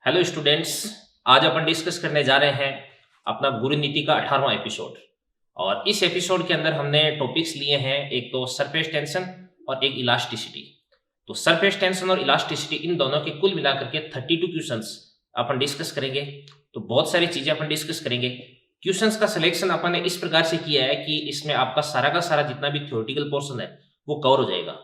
Hello students, आज अपन discuss करने जा रहे हैं अपना गुरु नीति का 18वां एपिसोड। और इस एपिसोड के अंदर हमने टॉपिक्स लिए हैं, एक तो सरफेस टेंशन और एक इलास्टिसिटी। तो सरफेस टेंशन और इलास्टिसिटी इन दोनों के कुल मिलाकर के 32 क्वेश्चंस अपन डिस्कस करेंगे। तो बहुत सारी चीजें अपन डिस्कस करेंगे। क्वेश्चंस का सिलेक्शन अपन ने इस प्रकार से किया है कि इसमें आपका सारा का सारा जितना भी थ्योरेटिकल पोर्शन है वो कवर हो जाएगा।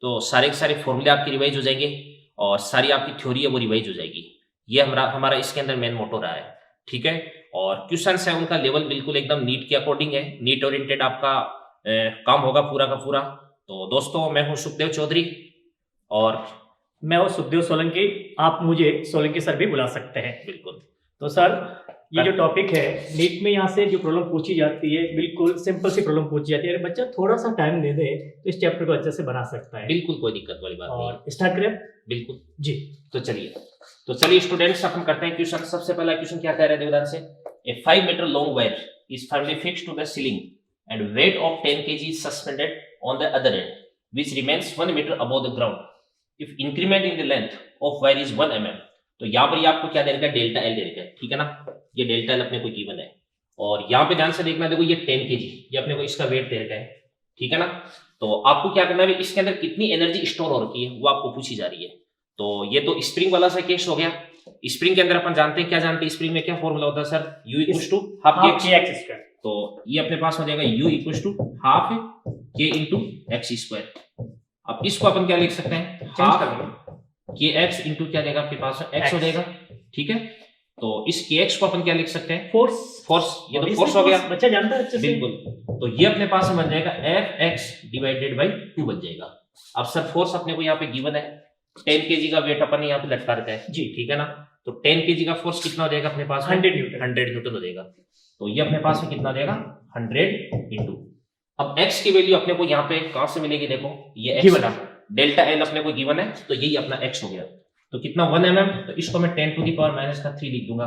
तो सारे के सारे फॉर्मूले आपके रिवाइज हो जाएंगे और सारी आपकी थ्योरी है वो रिवाइज हो जाएगी। ये हमारा इसके अंदर मेन मोटो रहा है, ठीक है। और क्वेश्चंस है उनका लेवल बिल्कुल एकदम नीट के अकॉर्डिंग है, नीट ओरिएंटेड आपका काम होगा पूरा का पूरा। तो दोस्तों, मैं हूं सुखदेव चौधरी और मैं हूं सुखदेव सोलंकी। आप मुझे सोलंकी सर भी बुला सकते हैं। बिल्कुल। तो सर, ये जो टॉपिक है नीट में, यहाँ से जो प्रॉब्लम पूछी जाती है बिल्कुल सिंपल सी प्रॉब्लम पूछी जाती है। अगर बच्चा थोड़ा सा टाइम दे दे तो इस चैप्टर को अच्छे से बना सकता है। बिल्कुल कोई दिक्कत वाली बात नहीं है। और स्टार्ट करें? बिल्कुल जी। तो चलिए स्टूडेंट्स, अपन करते हैं क्वेश्चन। सबसे पहला क्वेश्चन क्या कह रहे हैं ध्यान से। A 5 metre long wire is firmly fixed to the ceiling and weight of 10 kg is suspended on the other end which remains 1 meter above the ground if increment in the length of wire is 1 mm। तो यहाँ पर ये आपको क्या दे रखा है, delta L दे रखा है, ठीक है ना। ये डेल्टा एल अपने को गिवन है और यहाँ पे ध्यान से देखना, देखो ये 10 kg, ये अपने को इसका वेट दे रखा है, ठीक है ना। तो आपको क्या करना है, इसके अंदर कितनी एनर्जी स्टोर हो रखी है वो आपको पूछी जा रही है। तो ये तो स्प्रिंग वाला सा केस हो गया। स्प्रिंग के अंदर अपन जानते हैं, क्या जानते हैं, स्प्रिंग में क्या फॉर्मूला होता है sir, U equals to half के एक्स स्क्वायर। तो ये अपने पास हो जाएगा U इक्वल्स टू हाफ के इंटू एक्स स्क्वायर। अब इसको अपन क्या लिख सकते हैं, हाफ के एक्स इंटू क्या देगा आपके पास एक्स हो जाएगा, ठीक है। तो इस के एक्स को अपन क्या लिख सकते हैं, फोर्स। ये तो फोर्स हो गया, बच्चा जानता है अच्छे से। बिल्कुल। तो ये अपने पास बन जाएगा एफ एक्स डिवाइडेड बाई 2 बन जाएगा। अब सर फोर्स अपने को यहाँ पे गिवन है, 10 kg का वेट अपन यहाँ पे लटका रखा है जी, ठीक है ना। तो 10 kg का फोर्स कितना हो जाएगा अपने पास, 100 न्यूटन हो जाएगा। तो ये अपने पास में कितना हो जाएगा, 100 इंटू। अब x की वैल्यू अपने को यहाँ पे कहां से मिलेगी, देखो ये x का डेल्टा एल अपने को गिवन है, तो यही अपना x हो गया। तो कितना 1 mm, तो इसको मैं 10 टू द पावर माइनस का 3 लिख दूंगा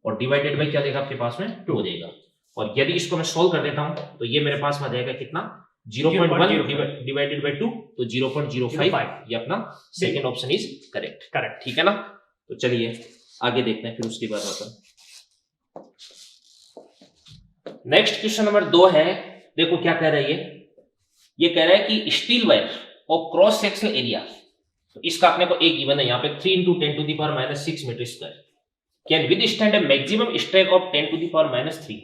और डिवाइडेड बाई क्या देगा आपके पास में 2 हो जाएगा। और यदि इसको मैं सोल्व कर देता हूं तो ये मेरे पास में आ जाएगा कितना, 0.1 डिवाइडेड बाई 2, तो 0.05। ये अपना सेकंड ऑप्शन इज करेक्ट, ठीक है ना। तो चलिए आगे देखते हैं, फिर उसके बाद अपन नेक्स्ट क्वेश्चन नंबर 2 है। देखो क्या कह रहा है ये कह रहा है कि steel wire of cross sectional area, तो इसका अपने को एक गिवन है यहाँ पे 3 into 10 to the power minus 6 metre square can withstand a maximum strain of 10 to the power minus 3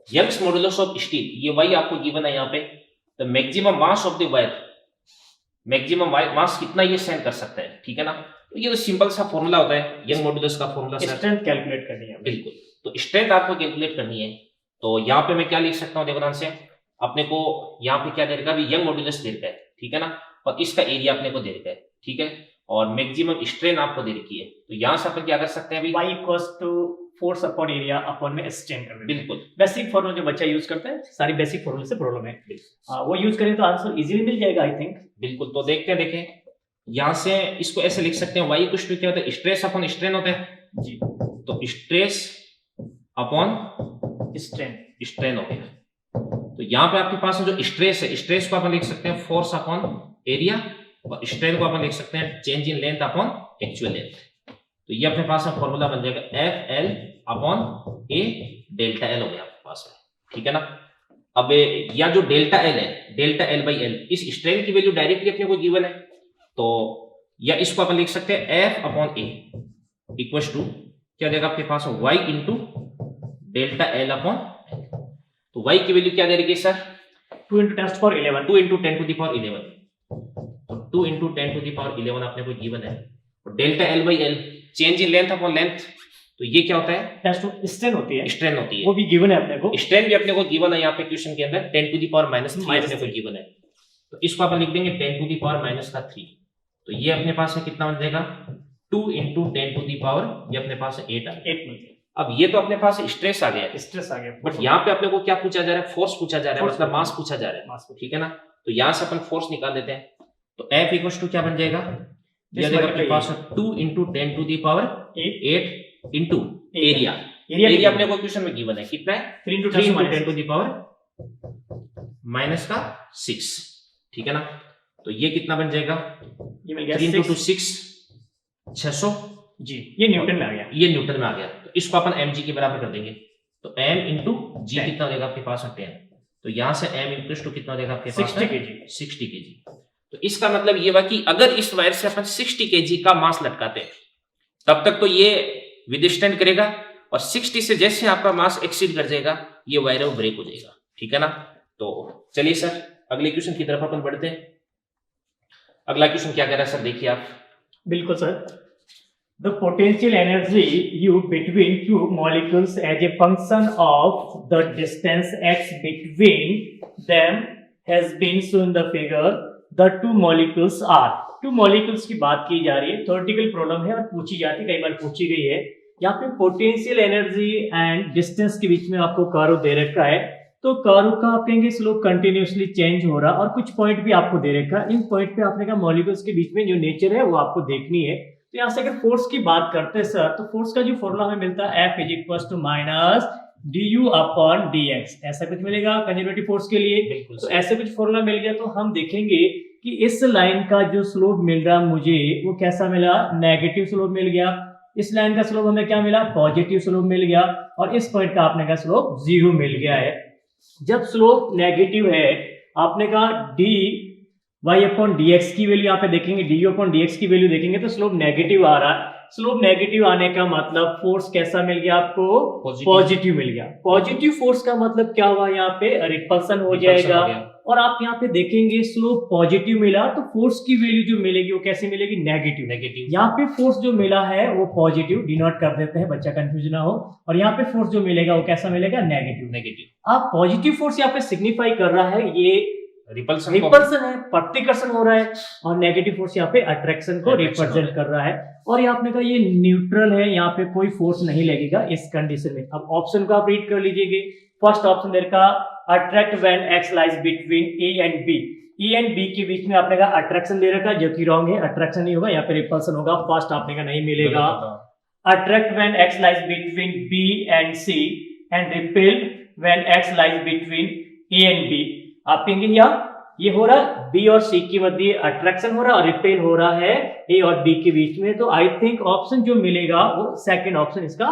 Young's modulus of steel. ये वही आपको गिवन है यहाँ पे। The maximum mass of the wire, maximum mass कितना ये सेंड कर सकता है, ठीक है ना। तो ये तो सिंपल सा फॉर्मूला होता है यंग मॉडुलस का फॉर्मूला, स्ट्रेंथ कैलकुलेट करनी है। बिल्कुल, तो स्ट्रेंथ आपको कैलकुलेट करनी है। तो यहाँ पे मैं क्या लिख सकता हूँ, देखो ध्यान से, अपने को यहाँ पे क्या दे रखा है, यंग मॉडुलस दे रखा है, ठीक है ना। और इसका एरिया अपने को दे रखा है, ठीक है। और मैक्सिमम स्ट्रेन आपको दे रखी है। तो यहाँ से अपन क्या कर सकते हैं, y equals to force upon area upon में स्ट्रेन करना। बिल्कुल बेसिक फॉर्मूला जो बच्चा यूज करता है, सारी बेसिक फॉर्मूले से प्रॉब्लम है, वो यूज करें तो आंसर इजीली मिल जाएगा आई थिंक। बिल्कुल। तो देखते हैं, देखें यहाँ से इसको ऐसे लिख सकते हैं, y कुछ तो क्या होता है, स्ट्रेस अपॉन स्ट्रेन होता है जी। तो स्ट्रेस अपॉन स्ट्रेन हो गया। तो यहाँ पे आपके पास जो स्ट्रेस है, स्ट्रेस को अपन लिख सकते हैं फोर्स अपॉन एरिया, और स्ट्रेन को अपन लिख सकते हैं change in length upon actual length. तो ये अपने पास फॉर्मूला बन जाएगा एफ एल अपॉन ए डेल्टा एल हो गया आपके पास में, ठीक है ना। अब या जो डेल्टा एल है, डेल्टा एल बाई एल, इस स्ट्रेन की वैल्यू डायरेक्टली अपने को गिवन है। तो या इसको अपन लिख सकते हैं F upon A equal to क्या देगा आपके पास, Y into delta L upon. तो y की वैल्यू क्या दे रही है sir, 2 into 10 to the power 11। 2 into 10 to the power 11। तो 2 into 10 to the power 11 अपने को गिवन है। और delta L by L change in length upon length, तो ये क्या होता है, स्ट्रेन होती है। स्ट्रेन होती है, वो भी गिवन है अपने को। स्ट्रेन भी अपने को गिवन है यहाँ पे क्वेश्चन के अंदर, 10 to the power minus 3 अपने को गिवन है। तो इसको अपन लिख देंगे 10 to the power minus का 3। तो ये अपने पास में कितना बन जाएगा, 2 into 10 to the power, ये अपने पास 8 आ गया। अब ये तो अपने पास स्ट्रेस आ गया, बट यहाँ पे अपने को क्या पूछा जा रहा है, फोर्स पूछा जा रहा है, मतलब मास पूछा जा रहा है, ठीक है ना। तो यहाँ से अपन फोर्स निकाल देते हैं। तो F इक्वल्स टू क्या बन जाएगा, ये देखो अपने पास 2 into 10 to the power 8 into area अपने को क्वेश्चन में गिवन है, कितना है 3 into 10 to the power minus का 6, ठीक है ना। तो ये कितना बन जाएगा, 3 into 6 600 जी, ये न्यूटन में आ गया। ये न्यूटन में आ गया, तो इसको अपन mg के बराबर कर देंगे, तो m इंटू जी 10 कितना हो जाएगा आपके पास 10, तो यहाँ से m इक्वल टू कितना हो जाएगा आपके पास 60 kg। 60 kg। तो इसका मतलब ये हुआ कि अगर इस वायर से अपन 60 kg का मास लटकाते हैं तब तक तो ये विदस्टैंड करेगा, और 60 से जैसे आपका मास एक्सीड कर जाएगा ये वायर वो ब्रेक हो जाएगा, ठीक है ना। तो चलिए सर अगले क्वेश्चन की तरफ अपन बढ़ते हैं। अगला क्वेश्चन क्या कह रहा है सर, देखिए आप। बिल्कुल sir. The potential energy U between two molecules as a function of the distance x between them has been shown in the figure. The two molecules are. Two molecules की बात की जा रही है, थ्योरेटिकल प्रॉब्लम है और पूछी जाती है, कई बार पूछी गई है। यहाँ पे पोटेंशियल एनर्जी एंड डिस्टेंस के बीच में आपको कर्व दे रखा है, तो कर्व का आप कहेंगे स्लोप कंटिन्यूसली चेंज हो रहा, और कुछ पॉइंट भी आपको दे रखा है। इन पॉइंट पे आपने कहा मॉलिक्यूल्स के बीच में जो नेचर है वो आपको देखनी है। तो यहाँ से अगर फोर्स की बात करते हैं सर, तो फोर्स का जो फॉर्मूला हमें मिलता है F is equal to minus du upon dx, ऐसा कुछ मिलेगा कंजर्वेटिव फोर्स के लिए। तो ऐसे कुछ फॉर्मूला मिल गया, तो हम देखेंगे कि इस लाइन का जो स्लोप मिल रहा मुझे वो कैसा मिला, नेगेटिव स्लोप मिल गया। इस लाइन का स्लोप हमें क्या मिला, पॉजिटिव स्लोप मिल गया, और इस पॉइंट का आपने कहा स्लोप 0 मिल गया है। जब स्लोप नेगेटिव है, आपने कहा D Y upon D X की वैल्यू यहाँ पे देखेंगे, डी अपॉन डी एक्स की वैल्यू देखेंगे तो स्लोप नेगेटिव आ रहा है। स्लोप नेगेटिव आने का मतलब फोर्स कैसा मिल गया आपको, पॉजिटिव मिल गया। पॉजिटिव फोर्स का मतलब क्या हुआ, यहाँ पे रिपल्सन हो जाएगा, और आप यहाँ पे देखेंगे स्लोप पॉजिटिव मिला तो फोर्स की वैल्यू जो मिलेगी वो कैसे मिलेगी, नेगेटिव। यहाँ पे फोर्स जो मिला है वो पॉजिटिव, डिनोट कर देते हैं बच्चा कंफ्यूज ना हो, और यहाँ पे फोर्स जो मिलेगा वो कैसा मिलेगा, नेगेटिव। आप पॉजिटिव फोर्स यहाँ पे सिग्निफाई कर रहा है, ये रिपल्सन है, प्रतिकर्षण हो रहा है, और नेगेटिव फोर्स यहाँ पे अट्रैक्शन को रिप्रेजेंट कर रहा है। और यहाँ आपने कहा ये न्यूट्रल है, यहाँ पे कोई फोर्स नहीं लगेगा इस कंडीशन में। अब ऑप्शन को आप रीड कर लीजिएगा। फर्स्ट ऑप्शन दे रखा attract when x lies between A and B, A and B के बीच में आपने कहा अट्रैक्शन दे रखा, जो कि रॉन्ग है, अट्रैक्शन नहीं होगा, यहाँ पे रिपल्सन होगा। फर्स्ट आपने कहा नहीं मिलेगा। Attract when x lies between B and C and repel when x lies between A and B. आप कहेंगे ये हो रहा है बी और सी के मध्य अट्रैक्शन हो रहा है और रिपेल हो रहा है ए और बी के बीच में, तो आई थिंक ऑप्शन जो मिलेगा वो सेकंड ऑप्शन इसका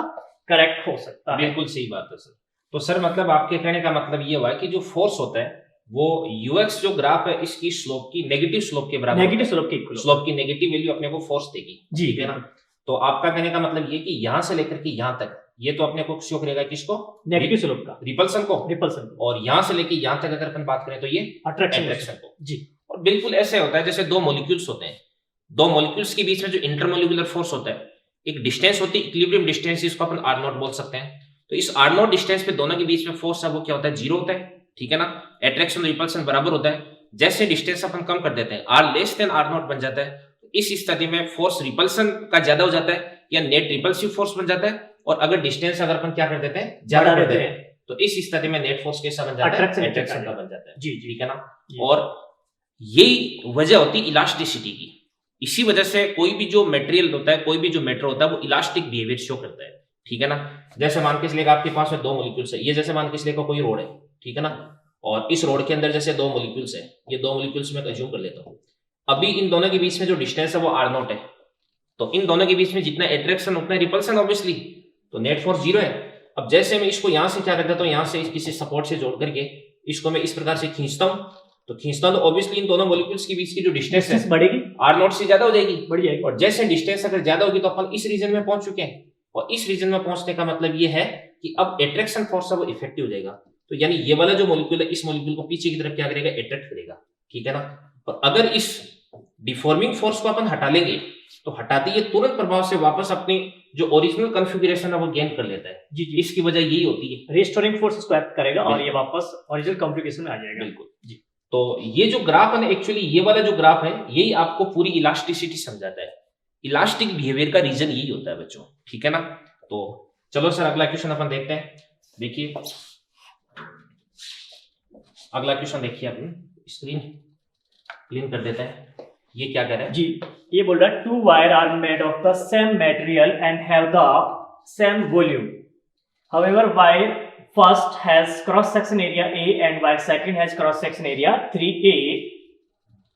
करेक्ट हो सकता है। बिल्कुल सही बात है सर। तो सर मतलब आपके कहने का मतलब ये हुआ कि जो फोर्स होता है वो यूएक्स जो ग्राफ है इसकी स्लोप की नेगेटिव स्लोप के बराबर, नेगेटिव स्लोप की स्लोप की नेगेटिव वैल्यू अपने को फोर्स देगी, ठीक है ना। तो आपका कहने का मतलब ये कि यहां से लेकर के यहां तक ये तो अपने को शो करेगा किसको, नेगेटिव स्लोप का, रिपल्सन को, और यहां से लेके यहां तक अगर अपन बात करें तो ये अट्रैक्शन को जी। और बिल्कुल ऐसे होता है जैसे दो मॉलिक्यूल्स होते हैं, दो मॉलिक्यूल्स के बीच में जो इंटरमोलिकुलर फोर्स होता है, एक डिस्टेंस होती है इक्विलिब्रियम डिस्टेंस, इसको अपन आर नॉट बोल सकते हैं। तो इस आर नॉट डिस्टेंस पे दोनों के बीच में फोर्स है वो क्या होता है, 0 होता है, ठीक है ना। अट्रैक्शन और रिपल्सन बराबर होता है। जैसे डिस्टेंस अपन कम कर देते हैं, R less than R not बन जाता है, इस स्थिति में फोर्स रिपल्सन का ज्यादा हो जाता है या नेट रिपल्सिव फोर्स बन जाता है। और अगर डिस्टेंस अगर अपन क्या कर देते हैं, ज्यादा कर देते हैं, तो इस स्थिति में नेट फोर्स कैसा बन जाता है, अट्रैक्शन का बन जाता है जी, ठीक है ना। और यही वजह होती है इलास्टिसिटी की। इसी वजह से कोई भी जो मटेरियल होता है, कोई भी जो मैटर होता है वो इलास्टिक बिहेवियर शो करता है, ठीक है ना। जैसे मान के चलिएगा आपके पास में दो मॉलिक्यूल्स है, ये जैसे मान के चलिएगा कोई रोड है, ठीक है ना, और इस रोड के अंदर जैसे दो मॉलिक्यूल्स है, ये दो मॉलिक्यूल्स में अज्यूम कर लेता हूँ। अभी इन दोनों के बीच में जो डिस्टेंस है वो आर नॉट है, तो इन दोनों के बीच में जितना अट्रैक्शन उतना रिपल्सन ऑब्वियसली, तो नेट फोर्स 0 है। अब जैसे मैं इसको यहां से क्या कर देता हूँ, यहां से किसी सपोर्ट से जोड़ करके इसको मैं इस प्रकार से खींचता हूं, तो ऑब्वियसली इन दोनों मॉलिक्यूल्स के बीच की जो डिस्टेंस है बढ़ेगी, आर नॉट से ज्यादा हो जाएगी, बढ़ जाएगी। और जैसे डिस्टेंस अगर ज्यादा होगी तो अपन इस रीजन में पहुंच चुके हैं, और इस रीजन में पहुंचने का मतलब ये है कि अब अट्रैक्शन फोर्स है वो इफेक्टिव हो जाएगा। तो यानी ये वाला जो मॉलिक्यूल है, इस मॉलिक्यूल को पीछे की तरफ क्या करेगा, अट्रैक्ट करेगा, ठीक है ना। और अगर इस डिफॉर्मिंग फोर्स को अपन हटा लेंगे तो हटाते ही तुरंत प्रभाव से वापस अपनी जो ओरिजिनल कॉन्फ़िगरेशन है वो गेन कर लेता है जी। इसकी वजह यही होती है, रिस्टोरिंग फोर्स इसको एक्ट करेगा और ये वापस ओरिजिनल कॉन्फ़िगरेशन में आ जाएगा। बिल्कुल जी। तो ये जो ग्राफ है ना, एक्चुअली ये वाला जो ग्राफ है यही आपको पूरी इलास्टिसिटी समझाता है। इलास्टिक बिहेवियर का रीजन यही होता है बच्चों, ठीक है ना। तो चलो सर अगला क्वेश्चन अपन देखते हैं। देखिए अगला क्वेश्चन देखिए, अपन स्क्रीन क्लीन कर देते हैं। ये क्या कह रहा है जी, ये बोल रहा है two wire are made of the same material and have the same volume, however wire first has cross section area A and wire second has cross section area 3A.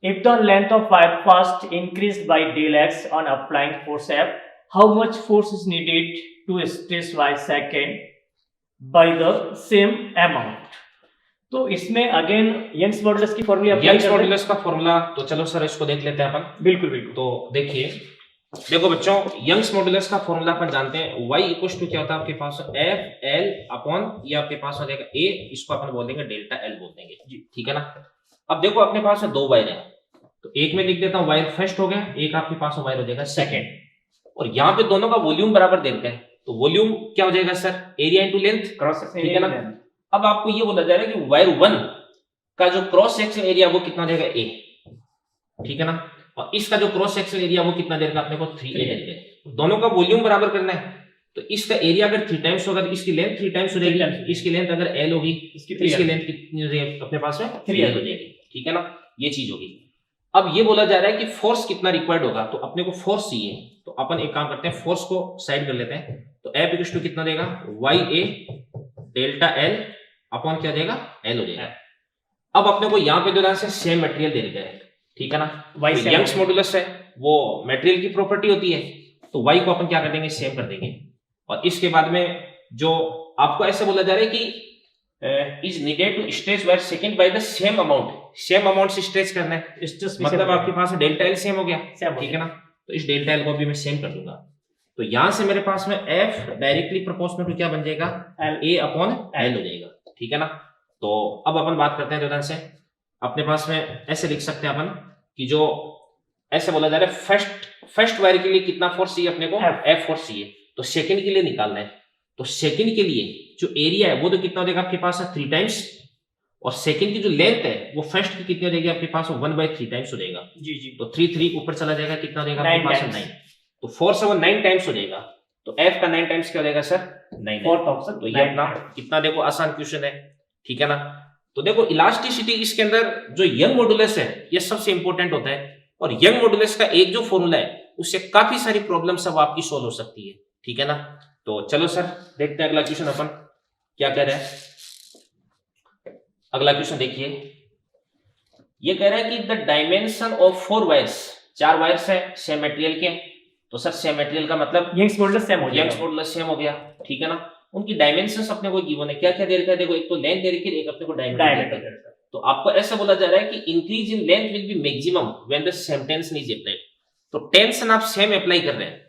If the length of wire first increased by del x on applying force F, how much force is needed to stretch by second by the same amount. तो इसमें again Young's modulus की formula apply Young's करते हैं। Modulus का formula, तो चलो sir इसको देख लेते हैं अपन। बिल्कुल बिल्कुल। तो देखिए, देखो बच्चों, यंग्स मॉडुलस का फॉर्मूला अपन जानते हैं, y इक्वल टू क्या होता है आपके पास, एफ एल अपॉन, ये आपके पास हो जाएगा a, इसको अपन बोल देंगे डेल्टा एल बोल देंगे जी, ठीक है ना। अब देखो अपने पास दो वायर है, तो एक में लिख देता हूँ वायर फर्स्ट हो गया, एक आपके पास वायर हो जाएगा सेकंड, और यहाँ पे दोनों का वॉल्यूम बराबर दे रखा है, तो वॉल्यूम क्या हो जाएगा sir, area into length, cross section ठीक है ना। अब आपको ये बोला जा रहा है कि वायर वन का जो क्रॉस सेक्शन एरिया वो कितना देगा, a, ठीक है ना, और इसका जो क्रॉस सेक्शन एरिया वो कितना देगा अपने को, 3a देगा। दोनों का वॉल्यूम बराबर करना है, तो इसका एरिया अगर 3 टाइम्स होगा तो इसकी लेंथ 3 टाइम्स हो जाएगी, इसकी लेंथ अगर l होगी इसकी लेंथ कितनी हो जाएगी अपने पास में, 3l हो जाएगी, ठीक है ना, ये चीज होगी। अब ये बोला जा रहा है कि फोर्स कितना रिक्वायर्ड होगा, तो अपने को फोर्स चाहिए, तो अपन एक काम करते हैं, फोर्स को साइड कर लेते हैं, तो F इक्वल टू कितना देगा, YA डेल्टा L अपॉन क्या देगा, L हो जाएगा। अब अपने को यहाँ पे जो सेम मटेरियल दे रखा है, ठीक है ना, तो यंग्स मॉडुलस है वो मटेरियल की प्रॉपर्टी होती है, तो y को अपन क्या कर देंगे, सेम कर देंगे, और इसके बाद में जो आपको ऐसे बोला जा रहा है कि is needed to stretch wire second by the same amount से स्ट्रेच करना है, मतलब आपके पास डेल्टा एल सेम हो गया, ठीक है ना, तो इस डेल्टा एल को भी मैं सेम कर दूंगा, तो यहां से मेरे पास में F डायरेक्टली प्रोपोर्शनल टू क्या बन जाएगा, A अपॉन L हो जाएगा, ठीक है ना। तो अब अपन बात करते हैं जोदान से, अपने पास में ऐसे लिख सकते हैं अपन कि जो ऐसे बोला जा रहा है फर्स्ट वायर के लिए कितना फोर्स चाहिए अपने को, F फोर्स चाहिए, तो सेकंड के लिए निकालना है, तो सेकंड के लिए जो एरिया है वो तो कितना हो जाएगा आपके पास 3 टाइम्स, और सेकंड की जो लेंथ है वो फर्स्ट की कितनी हो जाएगी आपके पास 1/3 टाइम्स हो जाएगा जी जी, तो 3 ऊपर चला जाएगा, कितना हो जाएगा आपके पास 9, तो 4 से वो 9 टाइम्स हो जाएगा, तो F का 9 टाइम्स क्या हो जाएगा सर, 9, फोर्थ ऑप्शन। तो ये अपना कितना देखो आसान क्वेश्चन है, ठीक है ना। तो देखो इलास्टिसिटी इसके अंदर जो यंग मॉडुलस है ये सबसे इंपॉर्टेंट होता है, और यंग मॉडुलस का एक जो फॉर्मूला है उससे काफी सारी प्रॉब्लम्स अब आपकी सोल्व हो सकती है, ठीक है ना। तो चलो सर देखते हैं अगला क्वेश्चन अपन क्या कह रहा है। अगला क्वेश्चन देखिए, ये कह रहा है कि the dimension of 4 wires, 4 wires है सेम मटेरियल के, तो सर सेम मटेरियल का मतलब यंग्स मॉडुलस सेम हो जाएगा, यंग्स मॉडुलस सेम हो गया, ठीक है ना। उनकी डायमेंशंस अपने को गिवन है, क्या क्या दे रखा है, देखो एक तो लेंथ दे रखी है, एक अपने को डायमीटर, तो आपको ऐसा बोला जा रहा है कि increase in length will be maximum when the same tension is applied, तो टेंशन आप सेम अप्लाई कर रहे हैं,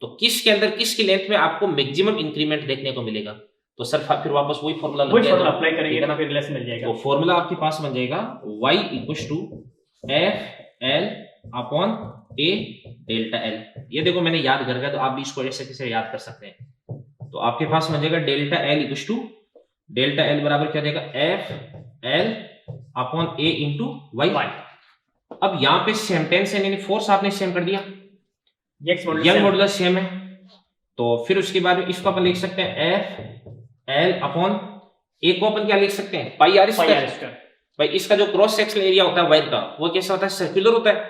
तो किसके अंदर किसकी लेंथ में आपको मैक्सिमम इंक्रीमेंट देखने को मिलेगा, तो सर फिर वापस वही फॉर्मूला अप्लाई करेंगे ना, फिर रिलेशन मिल जाएगा, तो फॉर्मूला आपके पास बन जाएगा y equal to F L upon a delta L. ये देखो मैंने याद कर गया, तो आप भी इसको ऐसे कैसे याद कर सकते हैं, तो आपके पास बन जाएगा delta L equal to delta L बराबर क्या देगा, F L upon a into Y. अब यहाँ पे सेम टेंशन यानी फोर्स आपने सेम कर दिया, यंग मॉडुलस सेम है, तो फिर उसके बाद में इसको अपन लिख सकते हैं एफ एल अपॉन ए को अपन क्या लिख सकते हैं, पाई आर स्क्वायर। भाई इसका जो क्रॉस सेक्शनल एरिया होता है वायर का वो कैसा होता है, सर्कुलर होता है,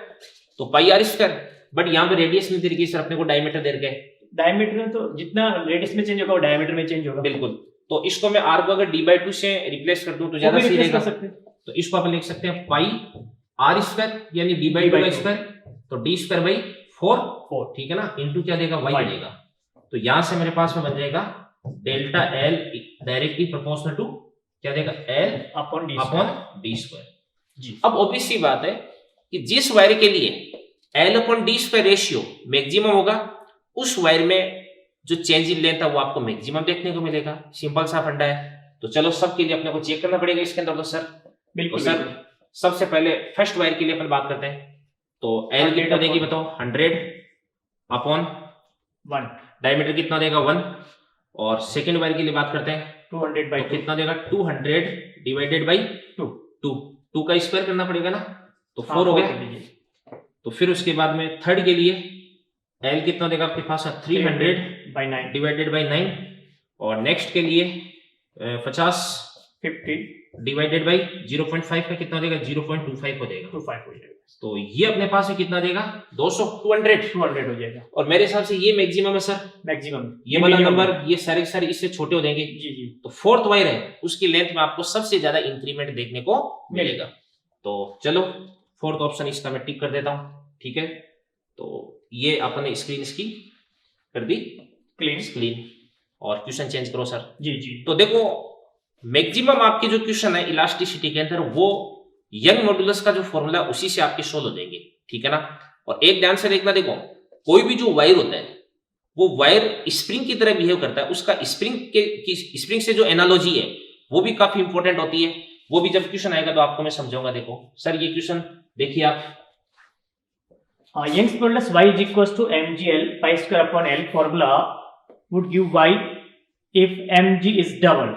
तो पाई आर स्क्वायर, बट यहाँ पे रेडियस नहीं दे रही सर अपने को, डायमीटर दे रखे, डायमीटर तो जितना रेडियस में चेंज होगा वो डायमीटर में चेंज होगा, बिल्कुल। तो इसको मैं आर को अगर d/2 से रिप्लेस कर दूं तो ज्यादा सही रहेगा, तो इसको अपन लिख सकते हैं पाई आर स्क्वायर यानी d/2 स्क्वायर, तो d स्क्वायर बाई 4, ठीक है ना, इंटू क्या देगा y देगा, तो यहां से मेरे पास में बन जाएगा delta L directly proportional to क्या देगा, l अपॉन d स्क्वायर जी। अब ऑब्वियस सी बात है कि जिस वायर के लिए l upon d square ratio maximum होगा उस वायर में जो चेंज इन लेंथ है वो आपको मैक्सिमम देखने को मिलेगा, सिंपल सा फंडा है। तो चलो सबके लिए अपने को चेक करना पड़ेगा इसके अंदर, तो सर बिल्कुल तो सर सबसे पहले फर्स्ट वायर के लिए अपन बात करते हैं, तो एल कितना देगी बताओ, 100 अपॉन 1, डायमीटर कितना देगा 1, और सेकंड वायर के लिए बात करते हैं 200 बाई कितना देगा 200 डिवाइडेड बाई 2 का स्क्वायर करना पड़ेगा ना, तो 4 हो गया। तो फिर उसके बाद में थर्ड के लिए एल कितना देगा आपके पास 300 बाई 9 डिवाइडेड बाई 9, और नेक्स्ट के लिए 50 डिवाइडेड बाई 0.5 का कितना देगा 0.25 हो जाएगा, तो ये अपने पास में कितना देगा 200 200 हो जाएगा, और मेरे हिसाब से ये मैक्सिमम है सर, मैक्सिमम ये वाला नंबर, ये सारे सारे इससे छोटे हो जाएंगे जी जी। तो फोर्थ वायर है उसकी लेंथ में आपको सबसे ज्यादा इंक्रीमेंट देखने को मिलेगा, तो चलो फोर्थ ऑप्शन इसका मैं टिक कर देता हूं, ठीक है। तो ये अपने स्क्रीन इसकी कर दी क्लीन। क्लीन। और क्वेश्चन चेंज करो सर। जी जी। तो देखो मैक्सिमम आपके जो क्वेश्चन है इलास्टिसिटी के अंदर वो यंग मॉडुलस का जो फॉर्मूला उसी से आपके सोल्व हो जाएंगे, ठीक है ना। और एक ध्यान से देखना, देखो कोई भी जो वायर होता है वो वायर स्प्रिंग की तरह बिहेव करता है, उसका स्प्रिंग से जो एनालॉजी है वो भी काफी इंपॉर्टेंट होती है। वो भी जब क्वेश्चन आएगा तो आपको मैं समझाऊंगा। देखो सर ये क्वेश्चन देखिए आप, Young's modulus y is equals to mgl pi square upon l formula would give y if mg is double।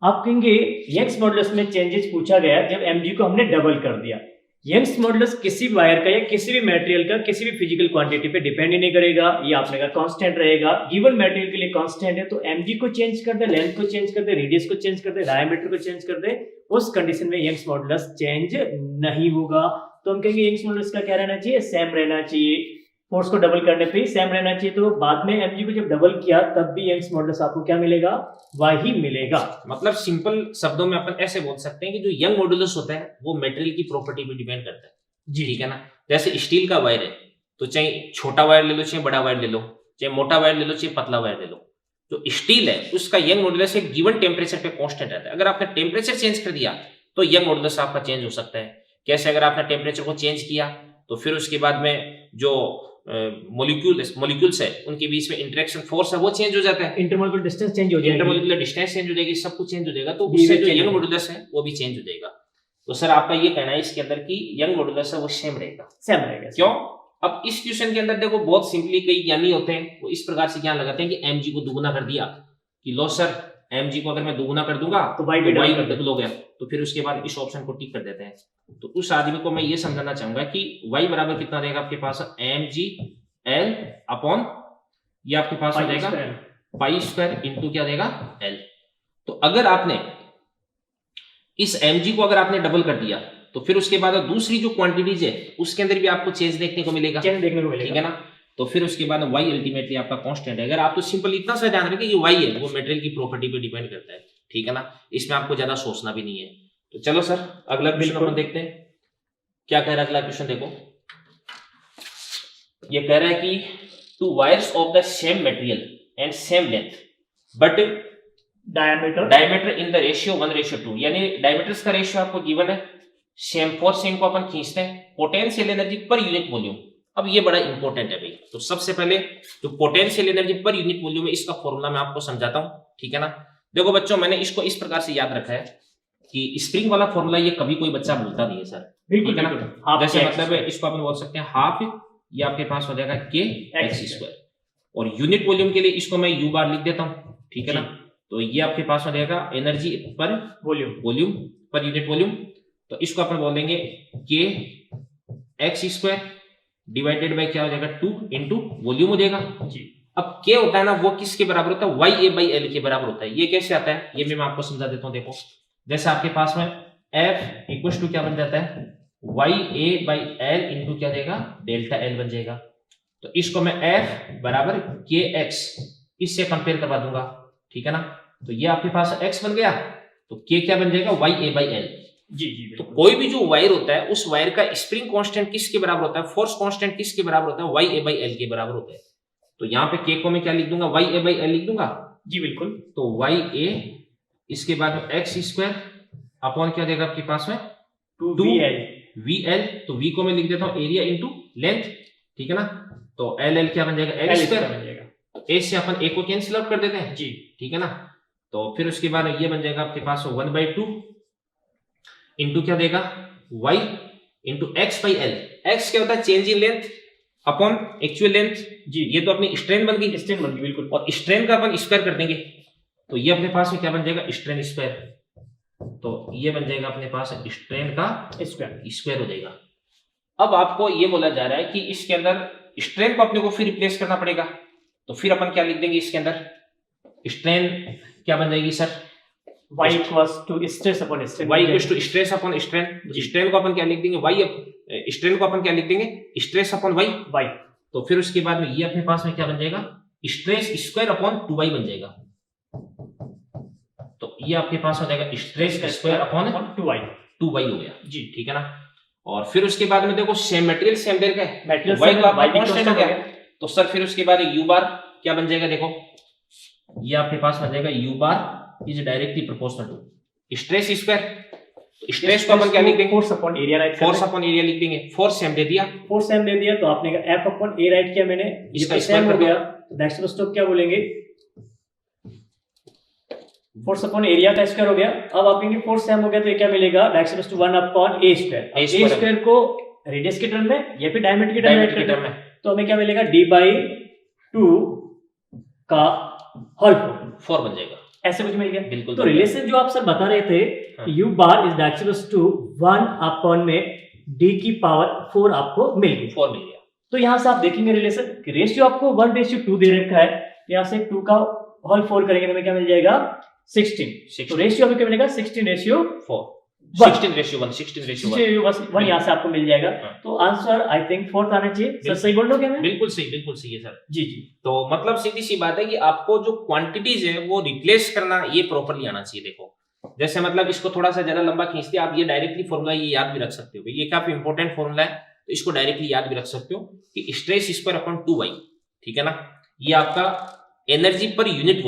आप कहेंगे यंग्स मॉडुलस में चेंजेस पूछा गया जब mg को हमने डबल कर दिया। यंग्स मॉडुलस किसी भी वायर का या किसी भी मटेरियल का किसी भी फिजिकल क्वांटिटी पे डिपेंड ही नहीं करेगा, ये आपने का कांस्टेंट रहेगा। गिवन मटेरियल के लिए कांस्टेंट है तो mg को चेंज कर दे, लेंथ को चेंज कर दे, रेडियस को चेंज कर दे, डायमीटर को चेंज कर दे, उस कंडीशन में यंग्स मॉडुलस चेंज नहीं होगा। तो हम कहेंगे यंग्स मॉडुलस का क्या रहना चाहिए, सेम रहना चाहिए। फोर्स को डबल करने पे ही सेम रहना चाहिए। तो बाद में mg को जब डबल किया तब भी यंग्स मॉडुलस आपको क्या मिलेगा, y ही मिलेगा। मतलब सिंपल शब्दों में अपन ऐसे बोल सकते हैं कि जो यंग मॉडुलस होता है वो मटेरियल की प्रॉपर्टी पे डिपेंड करता है जी, ठीक है ना। जैसे स्टील का वायर है तो चाहे छोटा वायर ले लो, चाहे बड़ा वायर ले लो, चाहे मोटा वायर ले लो, चाहे पतला वायर ले लो, जो स्टील है उसका यंग मॉडुलस एक गिवन टेम्परेचर पे कांस्टेंट रहता है। अगर आपने टेम्परेचर चेंज कर दिया तो यंग मॉडुलस आपका चेंज हो सकता है। कैसे, अगर आपने टेम्परेचर को चेंज किया तो फिर उसके बाद में जो मॉलिक्यूल्स है उनके बीच में इंटरेक्शन फोर्स है वो चेंज हो जाता है, इंटरमॉलिक्यूलर डिस्टेंस चेंज हो जाएगा, इंटरमॉलिक्यूलर डिस्टेंस चेंज हो जाएगी, सब कुछ चेंज हो जाएगा। तो उससे जो यंग मॉडुलस है वो भी चेंज हो जाएगा। तो सर आपका ये कहना है इसके अंदर की यंग मॉडुलस है वो सेम रहेगा, सेम रहेगा। क्यों? अब इस क्वेश्चन के अंदर देखो बहुत सिंपली कई ज्ञानी होते हैं वो इस प्रकार से ज्ञान लगाते हैं कि mg को दुगुना कर दिया कि लो सर mg को अगर मैं दुगुना कर दूंगा तो y भी डबल हो गया, तो फिर उसके बाद इस ऑप्शन को टिक कर देते हैं। तो उस आदमी को मैं ये समझाना चाहूंगा कि y बराबर कितना रहेगा आपके पास, mg l अपॉन ये आपके पास हो जाएगा पाई स्क्वायर इंटू क्या देगा l। तो अगर आपने इस mg को अगर आपने डबल कर दिया तो फिर उसके बाद दूसरी जो क्वांटिटीज है उसके अंदर भी आपको चेंज देखने को मिलेगा, ठीक है ना। तो फिर उसके बाद y अल्टीमेटली आपका कांस्टेंट है। अगर आप तो सिंपल इतना सा ध्यान रखें कि y है वो मटेरियल की प्रॉपर्टी पे डिपेंड करता है, ठीक है ना। इसमें आपको ज्यादा सोचना भी नहीं है। तो चलो सर अगला क्वेश्चन अपन देखते हैं क्या कह रहा है। अगला क्वेश्चन देखो, ये कह रहा है कि to wires of the same material and same length but diameter in the ratio 1:2, यानी डायमीटर्स का रेशियो आपको गिवन है, सेम फॉर सेम को अपन खींचते हैं, potential energy per unit volume. अब ये बड़ा इंपॉर्टेंट है भाई। तो सबसे पहले जो potential energy per unit volume है इसका फॉर्मूला मैं आपको समझाता हूं, ठीक है ना। देखो बच्चों मैंने इसको इस प्रकार से याद रखा है कि स्प्रिंग वाला फॉर्मूला ये कभी कोई बच्चा भूलता नहीं है सर, ठीक है ना। जैसे मतलब इसको अपन बोल सकते हैं हाफ, ये आपके पास हो जाएगा के एक्स स्क्वायर, और यूनिट वॉल्यूम के लिए इसको मैं यू बार लिख देता हूं, ठीक है ना। तो ये आपके पास हो जाएगा एनर्जी पर वॉल्यूम पर यूनिट वॉल्यूम। तो इसको अपन बोल देंगे के एक्स स्क्वायर डिवाइडेड बाय क्या हो जाएगा 2 इंटू वॉल्यूम हो जाएगा जी। अब के होता है ना वो किसके बराबर होता है, वाई ए बाई एल के बराबर होता है। ये कैसे आता है ये मैं आपको समझा देता हूं। देखो जैसे आपके पास में एफ इक्वल टू क्या बन जाता है, Y A by L into क्या देगा डेल्टा एल बन जाएगा। तो इसको मैं एफ बराबर के एक्स इससे कंपेयर करवा दूंगा, ठीक है ना। तो ये आपके पास एक्स बन गया, तो के क्या बन जाएगा वाई ए बाई एल जी। तो कोई भी जो वायर होता है उस वायर का स्प्रिंग कांस्टेंट किसके बराबर होता है, फोर्स कांस्टेंट किसके बराबर होता है, वाई ए बाई एल के बराबर होता है। तो यहाँ पे के को मैं क्या लिख दूंगा, वाई ए बाई एल लिख दूंगा जी, बिल्कुल। तो वाई ए इसके बाद में एक्स स्क्वायर अपॉन क्या देगा आपके पास में 2VL, तो V को मैं लिख देता हूँ एरिया इंटू लेंथ, ठीक है ना। तो एल क्या बन जाएगा एल स्क्वायर बन जाएगा। तो ए से अपन ए को कैंसिल आउट कर देते हैं जी, ठीक है ना। तो फिर उसके बाद ये बन जाएगा आपके पास 1/2 इंटू क्या देगा y into X by L. X क्या होता है change in length upon actual length जी। ये तो अपनी स्ट्रेन बन गई, बिल्कुल। और स्ट्रेन का अपन स्क्वायर कर देंगे, तो ये अपने पास में क्या बन जाएगा स्ट्रेन स्क्वायर। तो ये बन जाएगा अपने पास स्ट्रेन का स्क्वायर हो जाएगा। अब आपको ये बोला जा रहा है कि इसके अंदर स्ट्रेन को अपने को फिर रिप्लेस करना पड़ेगा। तो फिर अपन क्या लिख देंगे इसके अंदर, स्ट्रेन क्या बन जाएगी sir, y equals to stress upon strain, y equals to stress upon strain. Strain को अपन क्या लिख देंगे y, स्ट्रेन को अपन क्या लिख देंगे स्ट्रेस अपॉन y। तो फिर उसके बाद में ये अपने पास में क्या बन जाएगा स्ट्रेस स्क्वायर अपॉन 2y बन जाएगा। तो ये आपके पास हो जाएगा स्ट्रेस स्क्वायर अपॉन 2y हो गया जी, ठीक है ना। और फिर उसके बाद में देखो सेम मटेरियल सेम देर का है, y तो आपका कांस्टेंट हो गया। तो सर फिर उसके बाद u बार क्या बन जाएगा, देखो ये आपके पास बन जाएगा u bar is directly proportional to stress square. Stress को अपन क्या लिख देंगे, force upon area right, force upon area लिख देंगे। फोर्स सेम दे दिया, फोर्स सेम दे दिया तो आपने कहा F अपॉन A राइट किया मैंने, इसका ये स्क्वायर सेम कर हो दो। गया, दैट्स इक्वल टू क्या बोलेंगे, फोर्स अपॉन एरिया का स्क्वायर हो गया। अब आप कहेंगे फोर्स सेम हो गया तो ये क्या मिलेगा, that's equal to 1 upon A square. A A square square को रेडियस के टर्म में या फिर डायमीटर के टर्म में डायमीटर ऐड के करते टर्म हैं में तो हमें क्या मिलेगा, d/2 का होल 4 4 बन जाएगा। ऐसे कुछ मिल गया। बिल्कुल तो बन गया। रिलेशन जो आप सर बता रहे थे, हाँ। u bar is that equals to 1 upon में d की पावर 4 आपको मिल गई। 4 मिल गया। तो यहाँ से आप देखेंगे रिलेशन, रेशियो आपको 1:2 दे रखा है, यहाँ से 2 का होल 4 करेंगे तो हमें क्या मिल जाएगा, 16। तो रेशियो हमें क्या मिलेगा, 16:4। 16 रेशियो 1 16 रेशियो 1। 1 यहाँ से आपको मिल जाएगा। हाँ। तो आंसर आई थिंक 4th आना चाहिए सर, सही बोल रहा हूँ क्या मैं? बिल्कुल सही है सर। जी जी तो मतलब सीधी सी बात है कि आपको जो क्वांटिटीज है वो रिप्लेस करना ये प्रॉपर्ली आना चाहिए। देखो जैसे मतलब इसको थोड़ा सा ज्यादा लंबा खींचते आप ये डायरेक्टली फॉर्मूला ये याद भी रख सकते हो, ये काफी इंपॉर्टेंट फॉर्मूला है, तो इसको डायरेक्टली याद भी रख सकते हो कि स्ट्रेस स्क्वायर अपॉन 2y, ठीक है ना, ये आपका एनर्जी पर यूनिट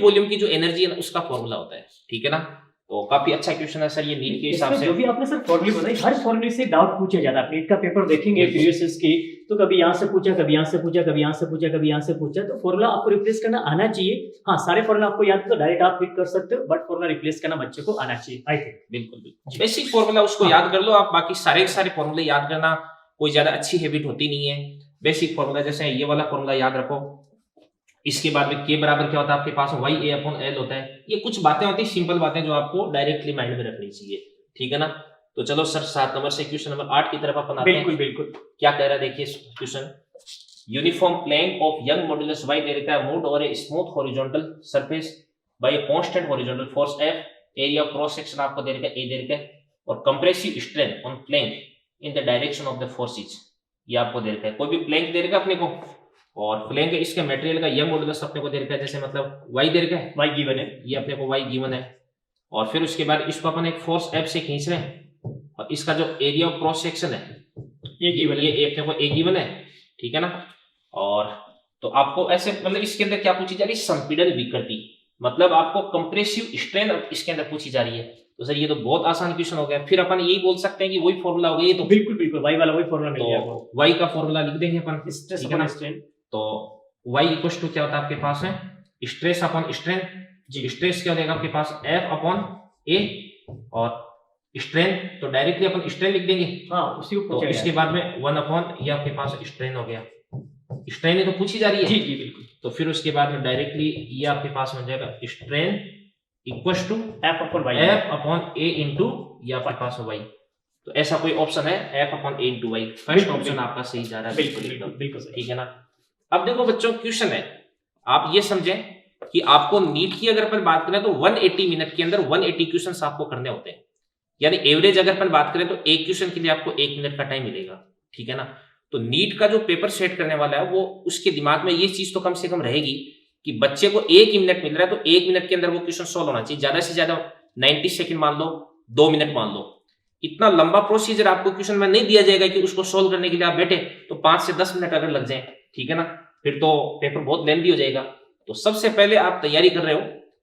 वॉल्यूम की जो एनर्जी है ना उसका फॉर्मूला होता है, ठीक है ना। तो काफी अच्छा क्वेश्चन है सर ये नीट के हिसाब इसमें से। जो भी आपने सर फॉर्मूले बताई, हर फॉर्मूले से डाउट पूछा जाता है। नीट का पेपर देखेंगे प्रीवियस की, तो कभी यहाँ से पूछा, कभी यहाँ से पूछा, कभी यहाँ से पूछा, कभी यहाँ से पूछा, तो फॉर्मूला आपको रिप्लेस करना आना चाहिए। हाँ, सारे फॉर्मूला आपको याद तो डायरेक्ट आप फिट कर सकते हो, बट फॉर्मूला रिप्लेस करना बच्चे को आना चाहिए आई थिंक। बिल्कुल बेसिक फॉर्मूला उसको याद कर लो आप, बाकी सारे फॉर्मूले याद करना कोई ज्यादा अच्छी हैबिट होती नहीं है। बेसिक फॉर्मूला जैसे ये वाला फॉर्मूला याद रखो, इसके बाद में k बराबर क्या होता है आपके पास, YA/L होता है। ये कुछ बातें होती है, सिंपल बातें जो आपको डायरेक्टली माइंड में रखनी चाहिए, ठीक है ना। तो चलो सर 7 नंबर से क्वेश्चन नंबर 8 की तरफ अपन आते हैं। बिल्कुल क्या कह रहा है देखिए question, uniform plane of Young modulus y दे रखा है, moved over a smooth horizontal surface by a constant horizontal force F, area of cross section आपको दे रखा है A दे रखा है, और compressive strain on plane in the direction of the forces ये आपको दे रखा है। कोई भी प्लेन दे रखा है अपने को, और प्लेन के इसके मटेरियल का यंग मॉड्यूलस अपने को दे रखा है, जैसे मतलब y दे रखा है, y गिवन है, ये अपने को y गिवन है, और फिर उसके बाद इसको अपन एक फोर्स F से खींच रहे हैं, और इसका जो एरिया ऑफ क्रॉस सेक्शन है ये गिवन है, ये अपने को A गिवन है, ठीक है ना। और तो आपको ऐसे मतलब इसके अंदर क्या पूछी जा रही है, संपीड़न विकृति, मतलब आपको कंप्रेसिव स्ट्रेन इसके अंदर पूछी जा रही है। तो सर ये तो बहुत आसान क्वेश्चन हो गया, फिर अपन यही बोल सकते हैं कि वही फॉर्मूला हो गया ये तो। बिल्कुल y वाला वही फॉर्मूला मिल गया आपको, तो y का फॉर्मूला लिख देंगे अपन, स्ट्रेस ठीक है ना। Upon strain. तो y इक्वल टू क्या होता है आपके पास है, स्ट्रेस अपॉन स्ट्रेन जी, स्ट्रेस क्या हो जाएगा आपके पास F अपॉन A, और स्ट्रेन तो डायरेक्टली अपन स्ट्रेन लिख देंगे। हाँ, उसी को तो पूछा इसके बाद में 1 अपॉन ये आपके पास स्ट्रेन हो गया, स्ट्रेन ही तो पूछी जा रही है। जी बिल्कुल। तो फिर उसके बाद में डायरेक्टली ये आपके पास हो जाएगा strain equal to F upon y, F upon A into ये आपके पास हो y। तो ऐसा कोई ऑप्शन है F upon A into y, first option आपका सही जा रहा है, बिल्कुल सही। ठीक है ना। अब देखो बच्चों क्वेश्चन है, आप ये समझें कि आपको नीट की अगर अपन बात करें तो 180 मिनट के अंदर 180 क्वेश्चंस आपको करने होते हैं, यानी एवरेज अगर अपन बात करें तो एक क्वेश्चन के लिए आपको 1 मिनट का टाइम मिलेगा, ठीक है ना। तो नीट का जो पेपर सेट करने वाला है वो उसके दिमाग में ये चीज तो कम से कम रहेगी कि बच्चे को 1 मिनट मिल रहा है तो 1 मिनट के अंदर वो क्वेश्चन सॉल्व होना चाहिए, ज्यादा से ज्यादा 90 सेकंड मान लो, 2 मिनट मान लो। इतना लंबा प्रोसीजर आपको क्वेश्चन में नहीं दिया जाएगा कि उसको सोल्व करने के लिए आप बैठे तो 5 से 10 मिनट अगर लग जाए, ठीक है ना, फिर तो पेपर बहुत लेंथी हो जाएगा। तो सबसे पहले आप तैयारी कर रहे हो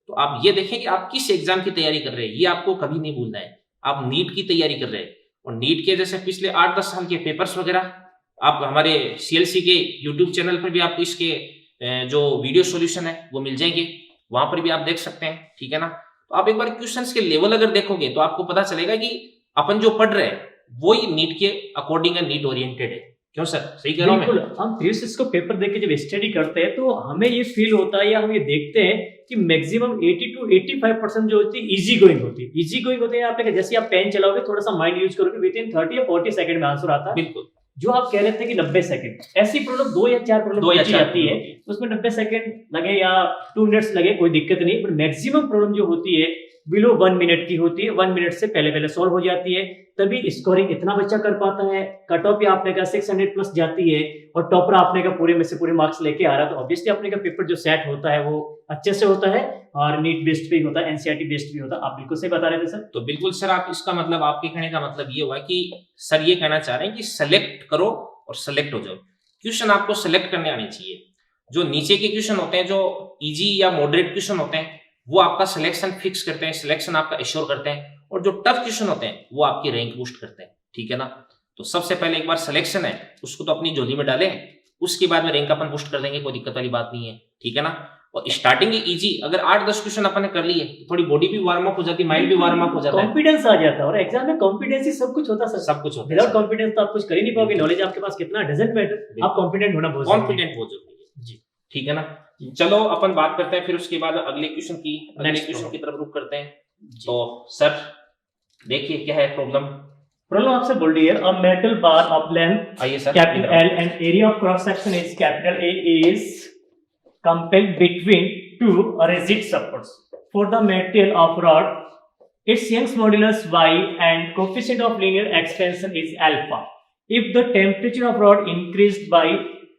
तो आप ये देखें कि आप किस एग्जाम की तैयारी कर रहे हैं, ये आपको कभी नहीं भूलना है। आप नीट की तैयारी कर रहे हैं और नीट के जैसे पिछले 8-10 साल के पेपर्स वगैरह आप हमारे CLC के यूट्यूब चैनल पर भी आपको इसके जो वीडियो सॉल्यूशन है वो मिल जाएंगे, वहां पर भी आप देख सकते हैं, ठीक है ना। तो आप एक बार क्वेश्चंस के लेवल अगर देखोगे तो आपको पता चलेगा कि अपन जो पढ़ रहे हैं वो ही नीट के अकॉर्डिंग है, नीट ओरिएंटेड है। क्यों सर, सही कह रहा हूं मैं? बिल्कुल। हम प्रीवियस को पेपर देख के जब स्टडी करते हैं तो हमें ये फील होता है या हम ये देखते हैं कि मैक्सिमम 80 to 85% जो होती है इजी गोइंग होती है। इजी गोइंग होते हैं आपने जैसे आप पेन चलाओगे, थोड़ा सा माइंड यूज करोगे, विद इन 30 या 40 सेकंड में आंसर आता है। बिल्कुल। जो आप कह रहे थे कि 90 सेकंड, ऐसी प्रॉब्लम 2 या 4 प्रॉब्लम पूछी जाती है, उसमें 90 सेकंड लगे या 2 मिनट्स लगे कोई दिक्कत नहीं, पर मैक्सिमम प्रॉब्लम जो होती है बिलो 1 मिनट की होती है, 1 मिनट से पहले सॉल्व हो जाती है, तभी स्कोरिंग इतना बच्चा कर पाता है। कट ऑफ आपने का 600 प्लस जाती है और टॉपर आपने का पूरे में से पूरे मार्क्स लेके आ रहा है, तो ऑब्वियसली अपने का पेपर जो सेट होता है वो अच्छे से होता है और नीट बेस्ड भी होता है, NCERT बेस्ड भी होता है। आप बिल्कुल सही बता रहे थे सर। तो बिल्कुल सर, आप इसका मतलब आपके कहने का मतलब ये हुआ कि सर ये कहना चाह रहे हैं कि सेलेक्ट करो और सेलेक्ट हो जाओ, क्वेश्चन आपको सेलेक्ट करने आने चाहिए। जो नीचे के क्वेश्चन होते हैं, जो इजी या मॉडरेट क्वेश्चन होते हैं, वो आपका सिलेक्शन फिक्स करते हैं, सिलेक्शन आपका एश्योर करते हैं, और जो टफ क्वेश्चन होते हैं वो आपकी रैंक बूस्ट करते हैं, ठीक है ना। तो सबसे पहले एक बार सिलेक्शन है उसको तो अपनी झोली में डालें, उसके बाद में रैंक अपन बूस्ट कर देंगे, कोई दिक्कत वाली बात नहीं है, ठीक है ना। और स्टार्टिंग इजी, अगर 8-10 क्वेश्चन अपन ने कर लिए थोड़ी बॉडी भी वार्म अप हो जाती है, माइंड भी वार्म अप हो जाता है, कॉन्फिडेंस आ जाता है। और एग्जाम में कॉन्फिडेंस ही सब कुछ होता है सर। सब कुछ होता है। विदाउट कॉन्फिडेंस तो आप कुछ कर ही नहीं पाओगे। नॉलेज आपके पास कितना डजंट मैटर, आप कॉन्फिडेंट होना बहुत जरूरी है। कॉन्फिडेंट बहुत जरूरी है जी, ठीक है ना। चलो अपन बात करते हैं फिर उसके बाद अगले क्वेश्चन की, अगले क्वेश्चन की तरफ रुख करते हैं। तो सर देखिए क्या है प्रॉब्लम आपसे बोल रही है, a metal bar of length आइए sir, capital L and area of cross section is capital A is compelled between two rigid supports for the material of rod. Its Young's modulus Y and coefficient of linear expansion is alpha. If the temperature of rod increased by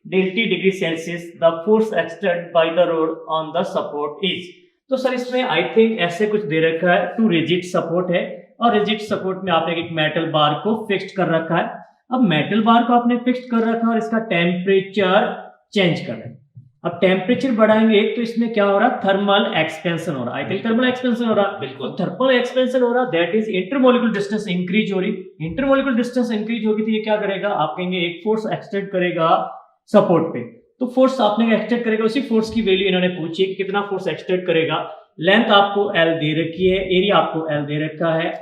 delta degree Celsius, the force exerted by the rod on the support is. तो sir इसमें I think ऐसे कुछ दे रखा है, to rigid support है, और rigid support में आपने एक मेटल बार को फिक्स्ड कर रखा है। अब मेटल बार को आपने फिक्स्ड कर रखा है और इसका टेम्परेचर चेंज कर रहे हैं। अब टेम्परेचर बढ़ाएंगे तो इसमें क्या हो रहा है, थर्मल एक्सपेंशन हो रहा है। आई थिंक थर्मल एक्सपेंशन हो रहा है, बिल्कुल थर्मल एक्सपेंशन हो रहा है, that is intermolecular distance increase हो रही। इंटरमोलिकुलर डिस्टेंस इंक्रीज होगी तो ये क्या करेगा, आप कहेंगे एक फोर्स एक्सटेंड करेगा सपोर्ट पे। तो फोर्स आपने एक्सटेंड करेगा, उसी फोर्स की वैल्यू इन्होंने पूछी कि कितना फोर्स एक्सटेंड करेगा। लेंथ आपको L दे रखी है, एरिया आपको L दे रखा है,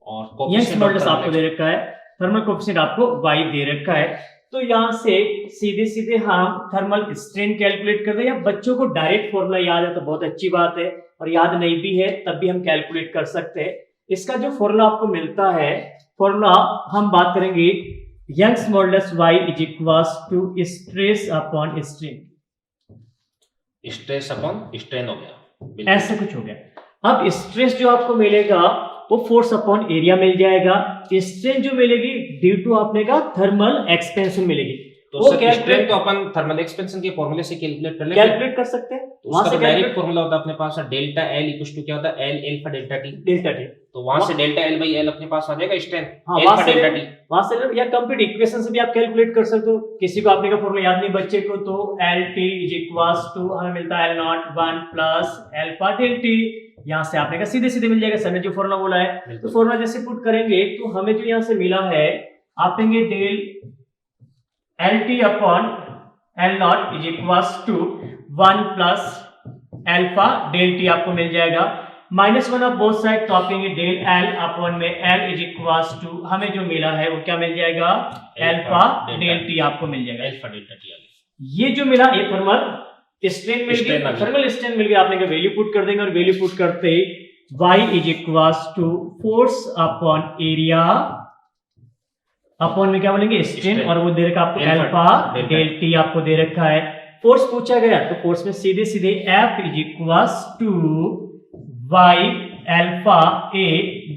और यंग्स मॉडुलस आपको दे रखा है, थर्मल कोएफिशिएंट आपको Y दे रखा है। तो यहाँ से सीधे सीधे हम थर्मल स्ट्रेन कैलकुलेट कर दें, या बच्चों को डायरेक्ट फॉर्मूला याद है तो बहुत अच्छी बात है, और याद नहीं भी है तब भी हम कैलकुलेट कर सकते हैं। इसका जो फॉर्मूला आपको मिलता है, फॉर्मूला हम बात करेंगे, Young's modulus Y is equals to stress upon strain. Stress upon strain हो गया, ऐसा कुछ हो गया। अब स्ट्रेस जो आपको मिलेगा वो फोर्स अपॉन एरिया मिल जाएगा, स्ट्रेन जो मिलेगी ड्यू टू आपने का थर्मल एक्सपेंशन मिलेगी। तो सर स्ट्रेन तो अपन थर्मल एक्सपेंशन के फॉर्मूले से कैलकुलेट कर लेंगे, कैलकुलेट कर सकते हैं। तो वहां से डायरेक्ट फॉर्मूला होता है अपने पास डेल्टा L इक्वल टू क्या होता है, L alpha delta T, delta T। तो वहां से डेल्टा L बाई L अपने पास आ जाएगा स्ट्रेन, अल्फा डेल्टा T। वहां से या कंप्लीट इक्वेशन से भी आप कैलकुलेट कर सकते हो। किसी को आपने का फॉर्मूला याद नहीं बच्चे को, तो LT इज इक्वल्स टू हमें मिलता है L0 1 प्लस अल्फा डेल्टा। यहाँ से आपने का सीधे सीधे मिल जाएगा, सर ने जो फॉर्मूला बोला है। तो फॉर्मूला जैसे पुट करेंगे तो हमें जो यहाँ से मिला है, आप कहेंगे del LT upon L0 is equals to 1 plus alpha del T आपको मिल जाएगा, -1 ऑफ बोथ साइड, तो आप कहेंगे डेल L अपॉन में L इज इक्वल्स टू हमें जो मिला है वो क्या मिल जाएगा, अल्फा डेल T आपको मिल जाएगा, अल्फा डेल्टा T। ये जो मिला ये थर्मल स्ट्रेन मिल गया, थर्मल स्ट्रेन मिल गया, आपने का वैल्यू पुट कर देंगे, और वैल्यू पुट करते Y is equals to force upon area upon में क्या बोलेंगे स्ट्रेन, और वो दे रखा आपको अल्फा डेल T आपको दे रखा है। फोर्स पूछा गया तो फोर्स में सीधे सीधे F is equals to Y alpha A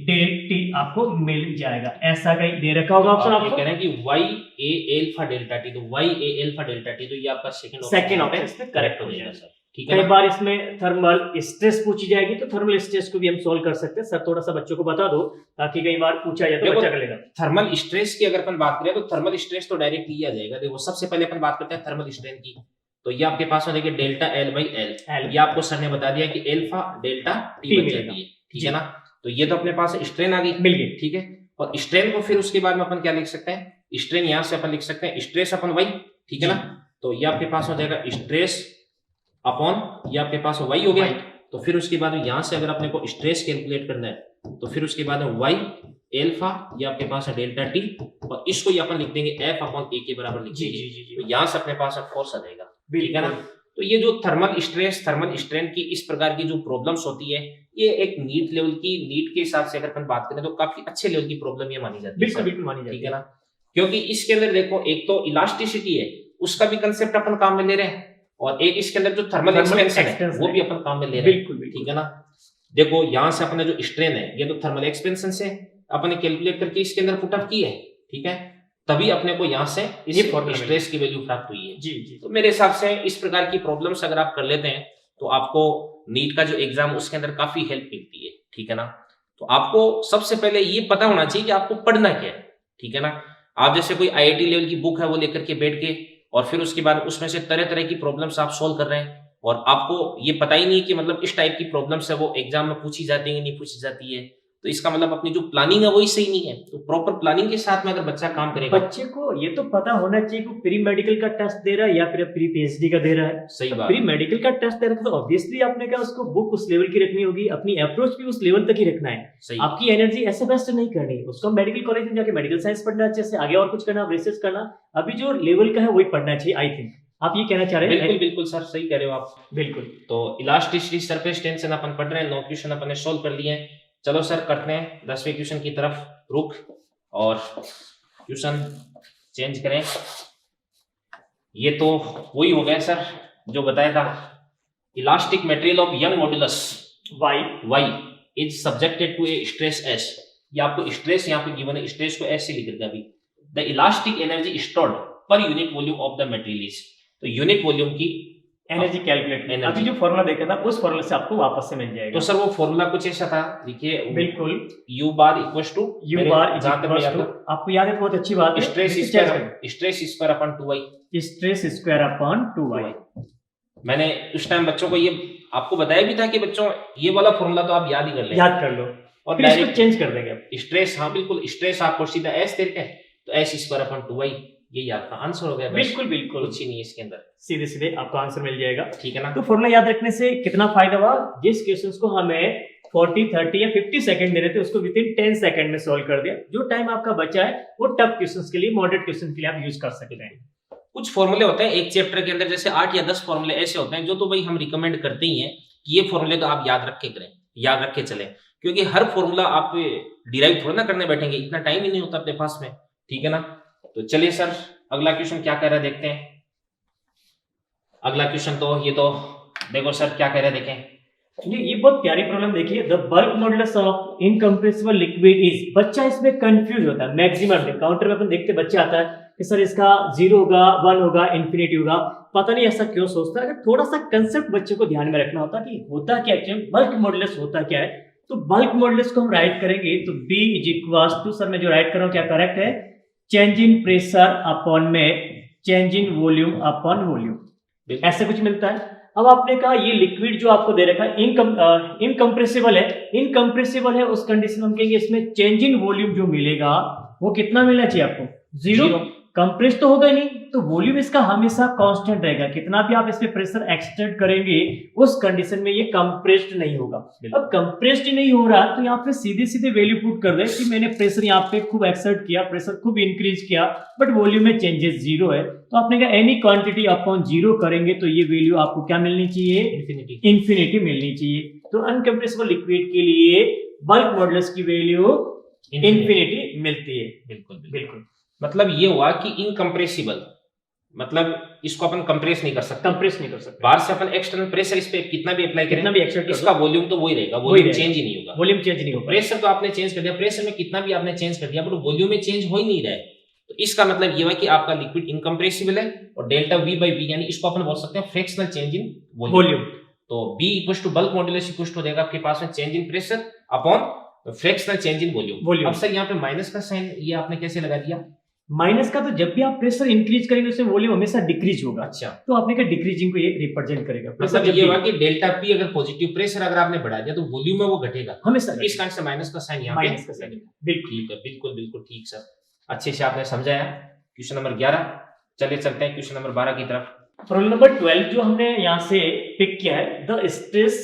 del T आपको मिल जाएगा। ऐसा कहीं दे रखा होगा ऑप्शन आपको, कह रहे हैं कि Y A alpha delta T, तो Y A alpha delta T, तो ये आपका सेकंड ऑप्शन इसमें करेक्ट हो जाएगा सर। ठीक है। कई बार इसमें थर्मल स्ट्रेस पूछी जाएगी तो थर्मल स्ट्रेस को भी हम सॉल्व कर सकते हैं। सर थोड़ा सा बच्चों को बता दो ताकि कई बार पूछा जाए तो बच्चा कर लेगा। थर्मल स्ट्रेस की अगर अपन बात करें तो थर्मल स्ट्रेस तो डायरेक्ट लिया जाएगा। देखो सबसे पहले अपन बात करते हैं थर्मल स्ट्रेन की, तो ये आपके पास देखिए डेल्टा L बाई L, ये आपको सर ने बता दिया कि अल्फा डेल्टा T बन जाती है, ठीक है ना। तो ये तो अपने पास स्ट्रेन आ गई, मिल गई, ठीक है। और स्ट्रेन को फिर उसके बाद में अपन क्या लिख सकते हैं, स्ट्रेन यहाँ से अपन लिख सकते हैं स्ट्रेस अपन वाई, ठीक है ना। तो ये आपके पास हो जाएगा स्ट्रेस अपॉन ये आपके पास वाई हो गया। तो फिर उसके बाद यहाँ से अगर अपने को स्ट्रेस कैलकुलेट करना है तो फिर उसके बाद वाई अल्फा ये आपके पास है डेल्टा टी, और इसको ये अपन लिख देंगे एफ अपॉन ए के बराबर लिख देंगे। तो यहाँ से अपने पास फोर्स आ जाएगा, ठीक है ना। तो ये जो थर्मल स्ट्रेस थर्मल स्ट्रेन की इस प्रकार की जो प्रॉब्लम्स होती है, ये एक नीट लेवल की, नीट के हिसाब से अगर अपन बात करें तो काफी अच्छे लेवल की प्रॉब्लम ये मानी जाती है, बिल्कुल मानी जाती है, ठीक है ना। क्योंकि इसके अंदर देखो एक तो इलास्टिसिटी है, उसका भी कंसेप्ट अपन काम में ले रहे हैं, और एक इसके अंदर जो थर्मल एक्सपेंशन है वो भी अपन काम में ले रहे हैं, ठीक है ना। देखो यहाँ से अपने जो स्ट्रेन है ये तो थर्मल एक्सपेंशन से अपने कैलकुलेट करके इसके अंदर पुट अप की है, ठीक है, तभी अपने को यहाँ से इस स्ट्रेस की वैल्यू प्राप्त हुई है। जी जी। तो मेरे हिसाब से इस प्रकार की प्रॉब्लम्स अगर आप कर लेते हैं तो आपको नीट का जो एग्जाम उसके अंदर काफी हेल्प मिलती है, ठीक है ना। तो आपको सबसे पहले ये पता होना चाहिए कि आपको पढ़ना क्या है, ठीक है ना। आप जैसे कोई IIT लेवल की बुक है वो लेकर के बैठ के और फिर उसके बाद उसमें से तरह तरह की प्रॉब्लम्स आप सोल्व कर रहे हैं और आपको ये पता ही नहीं कि मतलब इस टाइप की प्रॉब्लम्स है वो एग्जाम में पूछी जाती है नहीं पूछी जाती है, तो इसका मतलब अपनी जो प्लानिंग है वही सही नहीं है। तो प्रॉपर प्लानिंग के साथ में अगर बच्चा काम करेगा, बच्चे को ये तो पता होना चाहिए कि प्री मेडिकल का टेस्ट दे रहा है या फिर प्री पीएचडी का दे रहा है। सही बात, प्री मेडिकल का टेस्ट दे रहा है तो ऑब्वियसली आपने क्या उसको बुक उस लेवल की रखनी होगी, अपनी अप्रोच भी उस लेवल तक ही रखना है। सही आपकी एनर्जी ऐसे वेस्ट नहीं करनी, उसको मेडिकल कॉलेज में जाके मेडिकल साइंस पढ़ना, अच्छे से आगे और कुछ करना, रिसर्च करना, अभी जो लेवल का है वही पढ़ना चाहिए। आई थिंक आप ये कहना चाह रहे हैं? बिल्कुल बिल्कुल सर, सही कह रहे हो आप। बिल्कुल। तो इलास्टिसिटी, सरफेस टेंशन अपन पढ़ रहे हैं, 9 क्वेश्चन अपन ने सोल्व कर लिए हैं। चलो सर करते हैं 10वें क्वेश्चन की तरफ रुख और क्वेश्चन चेंज करें। ये तो वही हो गया सर जो बताया था, elastic material of Young modulus Y is subjected to a stress S. ये आपको स्ट्रेस यहाँ पे गिवन है, स्ट्रेस को एस से लिख देगा अभी। The elastic energy stored per unit volume of the material is, तो यूनिट वॉल्यूम की एनर्जी कैलकुलेट, अभी जो फॉर्मूला देखा था उस फॉर्मूला से आपको वापस से मिल जाएगा। तो सर वो फॉर्मूला कुछ ऐसा था, देखिए बिल्कुल, U बार इक्वल्स टू आपको याद है, बहुत अच्छी बात है, stress square upon 2y, stress square upon 2y। मैंने उस टाइम बच्चों को ये आपको बताया भी था कि बच्चों ये वाला फॉर्मूला तो आप याद ही कर लें, याद कर लो और फिर इसको चेंज कर देंगे। स्ट्रेस, हाँ बिल्कुल, स्ट्रेस आपको सीधा s देते हैं तो s स्क्वायर अपॉन 2y, यही आपका आंसर हो गया। बिल्कुल बिल्कुल, कुछ ही नहीं है इसके अंदर, सीधे सीधे आपको आंसर मिल जाएगा। ठीक है ना। तो फॉर्मूला याद रखने से कितना फायदा हुआ, जिस क्वेश्चंस को हमें 40, 30 या 50 सेकंड दे रहे थे उसको विद इन 10 सेकंड में सॉल्व कर दिया। जो टाइम आपका बचा है वो टफ क्वेश्चंस के लिए, मॉडरेट क्वेश्चन के लिए आप यूज कर सकते हैं। कुछ फॉर्मूले होते हैं एक चैप्टर के अंदर, जैसे 8 या 10 फॉर्मूले ऐसे होते हैं जो तो भाई हम रिकमेंड करते ही हैं कि ये फॉर्मूले तो आप याद रख के करें, याद रख के चलें, क्योंकि हर फॉर्मूला आप डिराइव थोड़ा ना करने बैठेंगे, इतना टाइम ही नहीं होता अपने पास में, ठीक है ना। तो चलिए सर अगला क्वेश्चन क्या कह रहा है देखते हैं। अगला क्वेश्चन तो ये तो देखो सर क्या कह रहे हैं देखें। ये बहुत प्यारी प्रॉब्लम देखिए, the bulk modulus of incompressible liquid is. बच्चा इसमें कंफ्यूज होता है मैक्सिमम में, काउंटर में अपन देखते बच्चा आता है कि सर इसका 0 होगा, 1 होगा, इंफिनिटी होगा, पता नहीं ऐसा क्यों सोचता है। अगर थोड़ा सा कंसेप्ट बच्चे को ध्यान में रखना होता कि होता क्या है, बल्क मॉडुलस होता क्या है, तो बल्क मॉडुलस को हम राइट करेंगे तो B is equals to, sir मैं जो राइट कर रहा हूं क्या करेक्ट है, चेंज इन प्रेशर अपॉन में change in volume upon volume, ऐसे कुछ मिलता है। अब आपने कहा ये लिक्विड जो आपको दे रखा है इनकम्प्रेसिबल है, इनकम्प्रेसिबल है, उस कंडीशन में हम कहेंगे इसमें चेंज इन वॉल्यूम जो मिलेगा वो कितना मिलना चाहिए आपको, 0। कंप्रेस तो होगा ही नहीं, तो वॉल्यूम इसका हमेशा कांस्टेंट रहेगा, कितना भी आप इस पे प्रेशर एक्सटेंड करेंगे उस कंडीशन में ये कंप्रेस्ड नहीं होगा। अब कंप्रेस्ड ही नहीं हो रहा तो यहाँ पे सीधे सीधे वैल्यू पुट कर दे कि मैंने प्रेशर यहाँ पे खूब एक्सर्ट किया, प्रेशर खूब इंक्रीज किया, बट वॉल्यूम में चेंजेस 0 है, तो आपने कहा एनी क्वांटिटी अपॉन 0 करेंगे तो ये वैल्यू आपको क्या मिलनी चाहिए, इंफिनिटी मिलनी चाहिए। तो अनकंप्रेसिबल लिक्विड के लिए बल्क मॉडुलस की वैल्यू इंफिनिटी मिलती है। बिल्कुल बिल्कुल, मतलब ये हुआ कि इनकम्प्रेसिबल, मतलब इसको अपन कंप्रेस नहीं कर सकते, कंप्रेस नहीं कर सकते, बाहर से अपन एक्सटर्नल प्रेशर इस पे कितना भी अप्लाई करें, कितना भी एक्सर्ट इसका वॉल्यूम तो वही रहेगा, वॉल्यूम चेंज ही नहीं होगा, वॉल्यूम चेंज नहीं होगा। प्रेशर तो आपने चेंज कर दिया, प्रेशर में कितना भी आपने चेंज कर दिया बट वॉल्यूम में चेंज हो ही नहीं रहा है, तो इसका मतलब ये हुआ कि आपका लिक्विड इनकम्प्रेसिबल है और डेल्टा V बाई V यानी इसको अपन बोल सकते हैं फ्रैक्शनल चेंज इन वॉल्यूम। तो B equals to bulk modulus equals to देगा आपके पास में change in pressure upon fractional change in volume. अब सर यहाँ पे माइनस का साइन ये आपने कैसे लगा दिया, माइनस का, तो जब भी आप प्रेशर इंक्रीज करेंगे उससे वॉल्यूम हमेशा डिक्रीज होगा। अच्छा, तो आपने कहा डिक्रीजिंग को ये रिप्रेजेंट करेगा, मतलब ये हुआ कि डेल्टा P अगर पॉजिटिव प्रेशर अगर आपने बढ़ा दिया तो वॉल्यूम में वो घटेगा हमेशा, इस कारण से माइनस का साइन यहाँ पे बिल्कुल ठीक है, बिल्कुल बिल्कुल ठीक सर, अच्छे से आपने समझाया। क्वेश्चन नंबर 11, चलिए चलते हैं क्वेश्चन नंबर 12 की तरफ। प्रॉब्लम नंबर 12 जो हमने यहाँ से पिक किया है, the stress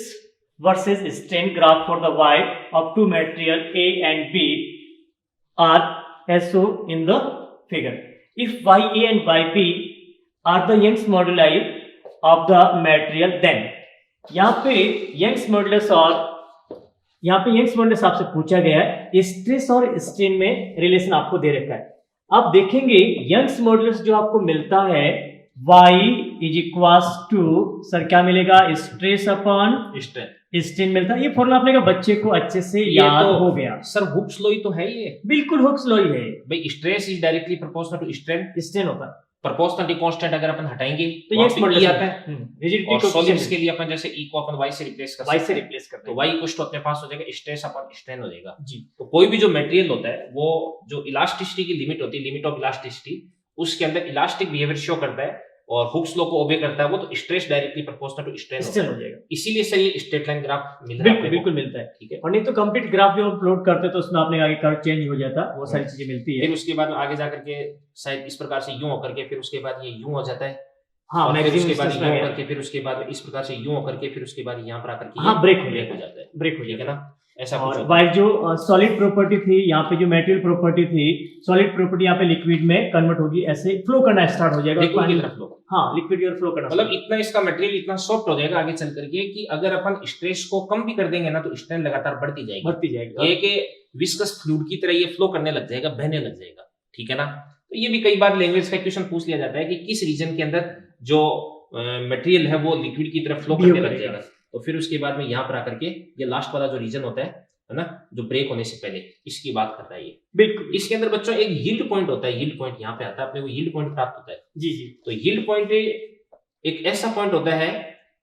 versus strain graph for the y of two material A and B are as shown in the figure. If YA and YB are the Young's moduli of the material, then यहाँ पे Young's modulus और यहाँ पे Young's modulus आपसे पूछा गया है, stress और स्ट्रेन में रिलेशन आपको दे रखा है। आप देखेंगे Young's modulus जो आपको मिलता है y is equals to, sir क्या मिलेगा, स्ट्रेस अपॉन स्ट्रेन मिलता है। ये फॉर्मूला आपने कहा बच्चे को अच्छे से याद हो गया। सर हुक्स लॉ ही तो है ये, बिल्कुल हुक्स लॉ ही है भाई, stress is directly proportional to strain, strain होता है, प्रोपोर्शनल कांस्टेंट अगर अपन हटाएंगे तो ये मॉडुलस आता है, रिजिडिटी और को सॉलिड्स के लिए अपन जैसे E को अपन Y से रिप्लेस कर y सकते से हैं, रिप्लेस करते तो हैं Y इक्वल टू अपने पास हो जाएगा स्ट्रेस अपॉन स्ट्रेन हो जाएगा जी। तो कोई भी जो मटेरियल होता है वो जो इलास्टिसिटी की लिमिट होती है, लिमिट ऑफ इलास्टिसिटी, उसके अंदर इलास्टिक बिहेवियर शो करता है और हुक्स लॉ को ओबे करता है वो, तो stress directly proportional to strain strain हो जाएगा। इसीलिए सर ये स्ट्रेट लाइन ग्राफ मिल रहा है बिल्कुल बिल्कुल मिलता है। ठीक है। और नहीं तो कंप्लीट ग्राफ जो अपलोड करते हैं तो उसमें आपने आगे कर्व चेंज हो जाता है, वो सारी चीजें मिलती है। फिर उसके बाद आगे जाकर के शायद इस प्रकार से यूं होकर के फिर उसके बाद ये यूं हो जाता है, हाँ, और फिर मैक्सिमम उसके बाद डिस्टेंस यूं में होकर के फिर उसके बाद इस प्रकार से यूं होकर के फिर उसके बाद यहाँ पर आकर के हाँ, ब्रेक हो जाता है, ब्रेक हो ठीक है जाएगा। ना, ऐसा कुछ और होता है। वाइल जो सॉलिड प्रॉपर्टी थी, यहाँ पे जो मेटेरियल प्रॉपर्टी थी, सॉलिड प्रॉपर्टी यहाँ पे लिक्विड में कन्वर्ट होगी, ऐसे फ्लो करना स्टार्ट हो जाएगा। लिक्विड की तरफ लो, हाँ, लिक्विड की तरफ फ्लो करना मतलब इतना इसका मटेरियल इतना सॉफ्ट हो जाएगा आगे चल करके कि अगर अपन स्ट्रेस को कम भी कर देंगे ना तो स्ट्रेन लगातार बढ़ती जाएगी, बढ़ती जाएगी। ये कि विस्कस फ्लूइड की तरह ये फ्लो करने लग जाएगा, बहने लग जाएगा, ठीक है ना। तो ये भी कई बार लैंग्वेज का क्वेश्चन पूछ लिया जाता है कि किस रीजन के अंदर जो मटेरियल है वो लिक्विड की तरफ फ्लो करने लग जाएगा, तो फिर उसके बाद में यहाँ पर आकर के ये लास्ट वाला जो रीजन होता है ना, जो ब्रेक होने से पहले, इसकी बात करता है ये। बिल्कुल। इसके अंदर बच्चों एक यील्ड पॉइंट होता है, यील्ड पॉइंट यहाँ पे आता है, अपने को यील्ड पॉइंट प्राप्त होता है। जी जी। तो यील्ड पॉइंट एक ऐसा पॉइंट होता है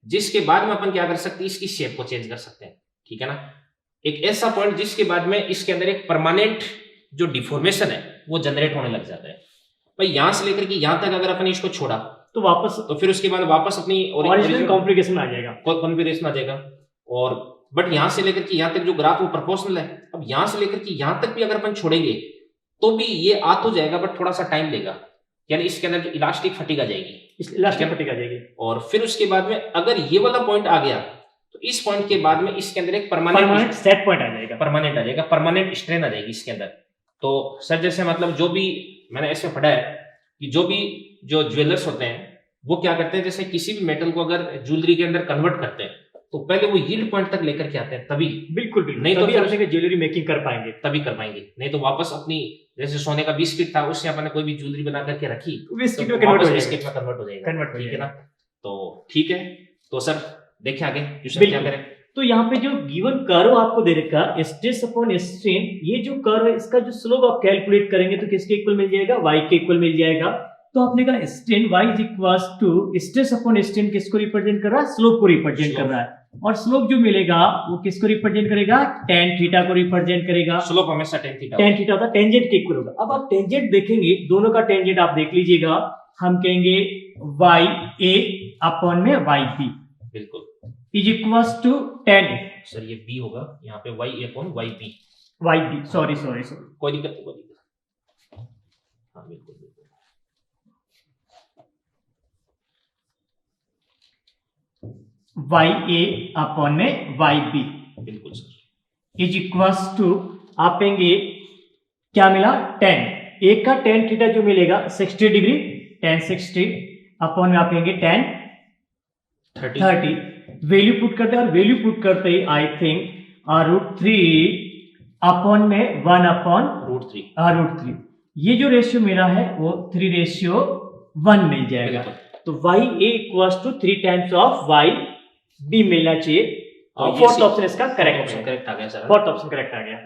जिसके बाद में अपन क्या कर सकते हैं, इसकी शेप को चेंज कर सकते हैं, ठीक है ना। एक ऐसा पॉइंट जिसके बाद में इसके अंदर एक परमानेंट जो डिफॉर्मेशन है वो जनरेट होने लग जाता है। भाई यहां से लेकर के यहां तक अगर अपन इसको छोड़ा तो वापस, तो फिर उसके बाद वापस अपनी ओरिजिनल कॉन्फ़िगरेशन आ जाएगा, कॉन्फ़िगरेशन आ जाएगा। और बट यहां से लेकर के यहां तक जो ग्राफ वो प्रोपोर्शनल है, अब यहां से लेकर के यहां तक भी अगर अपन छोड़ेंगे तो भी ये आ तो जाएगा, बट थोड़ा सा टाइम लेगा, यानी इसके अंदर जो इलास्टिक फटीग आ जाएगी, इलास्टिक फटीग आ जाएगी। और फिर उसके बाद में अगर ये वाला पॉइंट आ गया तो इस पॉइंट के बाद में इसके अंदर एक परमानेंट सेट पॉइंट आ जाएगा, परमानेंट स्ट्रेन आ जाएगी इसके अंदर। तो सर जैसे मतलब जो भी मैंने ऐसे पढ़ा है कि जो भी जो ज्वेलर्स होते हैं वो क्या करते हैं, जैसे किसी भी मेटल को अगर ज्वेलरी के अंदर कन्वर्ट करते हैं तो पहले वो यील्ड पॉइंट तक लेकर के आते हैं, तभी बिल्कुल बिल्कुल नहीं तो तभी फिर अपने ज्वेलरी मेकिंग कर पाएंगे, तभी कर पाएंगे। नहीं तो वापस अपनी जैसे सोने का 20 फीट था उससे अपन ने कोई भी ज्वेलरी बना करके रखी तो बिस्किट में वापस कन्वर्ट बिस्किट में कन्वर्ट हो जाएगा, ठीक है ना। तो ठीक है, तो सर देखिए आगे क्वेश्चन क्या करें। तो यहाँ पे जो गिवन कर्व आपको दे रखा है स्ट्रेस अपॉन स्ट्रेन, ये जो कर्व है इसका जो स्लोप आप कैलकुलेट करेंगे तो किसके इक्वल मिल जाएगा, y के इक्वल मिल जाएगा। तो आपने कहा strain y is equals to stress upon strain किसको रिप्रेजेंट कर रहा है, स्लोप को रिप्रेजेंट कर रहा है, और स्लोप जो मिलेगा वो किसको रिप्रेजेंट करेगा, tan थीटा को रिप्रेजेंट करेगा। स्लोप हमेशा tan थीटा होता है, टेंजेंट के इक्वल होगा। अब आप टेंजेंट देखेंगे, दोनों का टेंजेंट आप देख लीजिएगा, हम कहेंगे y a अपॉन में y b बिल्कुल is equals to tan a। Sir ये b होगा यहाँ पे y upon y b, sorry कोई दिक्कत नहीं, हाँ बिल्कुल y a अपॉन में y b बिल्कुल सर इज इक्वल्स टू आप कहेंगे क्या मिला, tan a का tan थीटा जो मिलेगा 60 डिग्री, tan 60 अपॉन में आप कहेंगे tan 30 वैल्यू पुट करते हैं, और वैल्यू पुट करते ही आई थिंक √3 अपॉन में 1 अपॉन √3 ये जो रेशियो मेरा है वो 3:1 मिल जाएगा। तो y a equals to 3 times of y b मिलना चाहिए, और फोर्थ ऑप्शन इसका करेक्ट आ गया सर, फोर्थ ऑप्शन करेक्ट आ गया।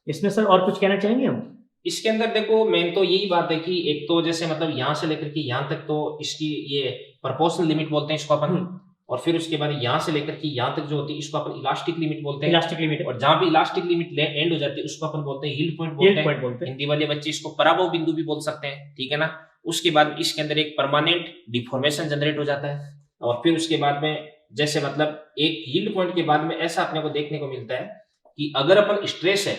इसमें सर और कुछ कहना चाहेंगे हम? इसके अंदर देखो मेन तो यही बात है कि एक तो जैसे मतलब यहाँ से लेकर के यहाँ तक तो इसकी ये प्रोपोर्शनल लिमिट बोलते हैं इसको अपन, और फिर उसके बाद यहाँ से लेकर के यहाँ तक जो होती है इसको अपन इलास्टिक लिमिट बोलते हैं, इलास्टिक लिमिट, और जहाँ भी इलास्टिक लिमिट एंड हो जाती है उसको अपन बोलते हैं यील्ड पॉइंट बोलते हैं। हिंदी वाले बच्चे इसको पराभव बिंदु भी बोल सकते हैं, ठीक है ना। उसके बाद इसके अंदर एक परमानेंट डिफॉर्मेशन जनरेट हो जाता है, और फिर उसके बाद में जैसे मतलब एक यील्ड पॉइंट के बाद में ऐसा अपने को देखने को मिलता है कि अगर अपन स्ट्रेस है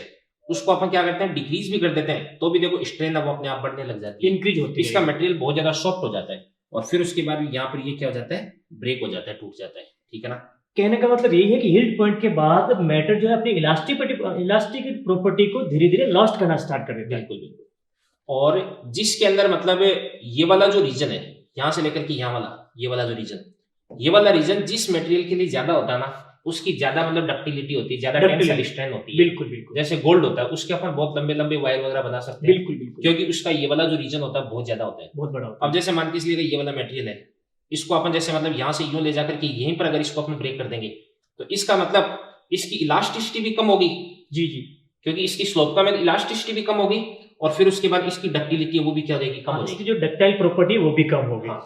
उसको अपन क्या करते हैं, डिक्रीज भी कर देते हैं, तो भी देखो स्ट्रेन अब अपने आप बढ़ने लग जाती है, इंक्रीज होती है, इसका मटेरियल बहुत ज्यादा सॉफ्ट हो जाता है, और फिर उसके बाद यहाँ पर ये क्या हो जाता है, ब्रेक हो जाता है, टूट जाता है, ठीक है ना। कहने का मतलब यही है कि यील्ड पॉइंट के बाद मैटर जो है अपनी इलास्टिक प्रॉपर्टी को धीरे धीरे लॉस्ट करना स्टार्ट कर देता है। बिल्कुल। और जिसके अंदर मतलब ये वाला जो रीजन है यहाँ से लेकर के यहाँ वाला ये वाला रीजन जिस मटेरियल के लिए ज्यादा होता है ना उसकी ज्यादा मतलब डक्टिलिटी होती है, ज्यादा टेंसाइल स्ट्रेंथ होती है। बिल्कुल। जैसे गोल्ड होता है उसके अपन बहुत लंबे वायर वगैरह बना सकते हैं, बिल्कुल क्योंकि उसका ये वाला जो रीजन होता है बहुत ज्यादा होता है, बहुत बड़ा होता है। अब जैसे मान के इसलिए ये वाला मटेरियल है, इसको अपन जैसे मतलब यहाँ से यूं ले जाकर के यहीं पर अगर इसको अपन ब्रेक कर देंगे तो इसका मतलब इसकी इलास्टिसिटी भी कम होगी, जी, क्योंकि इसकी स्लोप का में इलास्टिसिटी भी कम होगी, और फिर उसके बाद इसकी डक्टिलिटी है वो भी क्या हो जाएगी, कम हो जाएगी, जो डक्टाइल प्रॉपर्टी वो भी कम होगी।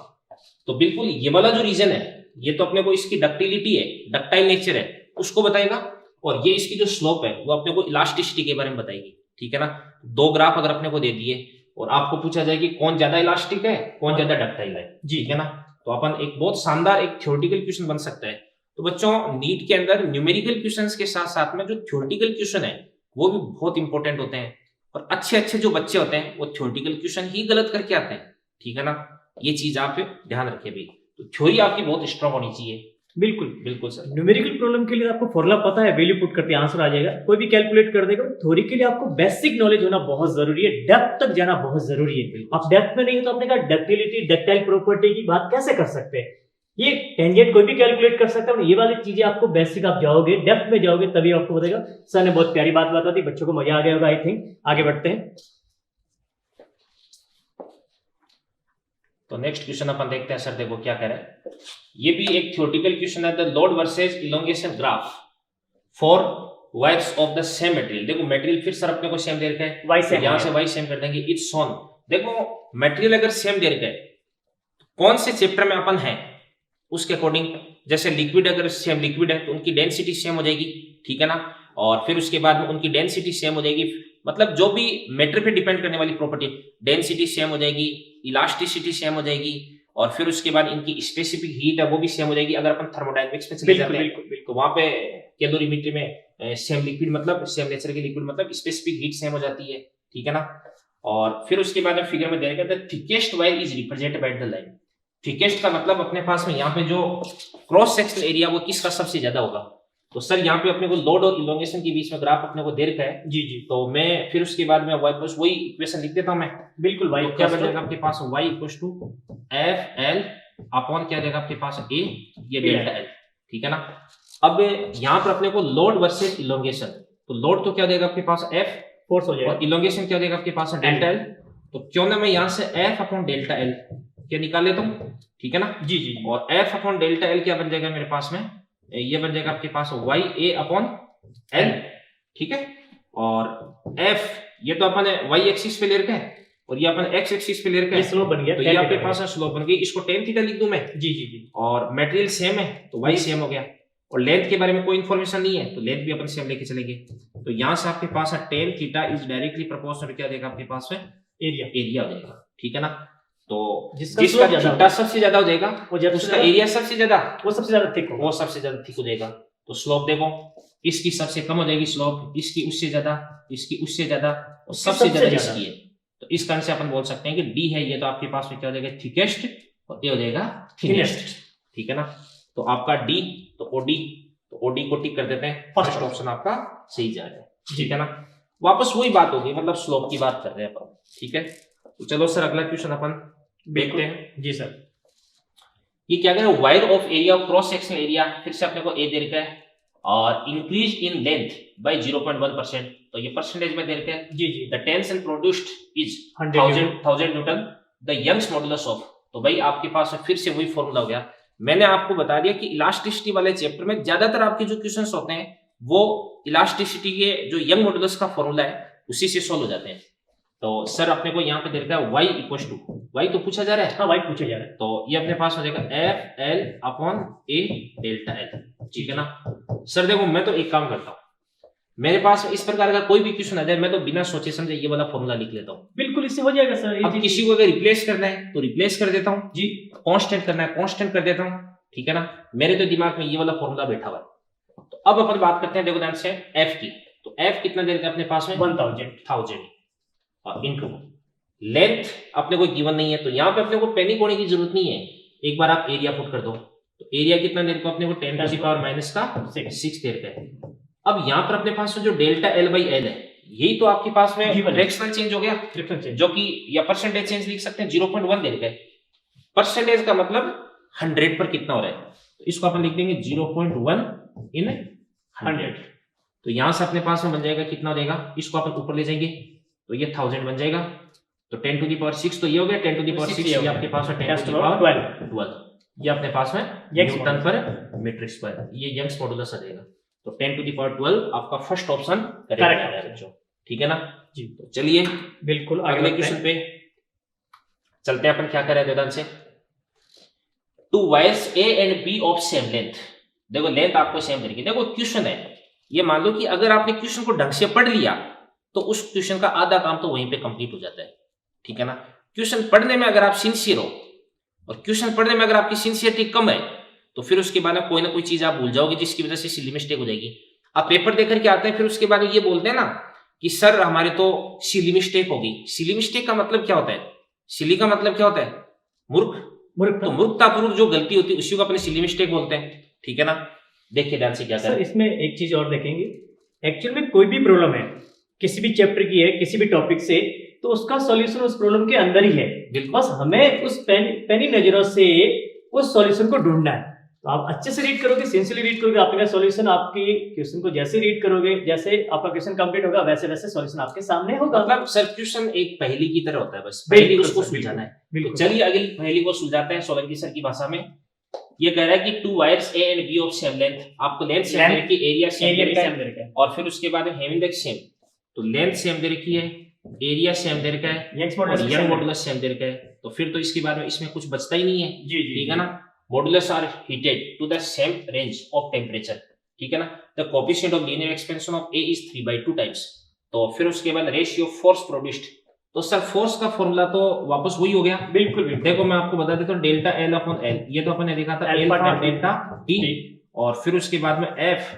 तो बिल्कुल ये वाला जो रीजन है ये तो अपने को इसकी डक्टिलिटी है, डक्टाइल नेचर है उसको बताएगा, और ये इसकी जो स्लोप है वो अपने को इलास्टिसिटी के बारे में बताएगी, ठीक है ना। दो ग्राफ अगर अपने को दे दिए और आपको पूछा जाए कि कौन ज्यादा इलास्टिक है, कौन ज्यादा डक्टाइल है, जी ठीक है ना। तो अपन एक बहुत शानदार एक थ्योरेटिकल क्वेश्चन बन सकता है। तो बच्चों नीट के अंदर न्यूमेरिकल क्वेश्चंस के साथ साथ में जो थ्योरेटिकल क्वेश्चन है वो भी बहुत इंपॉर्टेंट होते हैं, और अच्छे अच्छे जो बच्चे होते हैं वो थ्योरेटिकल क्वेश्चन ही गलत करके आते हैं, ठीक है ना। ये चीज आप ध्यान रखिए भाई। तो थ्योरी आपकी बहुत स्ट्रांग होनी चाहिए। बिल्कुल बिल्कुल सर। न्यूमेरिकल प्रॉब्लम के लिए आपको फॉर्मूला पता है, वैल्यू पुट करते आंसर आ जाएगा, कोई भी कैलकुलेट कर देगा। थ्योरी के लिए आपको बेसिक नॉलेज होना बहुत जरूरी है, डेप्थ तक जाना बहुत जरूरी है। आप डेप्थ में नहीं हो तो आपने कहा डक्टिलिटी डक्टाइल प्रॉपर्टी की बात कैसे कर सकते हैं, ये टेंजेंट कोई भी कैलकुलेट कर सकता है। ये वाली चीजें आपको बेसिक, आप जाओगे डेप्थ में जाओगे तभी आपको बताएगा। सर ने बहुत प्यारी बात बता दी, बच्चों को मजा आ गया होगा आई थिंक। आगे बढ़ते हैं। तो नेक्स्ट क्वेश्चन अपन देखते हैं। सर देखो क्या कह रहा है, ये भी एक थ्योरेटिकल क्वेश्चन है। The load versus elongation graph for wires of the same material. देखो मटेरियल फिर सर अपने को सेम दे रखा है, वाई सेम, यहां से वाई सेम कर देंगे। इट्स शोन, देखो मटेरियल अगर सेम दे रखा है कौन से चैप्टर में अपन है उसके अकॉर्डिंग, जैसे लिक्विड अगर सेम लिक्विड है तो उनकी डेंसिटी सेम हो जाएगी, ठीक है ना। और फिर उसके बाद में उनकी डेंसिटी सेम हो जाएगी, मतलब जो भी मैटर पे डिपेंड करने वाली प्रॉपर्टी, डेंसिटी सेम हो जाएगी, इलास्टिसिटी सेम हो जाएगी, और फिर उसके बाद इनकी स्पेसिफिक हीट है वो भी सेम हो जाएगी। अगर अपन थर्मोडायनेमिक्स में चले जाते हैं तो वहां पे कैलोरीमेट्री में सेम लिक्विड मतलब सेम नेचर के लिक्विड मतलब स्पेसिफिक हीट सेम हो जाती है, ठीक है ना। और फिर उसके बाद फिगर में दे रखा है the thickest wire is represented by the line. Thickest का मतलब अपने पास में यहाँ पे जो क्रॉस सेक्शनल एरिया वो किसका सबसे ज्यादा होगा। तो सर यहाँ पे अपने को लोड और इलोंगेशन के बीच में ग्राफ अपने को दे रखा है। जी जी। तो मैं फिर उसके बाद में y प्लस वही इक्वेशन लिख देता हूँ मैं। बिल्कुल भाई। तो क्या बन जाएगा आपके पास y equals to F L upon क्या देगा आपके पास a, ये डेल्टा एल, ठीक है ना। अब यहाँ पर अपने को लोड वर्सेस इलोंगेशन, तो लोड तो क्या देगा आपके पास f फोर्स हो जाएगा, और इलोंगेशन क्या देगा आपके पास डेल्टा एल। तो क्यों ना मैं यहाँ से f अपॉन डेल्टा एल क्या निकाल लेता हूँ, ठीक है ना। जी जी। और f अपॉन डेल्टा एल क्या बन जाएगा मेरे पास में, ये बन जाएगा आपके पास y a अपॉन एल, ठीक है। और f ये तो अपन y एक्सिस पे ले रखा है और ये अपन x एक्सिस पे ले रखा है, ये स्लोप बन गया, तो ये आपके पास स्लोप बन गई। इसको tan थीटा लिख दूं मैं। जी जी जी। और मटेरियल सेम है तो y सेम हो गया, और लेंथ के बारे में कोई इंफॉर्मेशन नहीं है तो लेंथ भी अपन सेम लेके चलेंगे। तो यहां से आपके पास tan theta is directly proportional क्या देगा आपके पास में, एरिया हो जाएगा, ठीक है ना। तो जिसका थीटा सबसे ज्यादा हो जाएगा उसका एरिया सबसे ज्यादा, वो सबसे ज्यादा थिक होगा, वो सबसे ज्यादा थिक हो जाएगा। तो स्लोप देखो, इसकी सबसे कम हो जाएगी स्लोप, इसकी उससे ज्यादा, इसकी उससे ज्यादा, और सबसे ज्यादा इसकी है। तो इस कारण से अपन बोल सकते हैं कि डी है ये, तो आपके पास में क्या हो जाएगा थिकेस्ट, और ये हो जाएगा थिनेस्ट, ठीक है ना। तो आपका डी, तो ओडी, तो ओडी को टिक कर देते हैं, फर्स्ट ऑप्शन आपका सही जा रहा है, ठीक है ना। वापस वही बात होगी, मतलब स्लोप की बात कर रहे हैं अपन, ठीक है। तो चलो सर अगला क्वेश्चन अपन देखते हैं। जी सर। ये क्या कह रहा है, wire of area of cross sectional area, फिर से अपने को ए दे रखा है, और इंक्रीज इन लेंथ बाय 0.1%, तो ये परसेंटेज में दे रखा है। जी जी। The tension produced is 1000 newton, the Young's modulus of, तो भाई आपके पास फिर से वही फॉर्मूला हो गया। मैंने आपको बता दिया कि इलास्टिसिटी वाले चैप्टर में ज्यादातर आपके जो क्वेश्चंस होते हैं वो इलास्टिसिटी के जो यंग मॉडुलस का फॉर्मूला है उसी से सॉल्व हो जाते हैं। तो सर अपने को यहाँ पे दे रखा है y इक्वल टू, y तो पूछा जा रहा है, हाँ y पूछा जा रहा है, तो ये अपने पास हो जाएगा एफ एल अपॉन ए डेल्टा एल, ठीक है ना। सर देखो मैं तो एक काम करता हूँ, मेरे पास इस प्रकार का कोई भी क्वेश्चन आ जाए मैं तो बिना सोचे समझे ये वाला फॉर्मूला लिख लेता हूँ। बिल्कुल इससे हो जाएगा सर। अब किसी को अगर रिप्लेस करना है तो रिप्लेस कर देता हूँ जी, कांस्टेंट करना है कांस्टेंट कर देता हूँ, ठीक है ना। मेरे तो दिमाग में ये वाला फॉर्मूला बैठा हुआ है। तो अब अपन बात करते हैं देखो ध्यान से एफ की, तो एफ कितना दे रखा है अपने पास में 1000 और इनटू लेंथ अपने को गिवन नहीं है, तो यहाँ पे अपने को पैनिक होने की जरूरत नहीं है। एक बार आप एरिया पुट कर दो, तो एरिया कितना दे रखा है अपने को 10 टू द पावर माइनस का 6 दे रखा है। अब यहाँ पर अपने पास जो डेल्टा एल बाई एल है यही तो आपके पास में फ्रैक्शनल चेंज हो गया, जो कि या परसेंटेज चेंज लिख सकते हैं 0.1 दे रखा है। परसेंटेज का मतलब 100 पर कितना हो रहा है, तो इसको अपन लिख देंगे 0.1 इन 100। तो यहां से अपने पास में बन जाएगा कितना हो जाएगा, इसको अपन ऊपर ले जाएंगे तो ये 1000 बन जाएगा, तो 10 टू द पावर 6 तो ये हो गया 10 टू द पावर 6, ये आपके पास में 10 टू द पावर 12, ये अपने पास में न्यूटन पर मीटर स्क्वायर, ये यंग्स मॉडुलस आ जाएगा। तो 10 टू द पावर 12 आपका फर्स्ट ऑप्शन करेक्ट है बच्चों, ठीक है ना जी। तो चलिए बिल्कुल अगले क्वेश्चन पे चलते हैं अपन। क्या कर रहे हैं ध्यान से, two wires A and B of same length, देखो लेंथ आपको सेम तरीके, देखो क्वेश्चन है ये, मान लो कि अगर आपने क्वेश्चन को ढंग से पढ़ लिया तो उस क्वेश्चन का आधा काम तो वहीं पे कंप्लीट हो जाता है, ठीक है ना। क्वेश्चन पढ़ने में अगर आप सिंसियर हो और क्वेश्चन पढ़ने में अगर आपकी सिंसियरिटी कम है तो फिर उसके बाद में कोई ना कोई चीज आप भूल जाओगे जिसकी वजह से सिली मिस्टेक हो जाएगी। आप पेपर देकर के आते हैं फिर उसके बाद ये बोलते हैं ना कि सर हमारे तो सिली मिस्टेक होगी। सिली मिस्टेक का मतलब क्या होता है? सिली का मतलब क्या होता है? मूर्ख। मूर्ख। तो मूर्खतापूर्वक जो गलती होती है उसी को अपने सिली मिस्टेक बोलते हैं, ठीक है ना। देखिए ध्यान से क्या सर करें। इसमें एक चीज और देखेंगे, एक्चुअल में कोई भी प्रॉब्लम है किसी भी चैप्टर की है किसी भी टॉपिक से, तो उसका सॉल्यूशन उस प्रॉब्लम के अंदर ही है। बिल्कुल। बस हमें उस पैनी नजरों से उस सॉल्यूशन को ढूंढना है। तो आप अच्छे से रीड करोगे, सिंसियरली रीड करोगे, आपका सॉल्यूशन आपकी क्वेश्चन को जैसे रीड करोगे, जैसे आपका क्वेश्चन कंप्लीट होगा वैसे वैसे सॉल्यूशन आपके सामने होगा। मतलब सर क्वेश्चन एक पहेली की तरह होता है, बस पहेली उसको सुलझाना है। तो चलिए अगली पहेली को सुलझाते हैं सोलंकी सर की भाषा में। ये कह रहा है कि 2 wires A and B of same length, आपको लेंथ सेम दे रखी है, एरिया सेम दे रखा है और फिर उसके बाद हैविंग द सेम, तो लेंथ सेम दे रखी है, एरिया सेम दे रखा है, यंग मॉडुलस सेम दे रखा है। तो फिर तो इसके बाद में इसमें कुछ बचता ही नहीं है, ठीक है ना। Modulus are heated to the same range of temperature, ठीक है ना। The coefficient of linear expansion of A is 3/2 times. तो फिर उसके बाद रेशियो फोर्स प्रोड्यूस्ड, तो सर फोर्स का फॉर्मूला तो वापस वही हो गया। बिल्कुल बिल्कुल। देखो मैं आपको बता देता हूँ, डेल्टा एल अपॉन एल, ये तो अपन ने देखा था अल्फा डेल्टा टी, और फिर उसके बाद में F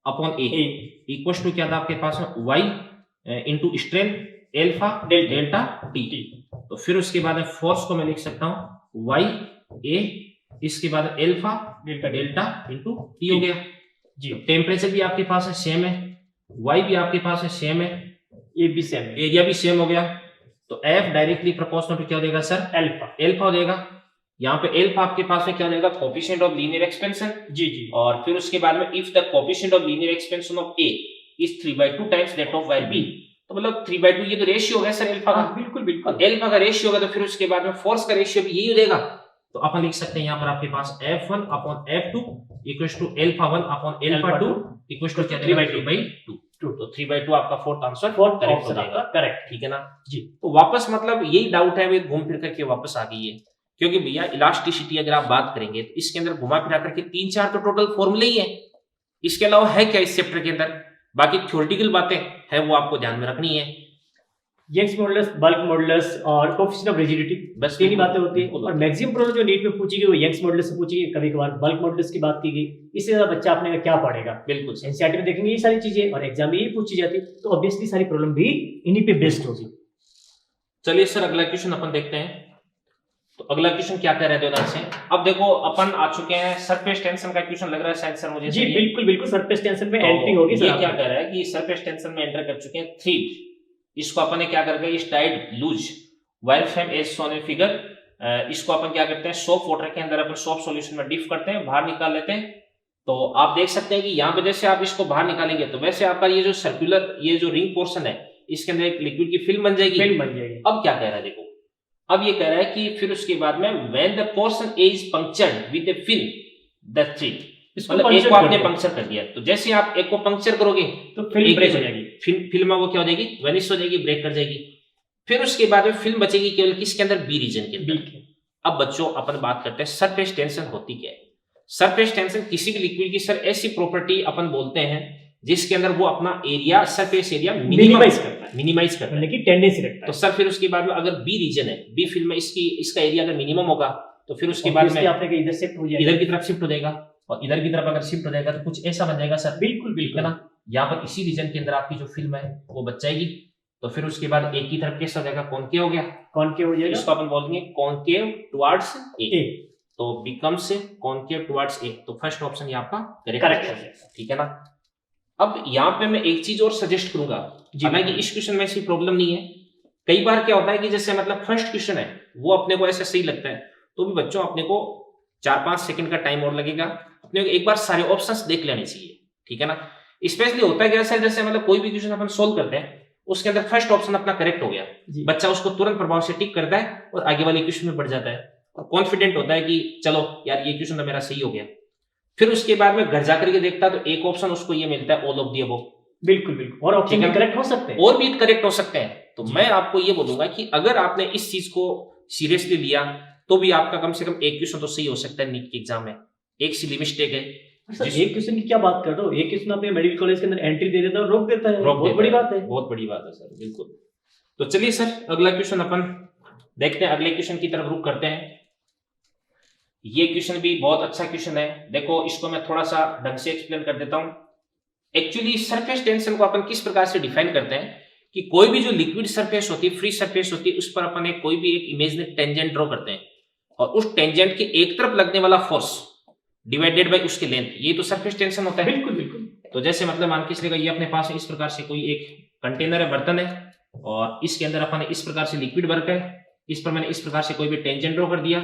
upon A equal to क्या था आपके पास में Y into strength alpha delta T. तो फिर उसके बाद में फोर्स को मैं लिख सकता हूँ वाई ए, इसके बाद एल्फा डेल्टा इंटू टी हो गया जी। टेम्परेचर भी आपके पास है सेम है, वाई भी आपके पास है सेम है, ये भी सेम है, एरिया भी सेम हो गया। तो एफ डायरेक्टली प्रोपोर्शनल टू क्या हो जाएगा सर? एल्फा हो जाएगा। यहाँ पे एल्फा आपके पास में क्या हो जाएगा? कोएफिशिएंट ऑफ लीनियर एक्सपेंशन जी जी। और फिर उसके बाद में if the coefficient of linear expansion of A is 3/2 times that of wire B, तो मतलब 3/2 ये तो रेशियो हो गया सर एल्फा का। बिल्कुल बिल्कुल। एल्फा का रेशियो होगा तो फिर उसके बाद में फोर्स का रेशियो भी यही हो जाएगा। तो अपन लिख सकते हैं यहाँ पर आपके पास F1 upon F2 equals to alpha 1 upon alpha 2 equals to क्या देगा? 3/2। तो 3/2 आपका फोर्थ आंसर करेक्ट हो जाएगा। करेक्ट, ठीक है ना जी। तो वापस मतलब यही डाउट है, वे घूम फिर करके वापस आ गई है, क्योंकि भैया इलास्टिसिटी अगर आप बात करेंगे तो इसके अंदर घुमा फिरा करके 3-4 तो टोटल फॉर्मूले ही है, इसके अलावा है क्या इस चैप्टर के अंदर? बाकी थ्योरेटिकल बातें है वो आपको ध्यान में रखनी है। यंग्स मॉडुलस, बल्क मॉडुलस और कोएफिशिएंट ऑफ रिजिडिटी, बस तीन ही बातें होती है। और मैक्सिमम प्रॉब्लम जो नीट में पूछी गई वो यंग्स मॉडुलस से पूछी गई, कभी कभार बल्क मॉडुलस की बात की गई। इससे ज्यादा बच्चा अपने क्या पढ़ेगा? बिल्कुल एनसीईआरटी में देखेंगे ये सारी चीजें और एग्जाम में ये पूछी जाती, तो ऑब्वियसली सारी प्रॉब्लम भी इन्हीं पे बेस्ड होगी। चलिए सर अगला क्वेश्चन अपन देखते हैं। तो अगला क्वेश्चन क्या कह रहे थे उधर से? अब देखो अपन आ चुके हैं सरफेस टेंशन का क्वेश्चन लग रहा है शायद सर मुझे जी। बिल्कुल बिल्कुल सरफेस टेंशन में एंट्री होगी। ये क्या कह रहा है कि सरफेस टेंशन में एंटर कर चुके हैं थ्रेड, इसको अपन ने क्या करके tied loose wire frame as shown in figure, इसको अपन क्या करते हैं सोप वाटर के अंदर अपन सोप सॉल्यूशन में डिप करते हैं, बाहर निकाल लेते हैं। तो आप देख सकते हैं कि यहाँ पे जैसे आप इसको बाहर निकालेंगे तो वैसे आपका ये जो सर्कुलर ये जो रिंग पोर्शन है इसके अंदर एक लिक्विड की फिल्म बन जाएगी। अब क्या कह रहा है देखो, अब ये कह रहा है कि फिर उसके बाद में when the portion A is punctured with the film the thread, मतलब एक को आपने पंक्चर कर दिया, तो जैसे आप एक को पंक्चर करोगे तो फिल्म ब्रेक हो जाएगी, फिल्म वो क्या हो जाएगी? वेनिश हो जाएगी, ब्रेक कर जाएगी। फिर उसके बाद में फिल्म बचेगी केवल किसके अंदर? बी रीजन के अंदर। अब बच्चों अपन बात करते हैं सरफेस टेंशन होती क्या है। सरफेस टेंशन किसी भी लिक्विड की सर ऐसी प्रॉपर्टी अपन बोलते हैं जिसके अंदर वो अपना एरिया सरफेस एरिया मिनिमाइज करता है, लेकिन टेंडेंसी रखता है। तो सर फिर उसके बाद में अगर बी रीजन है, बी फिल्म में इसका एरिया अगर मिनिमम होगा तो फिर उसके बाद में आपने इधर शिफ्ट हो जाएगा, इधर की तरफ शिफ्ट हो जाएगा, और इधर की तरफ अगर शिफ्ट हो जाएगा तो कुछ ऐसा बन जाएगा सर। बिल्कुल बिल्कुल ना, यहाँ पर इसी रीजन के अंदर आपकी जो फिल्म है वो बच जाएगी। तो फिर उसके बाद एक की तरफ कैसा हो जाएगा? कॉनकेव हो गया, कॉनकेव हो जाएगा, इसको अपन बोलेंगे कॉनकेव टुवर्ड्स ए, तो बिकम्स कॉनकेव टुवर्ड्स ए। तो फर्स्ट ऑप्शन ये आपका करेक्ट है, ठीक है ना। अब यहाँ पे मैं एक चीज और सजेस्ट करूंगा, हालांकि इस क्वेश्चन में ऐसी प्रॉब्लम नहीं है। कई बार क्या होता है कि जैसे मतलब फर्स्ट क्वेश्चन है वो अपने को ऐसा सही लगता है, तो भी बच्चों अपने को 4-5 सेकंड का टाइम और लगेगा, अपने को एक बार सारे ऑप्शंस देख लेने चाहिए, ठीक है ना। स्पेशली होता है क्या सर, जैसे मतलब कोई भी क्वेश्चन अपन सोल्व करते हैं उसके अंदर फर्स्ट ऑप्शन अपना करेक्ट हो गया, बच्चा उसको तुरंत प्रभाव से टिक करता है और आगे वाले क्वेश्चन में बढ़ जाता है और कॉन्फिडेंट होता है कि चलो यार ये क्वेश्चन तो मेरा सही हो गया। फिर उसके बाद में घर जाकर के देखता है तो एक ऑप्शन उसको ये मिलता है ऑल ऑफ द अबव। बिल्कुल बिल्कुल, और ऑप्शन भी करेक्ट हो सकते हैं, और भी करेक्ट हो सकते हैं। तो मैं आपको ये बोलूंगा कि अगर आपने इस चीज को सीरियसली लिया तो भी आपका कम से कम एक क्वेश्चन तो सही हो सकता है नीट के एग्जाम में। एक सिली मिस्टेक है सर, एक क्वेश्चन की क्या बात कर रहे हो, एक क्वेश्चन अपने मेडिकल कॉलेज के अंदर एंट्री दे देता है और रोक देता है, बहुत बड़ी बात है, बहुत बड़ी बात है सर। बिल्कुल। तो चलिए सर अगला क्वेश्चन अपन देखते हैं अगले क्वेश्चन की तरफ रुख करते हैं। ये क्वेश्चन भी बहुत अच्छा क्वेश्चन है। देखो इसको मैं थोड़ा सा ढंग से एक्सप्लेन कर देता हूं। एक्चुअली सरफेस टेंशन को अपन किस प्रकार से डिफाइन करते हैं कि कोई भी जो लिक्विड सरफेस होती है, फ्री सरफेस होती है, उस पर अपन कोई भी एक इमेजिनरी टेंजेंट ड्रॉ करते हैं और उस टेंजेंट के एक तरफ लगने वाला फोर्स डिवाइडेड बाय उसकी लेंथ, ये तो सरफेस टेंशन होता है। बिल्कुल बिल्कुल। तो जैसे मतलब मान के चलिएगा ये अपने पास इस प्रकार से कोई एक कंटेनर है, बर्तन है, और इसके अंदर अपन इस प्रकार से लिक्विड भर है, इस पर मैंने इस प्रकार से कोई भी टेंजेंट ड्रॉ कर दिया,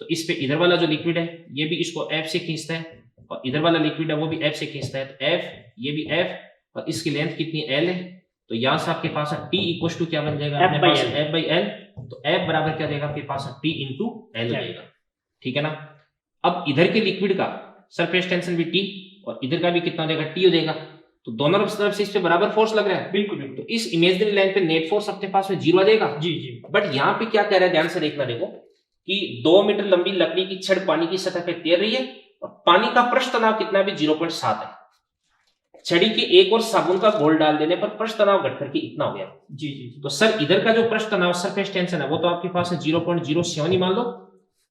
तो इस पे इधर वाला जो लिक्विड है ये भी इसको F से खींचता है और इधर वाला लिक्विड है वो भी F से खींचता है, तो F ये भी F, और इसकी लेंथ कितनी L है, तो यहां से आपके पास T इक्वल टू क्या बन जाएगा अपने पास F by L, तो F बराबर क्या देगा आपके पास T इंटू L हो जाएगा, ठीक है ना। अब इधर के लिक्विड का सरफेस टेंशन भी T और इधर का भी कितना हो जाएगा T हो जाएगा, तो दोनों तरफ से इस पे बराबर फोर्स लग रहा है। बिल्कुल बिल्कुल। तो इस इमेजिनरी लाइन पे नेट फोर्स अपने पास में 0 आ जाएगा। जी जी। बट यहाँ पे क्या कह रहा है, ध्यान से देखना, देखो कि 2 मीटर लंबी लकड़ी की छड़ पानी की सतह पे तैर रही है और पानी का पृष्ठ तनाव कितना भी 0.7 है। छड़ी के एक और साबुन का घोल डाल देने पर पृष्ठ तनाव घट करके इतना हो गया। जी जी। तो सर इधर का जो पृष्ठ तनाव सरफेस टेंशन है वो तो आपके पास है 0.07 ही मान लो,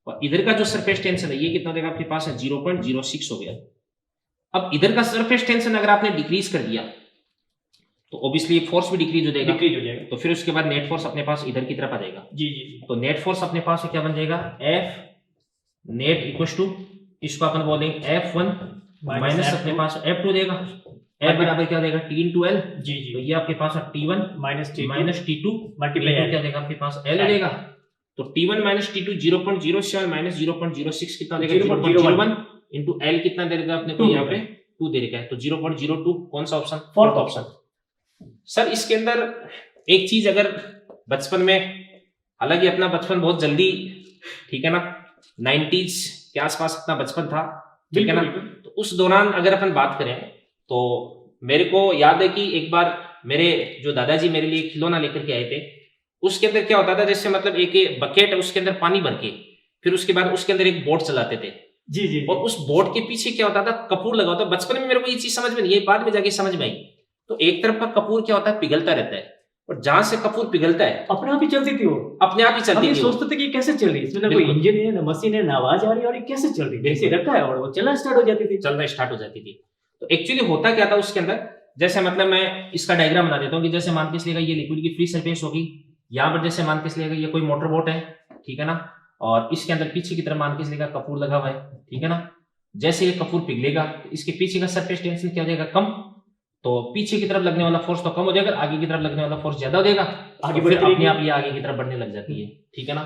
और इधर का जो सरफेस टेंशन है ये कितना देगा आपके पास है 0.06 हो गया। अब इधर का सरफेस टेंशन अगर आपने डिक्रीज कर दिया तो ऑब्वियसली फोर्स भी डिक्रीज हो जाएगा, तो फिर उसके बाद नेट फोर्स अपने पास इधर की तरफ आ जाएगा। जी जी। तो नेट फोर्स अपने पास क्या बन जाएगा, F नेट इक्वल टू, इसको अपन बोलेंगे F1 माइनस अपने पास F2 देगा, F बराबर क्या देगा T इंटू L। जी जी। तो ये आपके पास T1 माइनस T2 मल्टीप्लाई क्या देगा आपके पास L देगा, तो T1 माइनस T2 0.07 माइनस 0.06 कितना देगा 0.01 इंटू L कितना देगा अपने को यहाँ पे 2 दे रखा है, तो 0.02 कौन सा ऑप्शन, फोर्थ ऑप्शन। सर इसके अंदर एक चीज, अगर बचपन में, हालांकि अपना बचपन बहुत जल्दी, ठीक है ना, 90s के आसपास अपना बचपन था, ठीक है ना, तो उस दौरान अगर अपन बात करें तो मेरे को याद है कि एक बार मेरे जो दादाजी मेरे लिए खिलौना लेकर के आए थे, उसके अंदर क्या होता था, जैसे मतलब एक बकेट है उसके अंदर पानी भर के, फिर उसके बाद उसके अंदर एक बोट चलाते थे। जी जी। और उस बोट के पीछे क्या होता था, कपूर लगा होता। बचपन में मेरे को ये चीज समझ में नहीं आई, बाद में जाके समझ में आई। तो एक तरफ का कपूर क्या होता है, पिघलता रहता है, और जहां से कपूर पिघलता है अपने आप ही चलती थी वो, अपने आप ही चलती थी। सोचते थे कि कैसे चल रही है, इसमें कोई इंजन है ना मशीन है ना आवाज आ रही है, और ये कैसे चल रही है, जैसे रखा है और वो चलना स्टार्ट हो जाती थी, चलना स्टार्ट हो जाती थी। तो एक्चुअली होता क्या था उसके अंदर, जैसे मतलब मैं इसका डायग्राम बना देता हूँ कि जैसे मान के चलिएगा ये लिक्विड की फ्री सरफेस होगी, यहाँ पर जैसे मान के चलिएगा ये कोई मोटर बोट है, ठीक है ना, और इसके अंदर पीछे की तरफ मान के चलिएगा कपूर लगा हुआ है, ठीक है ना। जैसे ये कपूर पिघलेगा इसके पीछे का सरफेस टेंशन क्या हो जाएगा, कम, तो पीछे की तरफ लगने वाला फोर्स तो कम हो जाएगा, आगे की तरफ लगने वाला फोर्स ज्यादा हो जाएगा, आगे तो फिर अपने आप ये आगे की तरफ बढ़ने लग जाती है, ठीक है ना।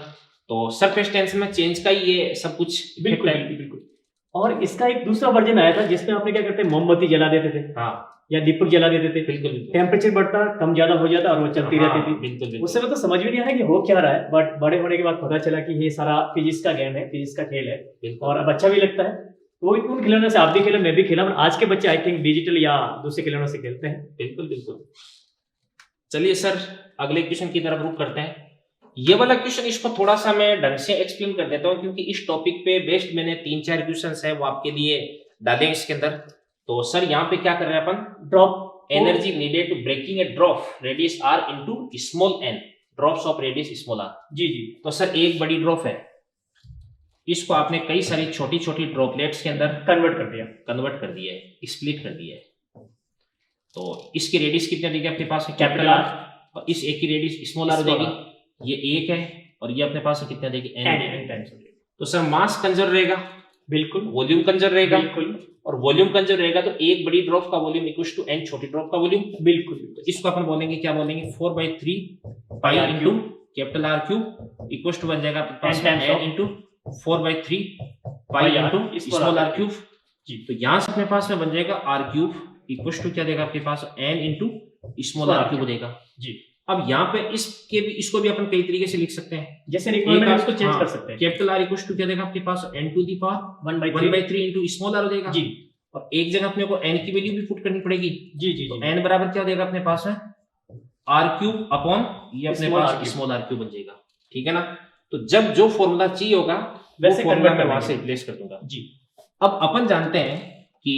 तो सरफेस टेंशन में चेंज का ही ये सब कुछ बिल्कुल बिल्कुल। और इसका एक दूसरा वर्जन आया था जिसमें आपने क्या करते हैं, मोमबत्ती जला देते थे, हाँ, या दीपक जला देते थे, बिल्कुल, टेम्परेचर बढ़ता कम ज्यादा हो जाता और वो चलती रहती थी, बिल्कुल। उस समय तो समझ में नहीं आया कि हो क्या रहा है, बट बड़े होने के बाद पता चला कि ये सारा फिजिक्स का गेम है, फिजिक्स का खेल है, और अब अच्छा भी लगता है। तो उन खिलौनों से आप भी खेला, मैं भी खेला, आज के बच्चे आई थिंक डिजिटल या दूसरे खिलौनों से खेलते हैं। बिल्कुल बिल्कुल। चलिए सर अगले क्वेश्चन की तरफ रुख करते हैं। ये वाला क्वेश्चन, इसको थोड़ा सा मैं ढंग से एक्सप्लेन कर देता हूँ, क्योंकि इस टॉपिक पे बेस्ड मैंने 3-4 क्वेश्चंस है वो आपके लिए डाले इसके अंदर। तो सर यहाँ पे क्या कर रहे हैं अपन, drop energy needed to breaking a drop radius r into small n, drops of radius small r। जी जी। तो सर एक बड़ी ड्रॉप है, इसको आपने कई सारी छोटी छोटी ड्रॉपलेट्स के अंदर कन्वर्ट कर दिया है, स्प्लिट कर दिया है। तो इसकी रेडियस कितनी देगी आपके पास, कैपिटल R, और इस एक की रेडियस स्मॉल r हो जाएगी, ये एक है, और ये अपने पास कितना देगी n टाइम्स। तो सर मास कंजर्व रहेगा, बिल्कुल, वॉल्यूम कंजर्व रहेगा, बिल्कुल, और वॉल्यूम कंजर्व रहेगा तो एक बड़ी ड्रॉप का वॉल्यूम इक्वल टू n छोटी ड्रॉप का वॉल्यूम, बिल्कुल। तो इसको अपन बोलेंगे, क्या बोलेंगे, 4/3 pi into capital R cube equal to बन जाएगा आपके पास n into 4/3 pi into small r cube. जी, तो यहां से अपने पास में बन जाएगा r क्यूब इक्वल टू क्या देगा आपके पास n into small r cube देगा। जी, अब यहाँ पे इसको भी अपन कई तरीके से लिख सकते हैं, जैसे इसको चेंज कर सकते हैं, कैपिटल R इक्वल टू क्या देगा आपके पास n to the power 1/3 into small r हो जाएगा। जी, और एक जगह अपने को n की वैल्यू भी पुट करनी पड़ेगी। जी जी, तो n बराबर क्या देगा अपने पास है r क्यूब अपॉन ये अपने पास स्मॉल r क्यूब बन जाएगा, ठीक है ना। तो जब जो फॉर्मूला चाहिए होगा वैसे फॉर्मूला मैं वहां से रिप्लेस कर दूंगा। जी, अब अपन जानते हैं कि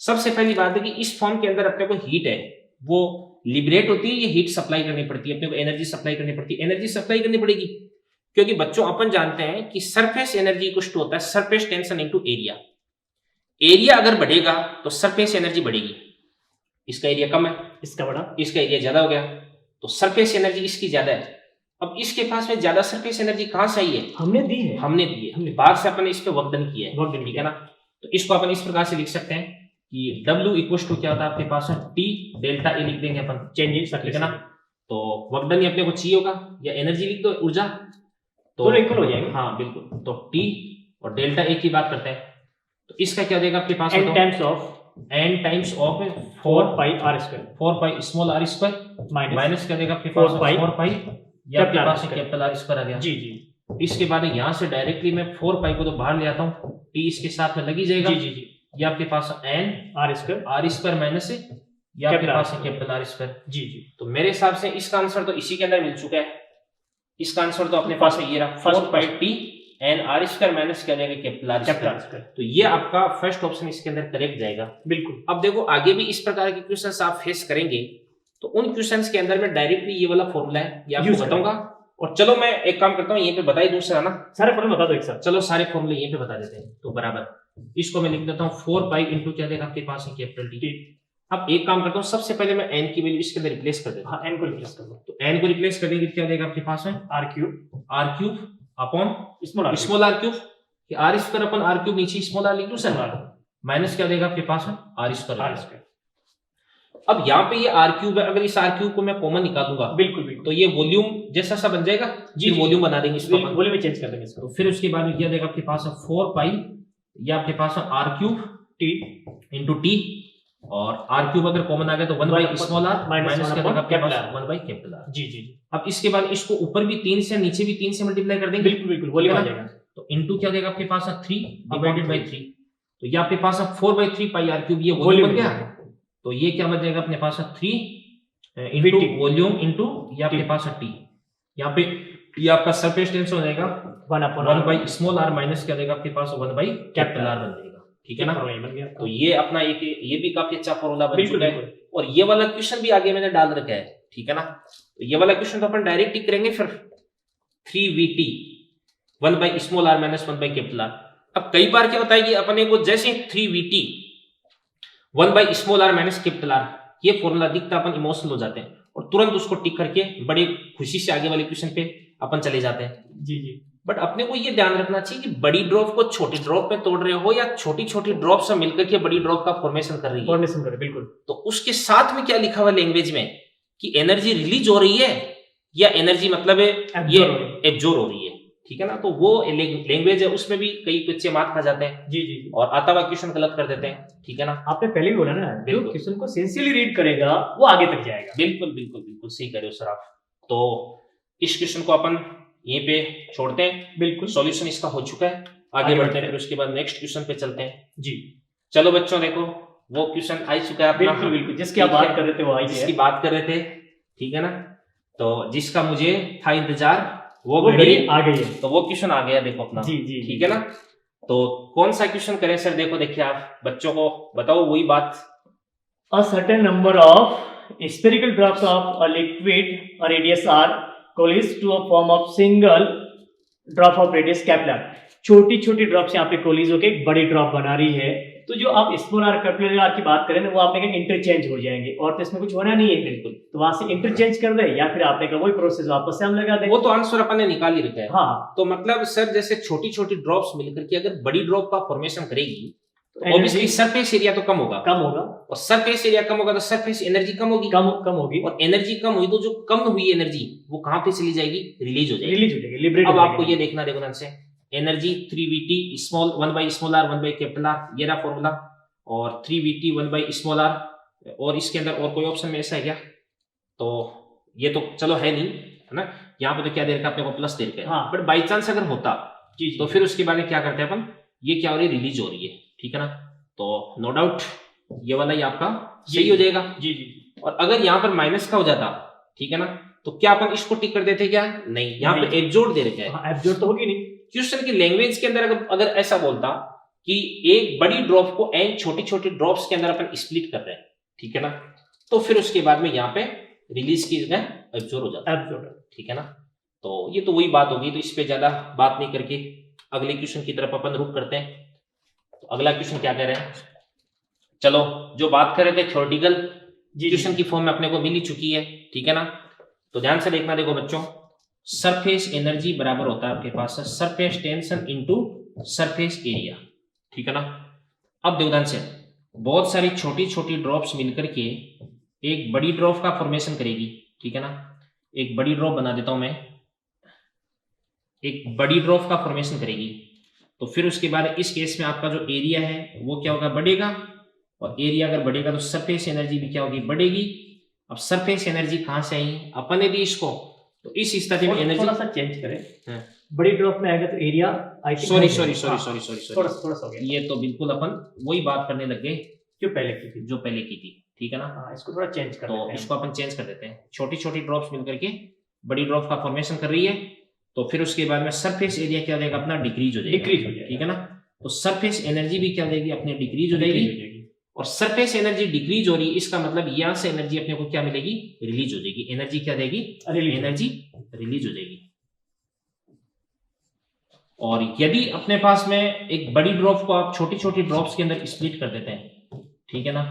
सबसे पहली बात है कि इस फॉर्म के अंदर अपने को हीट है वो लिबरेट होती है, ये हीट सप्लाई करनी पड़ती है, अपने को एनर्जी सप्लाई करनी पड़ती है, एनर्जी सप्लाई करनी पड़ेगी। क्योंकि बच्चों अपन जानते हैं कि सरफेस एनर्जी कुछ तो होता है surface tension into area. Area अगर बढ़ेगा तो सरफेस एनर्जी बढ़ेगी। इसका एरिया कम है, इसका बड़ा, इसका एरिया ज्यादा हो गया, तो सरफेस एनर्जी इसकी ज्यादा है। अब इसके पास में ज्यादा सरफेस एनर्जी कहां से आई है? हमने दी है, हमने दी है, बाहर से अपन इस पे वर्क डन किया है, ठीक है ना। तो इसको अपन इस प्रकार से लिख सकते हैं कि W इक्वल टू क्या होता है आपके पास है T डेल्टा ए लिख देंगे अपन, चेंज इन ठीक है ना। तो वर्क डन अपने को चाहिए होगा, या एनर्जी लिख दो, ऊर्जा, तो इक्वल हो जाएंगे। हाँ बिल्कुल, तो T और डेल्टा ए की बात करते हैं, तो इसका क्या देगा आपके पास? n times of 4 pi r square, 4 pi small r square minus क्या देगा आपके पास? 4 पाई या आपके पास कैपिटल R स्क्वायर आ गया। जी जी। इसके बाद यहाँ से डायरेक्टली मैं 4 पाई को तो बाहर ले आता हूँ, T इसके साथ में लगी जाएगा, जी जी जी, ये आपके पास n r स्क्वायर माइनस है, या आपके पास है कैपिटल R स्क्वायर। जी जी। तो मेरे हिसाब से इसका आंसर तो इसी के अंदर मिल चुका है। इसका आंसर तो अपने पास ये रहा, 4 पाई T n r square minus क्या जाएगा? Capital R square. तो ये आपका फर्स्ट ऑप्शन इसके अंदर करेक्ट जाएगा। बिल्कुल। अब देखो आगे भी इस प्रकार के क्वेश्चंस आप फेस करेंगे, तो उन क्वेश्चंस के अंदर में डायरेक्टली ये वाला फॉर्मूला है, ये आपको बताऊंगा। और चलो मैं एक काम करता हूँ, यहीं पे बता ही दूसरा ना, सारे फॉर्मूले बता दो एक साथ। चलो सारे फॉर्मूले यहीं पे बता देते हैं। तो बराबर इसको मैं लिख देता हूँ 4 पाई इंटू क्या देगा आपके पास है कैपिटल T। अब एक काम करता हूँ, सबसे पहले मैं n की वैल्यू इसके अंदर रिप्लेस कर देता हूँ। हाँ, n को रिप्लेस कर दो। तो n को रिप्लेस कर देंगे क्या देगा आपके पास है? r cube upon small r cube, कि r square upon r cube, नीचे स्मॉल r लिख दूं सर, माइनस क्या देगा आपके पास है? r square. अब यहाँ पे ये r क्यूब है, अगर इस r क्यूब को मैं कॉमन निकालूंगा, बिल्कुल बिल्कुल, तो ये वॉल्यूम जैसा सा बन जाएगा जी, वॉल्यूम बना देंगे इसको, वॉल्यूम में चेंज कर देंगे इसको। तो फिर उसके बाद में क्या देगा आपके पास है 4 पाई, या आपके पास है r cube t into t, और r क्यूब अगर कॉमन आ गया तो 1 बाई स्मॉल r माइनस क्या देगा आपके पास 1 बाई कैपिटल R। जी जी। अब इसके बाद इसको ऊपर भी 3 से नीचे भी 3 से मल्टीप्लाई कर देंगे, बिल्कुल बिल्कुल, वॉल्यूम आ जाएगा। तो इनटू क्या देगा आपके पास है 3 डिवाइडेड बाय 3, तो ये आपके पास है 4 बाई 3 पाई r क्यूब, ये वॉल्यूम बन गया। तो ये क्या बन जाएगा अपने पास है 3 इंटू वॉल्यूम इंटू ये आपके पास है t, यहाँ पे ये आपका सरफेस टेंशन हो जाएगा 1 बाई स्मॉल r माइनस क्या देगा आपके पास 1 बाई कैपिटल R बन जाएगा, ठीक है ना। तो ये अपना ये भी काफी अच्छा फॉर्मूला बन चुका है। और ये वाला क्वेश्चन भी आगे मैंने डाल रखा है, ठीक है ना। तो ये वाला क्वेश्चन तो अपन डायरेक्ट ही करेंगे फिर 3VT 1 by small r minus 1 by capital R। अब कई बार क्या होता है कि अपने को जैसे 3VT 1 by small r minus capital R ये फॉर्मूला दिखता, अपन इमोशनल हो जाते हैं और तुरंत उसको टिक करके बड़ी खुशी से आगे वाले क्वेश्चन पे अपन चले जाते हैं। जी जी। बट अपने को ये ध्यान रखना चाहिए कि बड़ी ड्रॉप को छोटी ड्रॉप में तोड़ रहे हो, या छोटी छोटी ड्रॉप से मिलकर के बड़ी ड्रॉप का फॉर्मेशन कर रही है, फॉर्मेशन कर, बिल्कुल। तो उसके साथ में क्या लिखा हुआ लैंग्वेज में कि एनर्जी रिलीज हो रही है या एनर्जी मतलब है ये एब्जॉर्ब हो रही है, ठीक है ना। तो वो लैंग्वेज है, उसमें भी कई बच्चे मात खा जाते हैं जी जी, और आता हुआ क्वेश्चन गलत कर देते हैं, ठीक है ना। आपने पहले भी बोला ना, जो क्वेश्चन को सिंसियरली रीड करेगा वो आगे तक जाएगा। बिल्कुल बिल्कुल बिल्कुल सही कह रहे हो सर आप। तो इस क्वेश्चन को अपन यहीं पे छोड़ते हैं, बिल्कुल सॉल्यूशन इसका हो चुका है। आगे बढ़ते हैं, फिर उसके बाद नेक्स्ट क्वेश्चन पे चलते हैं जी। चलो बच्चों देखो वो क्वेश्चन आ चुका है, बिल्कुल बिल्कुल, जिसकी आप बात कर रहे थे वो आई है, जिसकी बात कर रहे थे, ठीक है ना। तो जिसका मुझे था इंतजार वो घड़ी आ गई है, तो वो क्वेश्चन आ गया देखो अपना, जी जी, ठीक है ना। तो कौन सा क्वेश्चन करें सर? देखो देखिए आप बच्चों को बताओ वही बात। A certain number of spherical drops of a liquid a radius r coalesce to a form of single drop of radius capital. छोटी छोटी ड्रॉप्स यहाँ पे कोलिज होकर एक बड़ी ड्रॉप बना रही है। तो जो आप स्मॉल आर कैपिटल आर की बात करें वो आपने कहा इंटरचेंज हो जाएंगे, और तो इसमें कुछ होना नहीं है बिल्कुल, तो वहां से इंटरचेंज कर दे, या फिर आपने कहा वही प्रोसेस वापस से हम लगा दें। वो तो आंसर अपन ने निकाल ही रखा है। हाँ, तो मतलब सर जैसे छोटी छोटी ड्रॉप्स मिलकर के अगर बड़ी ड्रॉप का फॉर्मेशन करेगी तो ऑब्वियसली सरफेस एरिया तो कम होगा, और सरफेस एरिया कम होगा तो सरफेस एनर्जी कम होगी, कम होगी, और एनर्जी कम हुई तो जो कम हुई एनर्जी वो कहां पे चली जाएगी? रिलीज हो जाएगी, लिबरेट। अब आपको ये देखना, देखो ध्यान से, energy 3VT small 1 by small r 1 by capital R, ये रहा फॉर्मूला, और 3VT 1 बाई स्मॉल r, और इसके अंदर और कोई ऑप्शन में ऐसा है क्या? तो ये तो चलो है नहीं, है ना। यहाँ पे तो क्या दे रखा है अपने को? प्लस दे रखा है। हाँ, बट बाई चांस अगर होता तो फिर उसके बाद क्या करते हैं अपन, ये क्या हो रही है? रिलीज हो रही है, ठीक है ना। तो नो डाउट ये वाला ही आपका सही हो जाएगा जी जी। और अगर यहाँ पर माइनस का हो जाता, ठीक है ना, तो क्या अपन इसको टिक कर देते? क्या नहीं, यहाँ पे एब्जॉर्ब दे रखा है, एब्जॉर्ब तो होगी नहीं। क्वेश्चन की लैंग्वेज के अंदर अगर ऐसा बोलता कि एक बड़ी ड्रॉप को n छोटी छोटी ड्रॉप्स के अंदर अपन स्प्लिट कर रहे हैं, ठीक है ना, तो फिर उसके बाद में यहाँ पे रिलीज की जगह एब्जॉर्ब हो जाता है, ठीक है ना। तो ये तो वही बात होगी, तो इस पे ज्यादा बात नहीं करके अगले क्वेश्चन की तरफ अपन रुक करते हैं। तो अगला क्वेश्चन क्या कह रहे हैं, चलो जो बात कर रहे थे थ्योरेटिकल क्वेश्चन की फॉर्म में अपने को मिल ही चुकी है, ठीक है ना। तो ध्यान से देखना, देखो बच्चों, सरफेस एनर्जी बराबर होता है आपके पास surface tension into surface area, ठीक है ना। अब देखो ध्यान से, बहुत सारी छोटी छोटी ड्रॉप्स मिलकर के एक बड़ी ड्रॉप का फॉर्मेशन करेगी, ठीक है ना। एक बड़ी ड्रॉप बना देता हूं मैं, एक बड़ी ड्रॉप का फॉर्मेशन करेगी। तो फिर उसके बाद इस केस में आपका जो एरिया है वो क्या होगा, बढ़ेगा, और एरिया अगर बढ़ेगा तो सरफेस एनर्जी भी क्या होगी, बढ़ेगी। अब सरफेस एनर्जी कहां से आई, अपन ने दी इसको, तो इस स्थिति में एनर्जी थोड़ा सा चेंज करें, हाँ। बड़ी ड्रॉप में आएगा तो एरिया आई थिंक सॉरी थोड़ा सा हो गया, ये तो बिल्कुल अपन वही बात करने लग गए जो पहले की थी, जो पहले की थी, ठीक है ना। हाँ, इसको थोड़ा चेंज कर तो देते हैं। इसको अपन चेंज कर देते हैं, छोटी छोटी ड्रॉप्स मिलकर के बड़ी ड्रॉप का फॉर्मेशन कर रही है। तो फिर उसके बाद में सरफेस एरिया क्या देगा अपना, डिक्रीज हो जाएगा, डिक्रीज हो जाएगा, ठीक है ना। तो सरफेस एनर्जी भी क्या देगी अपने, डिक्रीज हो जाएगी। और सरफेस एनर्जी डिक्रीज हो रही है, इसका मतलब यहां से एनर्जी अपने को क्या मिलेगी, रिलीज हो जाएगी। एनर्जी क्या देगी, एनर्जी रिलीज हो जाएगी। और यदि अपने पास में एक बड़ी ड्रॉप को आप छोटी छोटी ड्रॉप्स के अंदर स्प्लिट कर देते हैं, ठीक है ना,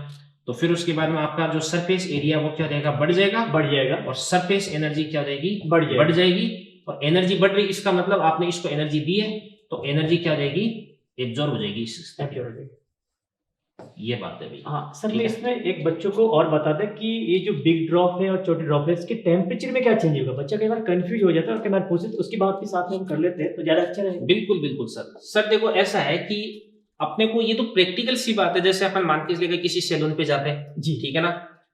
तो फिर उसके बाद में आपका जो सरफेस एरिया वो क्या रहेगा, बढ़ जाएगा, और सरफेस एनर्जी क्या देगी, बढ़ जाएगी। और एनर्जी बढ़ रही, इसका मतलब आपने इसको एनर्जी दी है, तो एनर्जी क्या देगी, एब्जॉर्ब हो जाएगी, ये बात है भाई। हाँ सर, मैं इसमें एक बच्चों को और बता दें कि ये जो बिग ड्रॉप है और छोटी ड्रॉप है, इसके टेम्परेचर में क्या चेंज होगा। बच्चा कई बार कंफ्यूज हो जाता है और कई बार पूछते, तो उसकी बात भी साथ में हम कर लेते हैं तो ज्यादा अच्छा रहेगा। बिल्कुल बिल्कुल सर देखो ऐसा है कि अपने को ये तो प्रैक्टिकल सी बात है, जैसे अपन मान के चलिए किसी सैलून पे जाते हैं जी, ठीक है ना,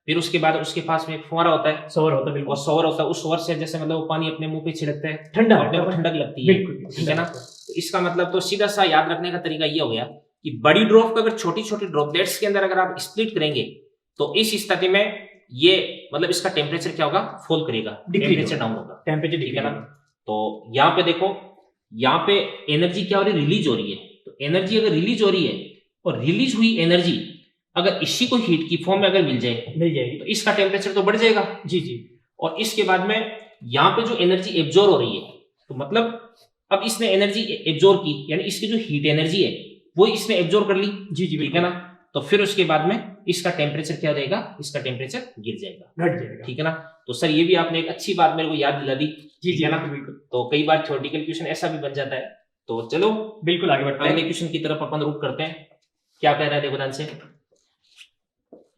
फिर उसके बाद उसके पास में एक फुहारा होता है, शॉवर होता है, बिल्कुल, और शॉवर होता है, उस शॉवर से जैसे मतलब वो पानी अपने मुंह पे छिड़कते हैं, ठंडा अपने को ठंडक लगती है, बिल्कुल, ठीक है ना। तो इसका मतलब तो सीधा सा याद रखने का तरीका ये हो गया कि बड़ी ड्रॉप को अगर छोटी छोटी ड्रॉपलेट्स के अंदर अगर आप स्प्लिट करेंगे, तो इस स्थिति में ये मतलब इसका टेम्परेचर क्या होगा, फॉल करेगा, टेम्परेचर डाउन होगा, टेम्परेचर, ठीक है ना। तो यहाँ पे देखो, यहाँ पे एनर्जी क्या हो रही है, रिलीज हो रही है। तो एनर्जी अगर रिलीज हो रही है, और रिलीज हुई एनर्जी अगर इसी को हीट की फॉर्म में अगर मिल जाएगी, तो इसका टेम्परेचर तो बढ़ जाएगा, जी। और इसके बाद में यहाँ पे जो एनर्जी एब्जॉर्ब हो रही है, तो मतलब अब इसने एनर्जी एब्जॉर्ब की, यानी इसकी जो हीट एनर्जी है वो इसने एब्जॉर्ब कर ली, जी, ठीक है ना। तो फिर उसके बाद में इसका टेम्परेचर क्या हो जाएगा, इसका टेम्परेचर गिर जाएगा, घट जाएगा, ठीक है ना। तो सर ये भी आपने एक अच्छी बात मेरे को याद दिला दी, ठीक है ना। तो कई बार थ्योरेटिकल क्वेश्चन ऐसा भी बन जाता है। तो चलो बिल्कुल आगे बढ़ते हैं, अगले क्वेश्चन की तरफ अपन रुक करते हैं। क्या कह रहा है देखो ध्यान से,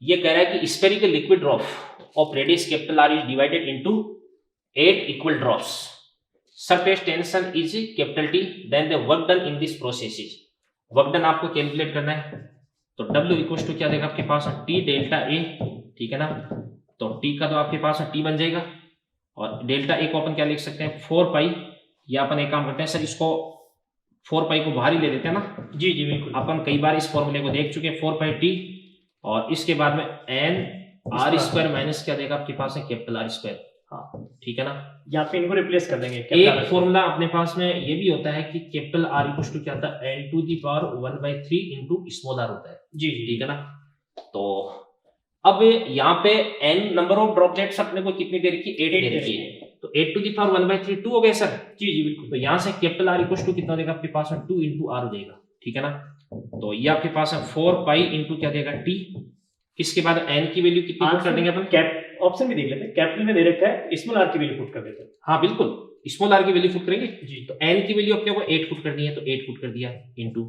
ये कह रहा है कि spherical liquid drop of radius capital R is divided into 8 equal drops, surface tension is capital T, then the work done in this process is, work done आपको कैलकुलेट करना है। तो W इक्वल टू क्या देगा आपके पास, T delta A, ठीक है ना। तो T का तो आपके पास T बन जाएगा, और डेल्टा A को अपन क्या लिख सकते हैं, 4 पाई, या अपन एक काम करते हैं सर, इसको 4 पाई को बाहर ही ले लेते हैं ना, जी बिल्कुल। अपन कई बार इस फॉर्मूले को देख चुके हैं, 4 पाई T, और इसके बाद में N R स्क्वायर माइनस क्या देगा आपके पास है, कैपिटल R स्क्वायर, हाँ ठीक है ना। यहाँ पे इनको रिप्लेस कर देंगे। एक फॉर्मूला अपने पास में ये भी होता है कि कैपिटल R इक्वल टू क्या होता है, N to the power 1/3 into small r होता है, जी ठीक है ना। तो अब यहाँ पे n नंबर ऑफ ड्रॉपलेट्स अपने को कितनी दे रखी है, 8 दे रखी है, तो 8 टू दी पावर 1/3 2 हो गया सर, जी बिल्कुल। तो यहाँ से कैपिटल R इक्वल टू कितना देगा आपके पास, 2 इंटू r हो जाएगा, ठीक है ना। तो ये आपके पास है 4 पाई इंटू क्या देगा T, इसके बाद n की वैल्यू कितनी पुट कर देंगे अपन, कैप ऑप्शन भी देख लेते हैं, कैपिटल में दे रखा है, स्मॉल r की वैल्यू पुट कर देते हैं, हाँ बिल्कुल, स्मॉल r की वैल्यू पुट करेंगे जी। तो n की वैल्यू अपने को 8 पुट करनी है, तो 8 पुट कर दिया इनटू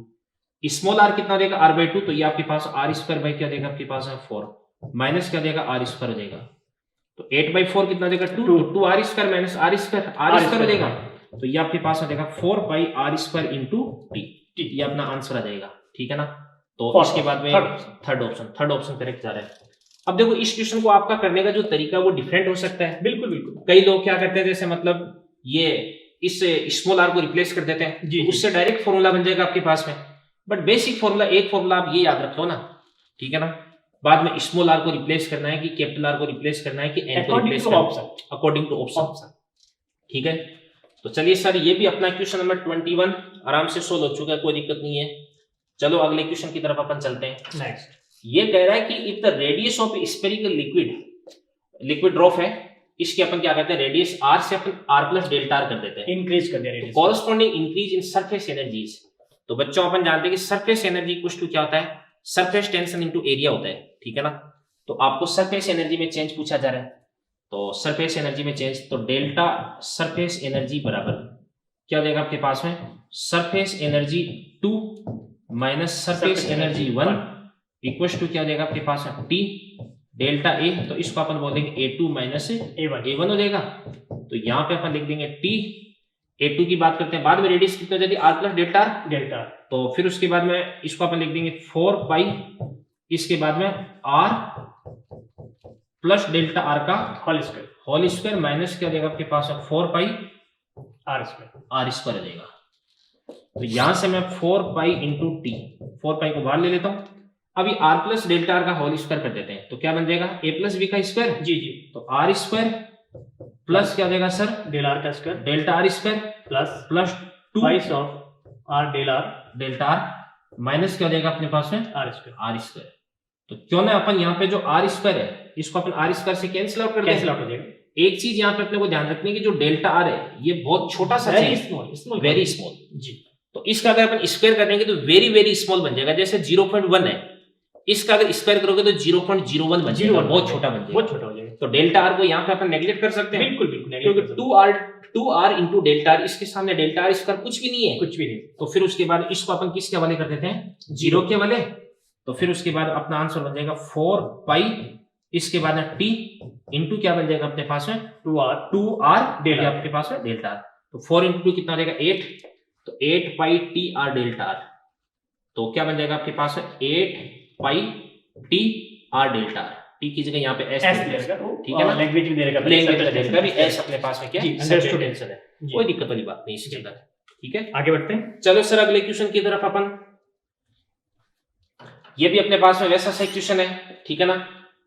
स्मॉल r कितना देगा r/2, तो ये आपके पास r स्क्वायर बाई क्या देगा आपके पास है 4, माइनस क्या देगा r स्क्वायर हो जाएगा, तो 8/4 कितना देगा 2, तो 2r square minus r square हो जाएगा, तो ये आपके पास आ जाएगा 4 पाई r स्क्वायर इंटू t, ये अपना आंसर आ जाएगा, ठीक है ना। तो इसके बाद में थर्ड ऑप्शन करेक्ट जा रहा है। अब देखो इस क्वेश्चन को आपका करने का जो तरीका वो डिफरेंट हो सकता है, बिल्कुल बिल्कुल। कई लोग क्या करते हैं, जैसे मतलब ये इस स्मॉल r को रिप्लेस कर देते हैं जी, उससे डायरेक्ट फॉर्मूला बन जाएगा आपके पास में, बट बेसिक फॉर्मूला एक फॉर्मूला आप ये याद रख लो ना, ठीक है ना। बाद में स्मॉल r को रिप्लेस करना है कि कैपिटल R को रिप्लेस करना है कि n को रिप्लेस करना है, अकॉर्डिंग टू ऑप्शन, ठीक है। तो चलिए सर ये भी अपना क्वेश्चन नंबर 21 आराम से सोल्व हो चुका है, कोई दिक्कत नहीं है। चलो अगले क्वेश्चन की तरफ अपन चलते हैं। नेक्स्ट ये कह रहा है कि if the radius of spherical liquid drop है, इसके अपन क्या करते हैं, रेडियस r से अपन r प्लस डेल्टा r कर देते हैं, इंक्रीज कर दिया radius. Corresponding increase in surface energies. तो बच्चों अपन जानते हैं कि सरफेस एनर्जी इक्वल टू क्या होता है, सरफेस टेंशन इनटू एरिया होता है, ठीक है ना। तो आपको सरफेस एनर्जी में चेंज पूछा जा रहा है, तो सरफेस एनर्जी में चेंज, तो डेल्टा सरफेस एनर्जी बराबर क्या देगा आपके पास में, surface energy 2 minus surface energy 1 equal to क्या देगा आपके पास में, टी डेल्टा ए, तो इसको अपन बोलेंगे A2 माइनस A1 हो जाएगा। तो यहाँ पे अपन लिख देंगे टी, A2 की बात करते हैं, बाद में रेडियस कितना हो जाती है, r प्लस डेल्टा डेल्टा। तो फिर उसके बाद में इसको अपन लिख देंगे 4 पाई, इसके बाद में r प्लस डेल्टा r का होल स्क्वायर माइनस क्या देगा आपके पास 4 पाई r स्क्वायर हो जाएगा। तो यहां से मैं 4 पाई इंटू टी, 4 पाई को बाहर ले लेता हूं, अभी r प्लस डेल्टा r का होल स्क्वायर कर देते हैं, तो क्या बन जाएगा a प्लस b का स्क्वायर, जी जी, तो r स्क्वायर प्लस क्या देगा सर, डेल r का square delta r square plus 2 twice of r delta r minus क्या देगा अपने पास में r r स्क्वायर। तो क्यों ना अपन यहाँ पे जो r स्क्वायर है इसको अपन r स्क्वायर से कैंसिल आउट कर कैंसिल दें। आउट हो जाएगा। एक चीज यहाँ पे अपने को ध्यान रखनी है कि जो डेल्टा r है ये बहुत छोटा सा वेरी है, स्मॉल वेरी स्मॉल जी। तो इसका अगर अपन स्क्वायर करेंगे तो वेरी वेरी स्मॉल बन जाएगा, जैसे 0.1 है, इसका अगर स्क्वायर करोगे तो 0.01 बन जाएगा, बहुत छोटा बन जाएगा, बहुत छोटा हो जाएगा। तो डेल्टा r को यहाँ पे अपन नेग्लेक्ट कर सकते हैं, बिल्कुल बिल्कुल, क्योंकि 2r इंटू डेल्टा r, इसके सामने डेल्टा r स्क्वायर कुछ भी नहीं है, कुछ भी नहीं। तो फिर उसके बाद इसको अपन किसके हवाले कर देते हैं, 0 के हवाले। तो फिर उसके बाद अपना आंसर बन जाएगा 4 पाई, इसके बाद में टी इंटू क्या बन जाएगा अपने पास में 2r डेल्टा आपके पास में डेल्टा r, तो 4 इंटू 2 कितना हो जाएगा 8, तो 8 pi T R delta r, तो क्या बन जाएगा आपके पास में 8 pi T R delta r, T की जगह यहाँ पे एस दे देगा, ठीक है ना, लैंग्वेज में दे देगा, लैंग्वेज में दे देगा भी एस अपने पास में क्या जी, अंडरस्टूड understood। टेंशन है, कोई दिक्कत वाली बात नहीं इसके अंदर, ठीक है। आगे बढ़ते हैं। चलो सर अगले क्वेश्चन की तरफ अपन, ये भी अपने पास में वैसा सा क्वेश्चन है, ठीक है ना।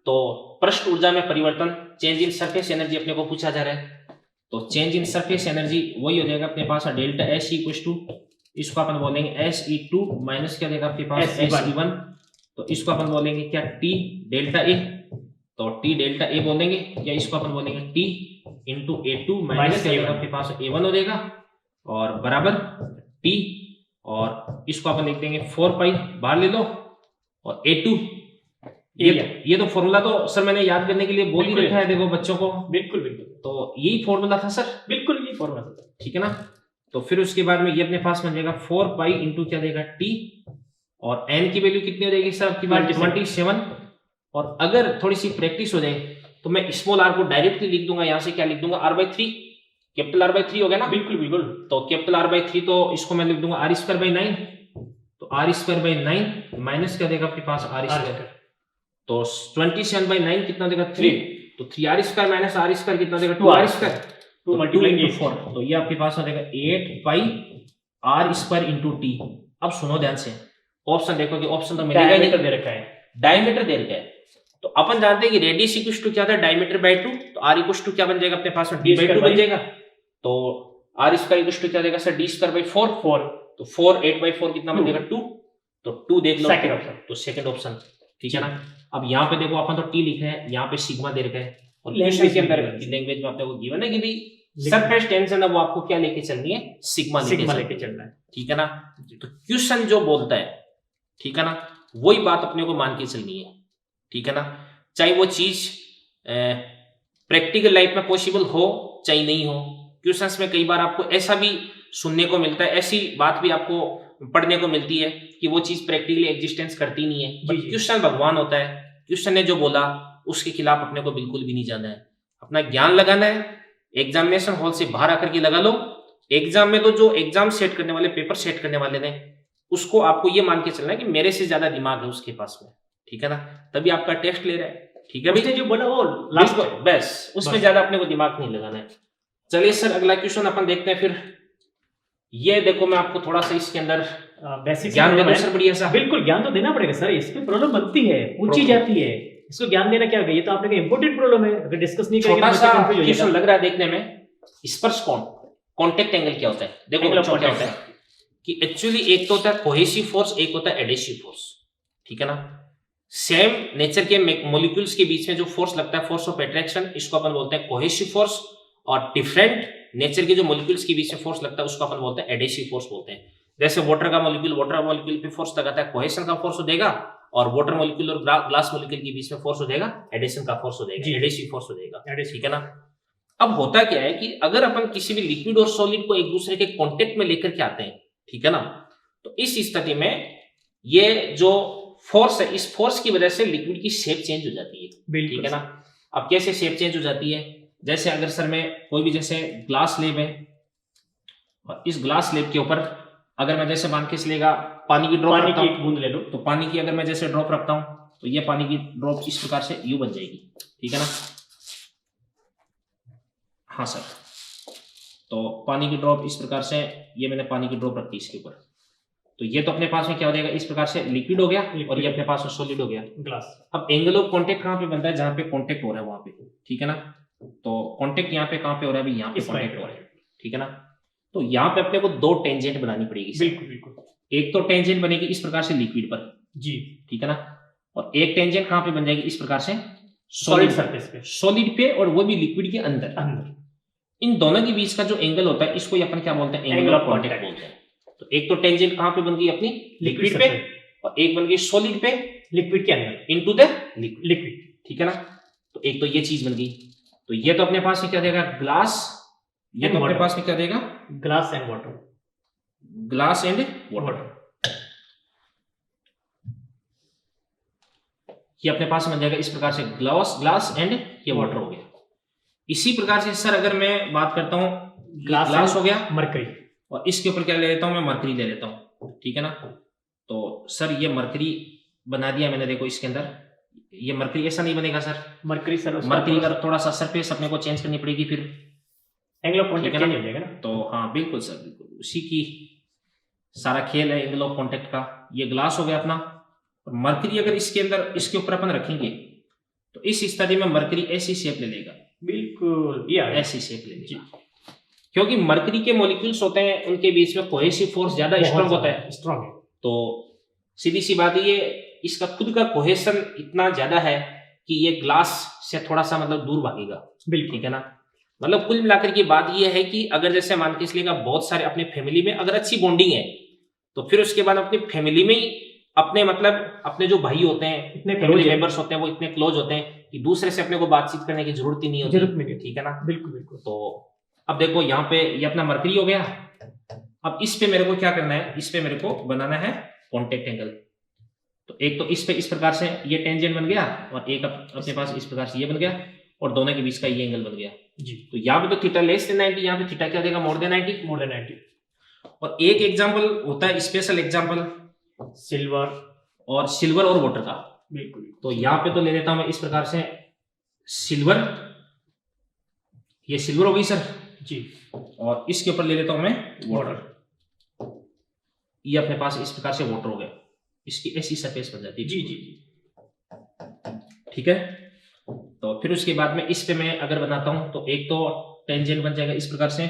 तो पृष्ठ ऊर्जा में परिवर्तन, चेंज इन सरफेस एनर्जी अपने को पूछा जा रहा है, तो चेंज इन सरफेस एनर्जी वही हो जाएगा अपने पास डेल्टा एस इक्वल टू, इसको अपन बोलेंगे SE2 माइनस क्या देगा आपके पास SE1, तो इसको अपन बोलेंगे क्या टी डेल्टा ए, तो टी डेल्टा ए बोलेंगे, या इसको अपन बोलेंगे टी इंटू A2 माइनस क्या देगा आपके पास A1 हो जाएगा, और बराबर टी, और इसको अपन लिख देंगे 4 पाई बाहर ले लो, और A2 ये तो फॉर्मूला तो सर मैंने याद करने के लिए बोल ही रखा है, देखो बच्चों को, बिल्कुल बिल्कुल, तो यही फॉर्मूला था सर, बिल्कुल ये फॉर्मूला था, ठीक है ना। तो फिर उसके बाद में ये अपने पास बन जाएगा 4 पाई इंटू क्या देगा टी, और n की वैल्यू कितनी हो जाएगी सर आपकी बात 27, और अगर थोड़ी सी प्रैक्टिस हो जाए तो मैं स्मॉल r को डायरेक्टली लिख दूंगा, यहाँ से क्या लिख दूंगा r/3, कैपिटल R/3 हो गया ना, बिल्कुल बिल्कुल, तो कैपिटल R/3, तो इसको मैं लिख दूंगा r²/9, तो r²/9 माइनस क्या देगा आपके पास r², तो 27/9 कितना देगा 3, तो 3r² माइनस r² कितना देगा 2r², 2 मल्टीप्लाई 4, तो ये आपके पास आ जाएगा 8 पाई r² इंटू टी। अब सुनो ध्यान से, ऑप्शन देखो कि ऑप्शन तो मिलेगा ही नहीं, दे रखा है, डायमीटर दे रखा है, तो अपन जानते हैं कि रेडियस इक्वल टू क्या था डायमीटर बाय 2, तो r इक्वल टू क्या बन जाएगा अपने पास में d/2 बन जाएगा, तो r² इक्वल टू क्या देगा सर d²/4, तो 4 8/4 कितना बन जाएगा 2, तो 2 देख लो सेकंड ऑप्शन, तो सेकंड ऑप्शन, ठीक है ना। अब यहाँ पे देखो अपन तो टी लिखे हैं, यहाँ पे सिग्मा दे रखा है, और लैंग्वेज के अंदर लैंग्वेज में आपने को गिवन है कि भाई सरफेस टेंशन है वो आपको क्या लेके चलनी है, सिग्मा लेके चलना है, ठीक है ना। तो क्वेश्चन जो बोलता है, ठीक है ना, वही बात अपने को मान के चलनी है, ठीक है ना, चाहे वो चीज प्रैक्टिकल लाइफ में पॉसिबल हो चाहे नहीं हो। क्वेश्चंस में कई बार आपको ऐसा भी सुनने को मिलता है, ऐसी बात भी आपको पढ़ने को मिलती है कि वो चीज प्रैक्टिकली एग्जिस्टेंस करती नहीं है, बट क्वेश्चन भगवान होता है, क्वेश्चन ने जो बोला उसके खिलाफ अपने को बिल्कुल भी नहीं जाना है, अपना ज्ञान लगाना है, एग्जामिनेशन हॉल से बाहर आकर के लगा लो। एग्जाम में तो जो एग्जाम सेट करने वाले, पेपर सेट करने वाले ने, उसको आपको ये मान के चलना है कि मेरे से ज्यादा दिमाग है उसके पास में, ठीक है ना, तभी आपका टेस्ट ले रहा है, ठीक है भाई, जो बोला वो लास्ट बस उसमें ज्यादा अपने को दिमाग नहीं लगाना है। चलिए सर अगला क्वेश्चन अपन देखते हैं। फिर ये देखो मैं आपको थोड़ा सा इसके अंदर बेसिक ज्ञान देना सर, बढ़िया सा, बिल्कुल ज्ञान तो देना पड़ेगा सर, इसमें प्रॉब्लम बनती है, पूछी जाती है, इसको ज्ञान देना क्या होगा, ये तो आपने का इंपॉर्टेंट प्रॉब्लम है, अगर डिस्कस नहीं करेंगे छोटा तो सा बच्चा confuse हो क्वेश्चन जाएगा। लग रहा है देखने में। स्पर्श कोण, कांटेक्ट एंगल क्या होता है, देखो बच्चों क्या होता है कि एक्चुअली एक तो होता है कोहेसिव फोर्स, एक होता है एडेसिव फोर्स, ठीक है ना। सेम नेचर के मॉलिक्यूल्स के बीच में जो फोर्स लगता है, फोर्स ऑफ अट्रैक्शन, इसको अपन बोलते हैं कोहेसिव फोर्स, और डिफरेंट नेचर के जो मॉलिक्यूल्स के बीच में फोर्स लगता है उसको अपन बोलते हैं एडेसिव फोर्स बोलते हैं। जैसे वाटर मॉलिक्यूल पे फोर्स लगाता है, कोहेशन का फोर्स हो देगा, और वाटर मॉलिक्यूल और ग्लास मॉलिक्यूल के बीच में फोर्स हो देगा, एडिशन का फोर्स हो देगा, एडेसिव फोर्स हो देगा, ठीक है ना। अब होता क्या है कि अगर अपन किसी भी लिक्विड और सॉलिड को एक दूसरे के कांटेक्ट में लेकर के आते हैं, ठीक है ना, तो इस स्थिति में ये जो फोर्स है, इस फोर्स की वजह से लिक्विड की शेप चेंज हो जाती है, ठीक है ना। अब कैसे शेप चेंज हो जाती है, जैसे अगर सर मैं कोई भी जैसे ग्लास स्लेब है, और इस ग्लास स्लेब के ऊपर अगर मैं जैसे मान के चलेगा पानी की ड्रॉप रखता हूं, बूंद ले लो, तो पानी की अगर मैं जैसे ड्रॉप रखता हूं तो ये पानी की ड्रॉप इस प्रकार से यू बन जाएगी, ठीक है ना। हाँ सर, तो पानी की ड्रॉप इस प्रकार से, ये मैंने पानी की ड्रॉप रखी इसके ऊपर, तो ये तो अपने पास में क्या हो जाएगा, इस प्रकार से लिक्विड हो गया, और ये अपने पास में सॉलिड हो गया, ग्लास। अब एंगल ऑफ कांटेक्ट कहां पे बनता है, जहां पे कांटेक्ट हो रहा है वहां पे, ठीक है ना। तो कांटेक्ट यहाँ पे कहां पे हो रहा है, अभी यहाँ पे कांटेक्ट हो रहा है, ठीक है ना। तो यहाँ पे अपने को दो टेंजेंट बनानी पड़ेगी, बिल्कुल बिल्कुल। एक तो टेंजेंट बनेगी इस प्रकार से लिक्विड पर, जी, ठीक है ना, और एक टेंजेंट कहां पे बन जाएगी, इस प्रकार से सॉलिड सरफेस पे, सॉलिड पे, और वो भी लिक्विड के अंदर। इन दोनों के बीच का जो एंगल होता है इसको अपन क्या बोलते हैं, एंगल ऑफ कांटेक्ट बोलते हैं। तो एक तो टेंजेंट कहां पे बन गई अपनी, लिक्विड पे, और एक बन गई सॉलिड पे, लिक्विड के अंदर, इनटू द लिक्विड, ठीक है ना। तो एक तो ये चीज बन गई, तो ये तो अपने पास में क्या देगा, ग्लास, ये तो अपने पास में क्या देगा, glass and water, glass and water, ये अपने पास बन जाएगा इस प्रकार से ग्लास एंड ये वाटर हो गया। इसी प्रकार से सर अगर मैं बात करता हूं, ग्लास हो गया, मरकरी, और इसके ऊपर क्या ले लेता हूं मैं, मरकरी ले लेता हूं, ठीक है ना। तो सर ये मरकरी बना दिया मैंने, देखो इसके अंदर ये मरकरी ऐसा नहीं बनेगा सर, मरकरी का थोड़ा सा सरफेस अपने को चेंज करनी पड़ेगी, फिर एंगल ऑफ कांटेक्ट चेंज हो जाएगा ना। तो हाँ बिल्कुल सर, बिल्कुल उसी की सारा खेल है एंगल ऑफ कांटेक्ट का। ये ग्लास हो गया अपना, और मरकरी अगर इसके अंदर इसके ऊपर अपन रखेंगे तो इस स्थिति में मरकरी ऐसी शेप ले लेगा, बिल्कुल ये ऐसी शेप ले लेगा, क्योंकि मरकरी के मॉलिक्यूल्स होते हैं उनके बीच में कोहेसिव फोर्स ज्यादा स्ट्रांग होता है, स्ट्रांग है। तो सीधी सी बात है, ये इसका खुद का कोहेशन इतना ज्यादा है कि ये ग्लास से थोड़ा सा मतलब दूर भागेगा, बिल्कुल, ठीक है ना। मतलब कुल मिलाकर की बात ये है कि अगर जैसे मान के इसलिए बहुत सारे अपने फैमिली में अगर अच्छी बॉन्डिंग है, तो फिर उसके बाद अपनी फैमिली में ही अपने मतलब अपने जो भाई होते हैं, इतने फैमिली मेंबर्स होते हैं, वो इतने क्लोज होते हैं कि दूसरे से अपने को बातचीत करने की जरूरत ही नहीं होती, ठीक है ना। बिल्कुल बिल्कुल। तो अब देखो यहाँ पे ये अपना मरकरी हो गया, अब इस पे मेरे को क्या करना है, इस पे मेरे को बनाना है कॉन्टेक्ट एंगल। तो एक तो इस पे इस प्रकार से ये टेंजेंट बन गया, और एक अपने पास इस प्रकार से ये बन गया, और दोनों के बीच का ये एंगल बन गया जी। तो यहाँ पे तो थीटा लेस देन 90, यहाँ पे थीटा क्या देगा, मोर देन 90। और एक एग्जांपल होता है स्पेशल एग्जांपल सिल्वर और वाटर का, बिल्कुल। तो यहाँ पे तो ले लेता हूं मैं इस प्रकार से सिल्वर, ये सिल्वर हो गई सर जी, और इसके ऊपर ले लेता हूं मैं वाटर, ये अपने पास इस प्रकार से वाटर हो गया, इसकी ऐसी सरफेस बन जाती है जी जी, ठीक है। तो फिर उसके बाद में इस पे मैं अगर बनाता हूं तो एक तो टेंजेंट बन जाएगा इस प्रकार से,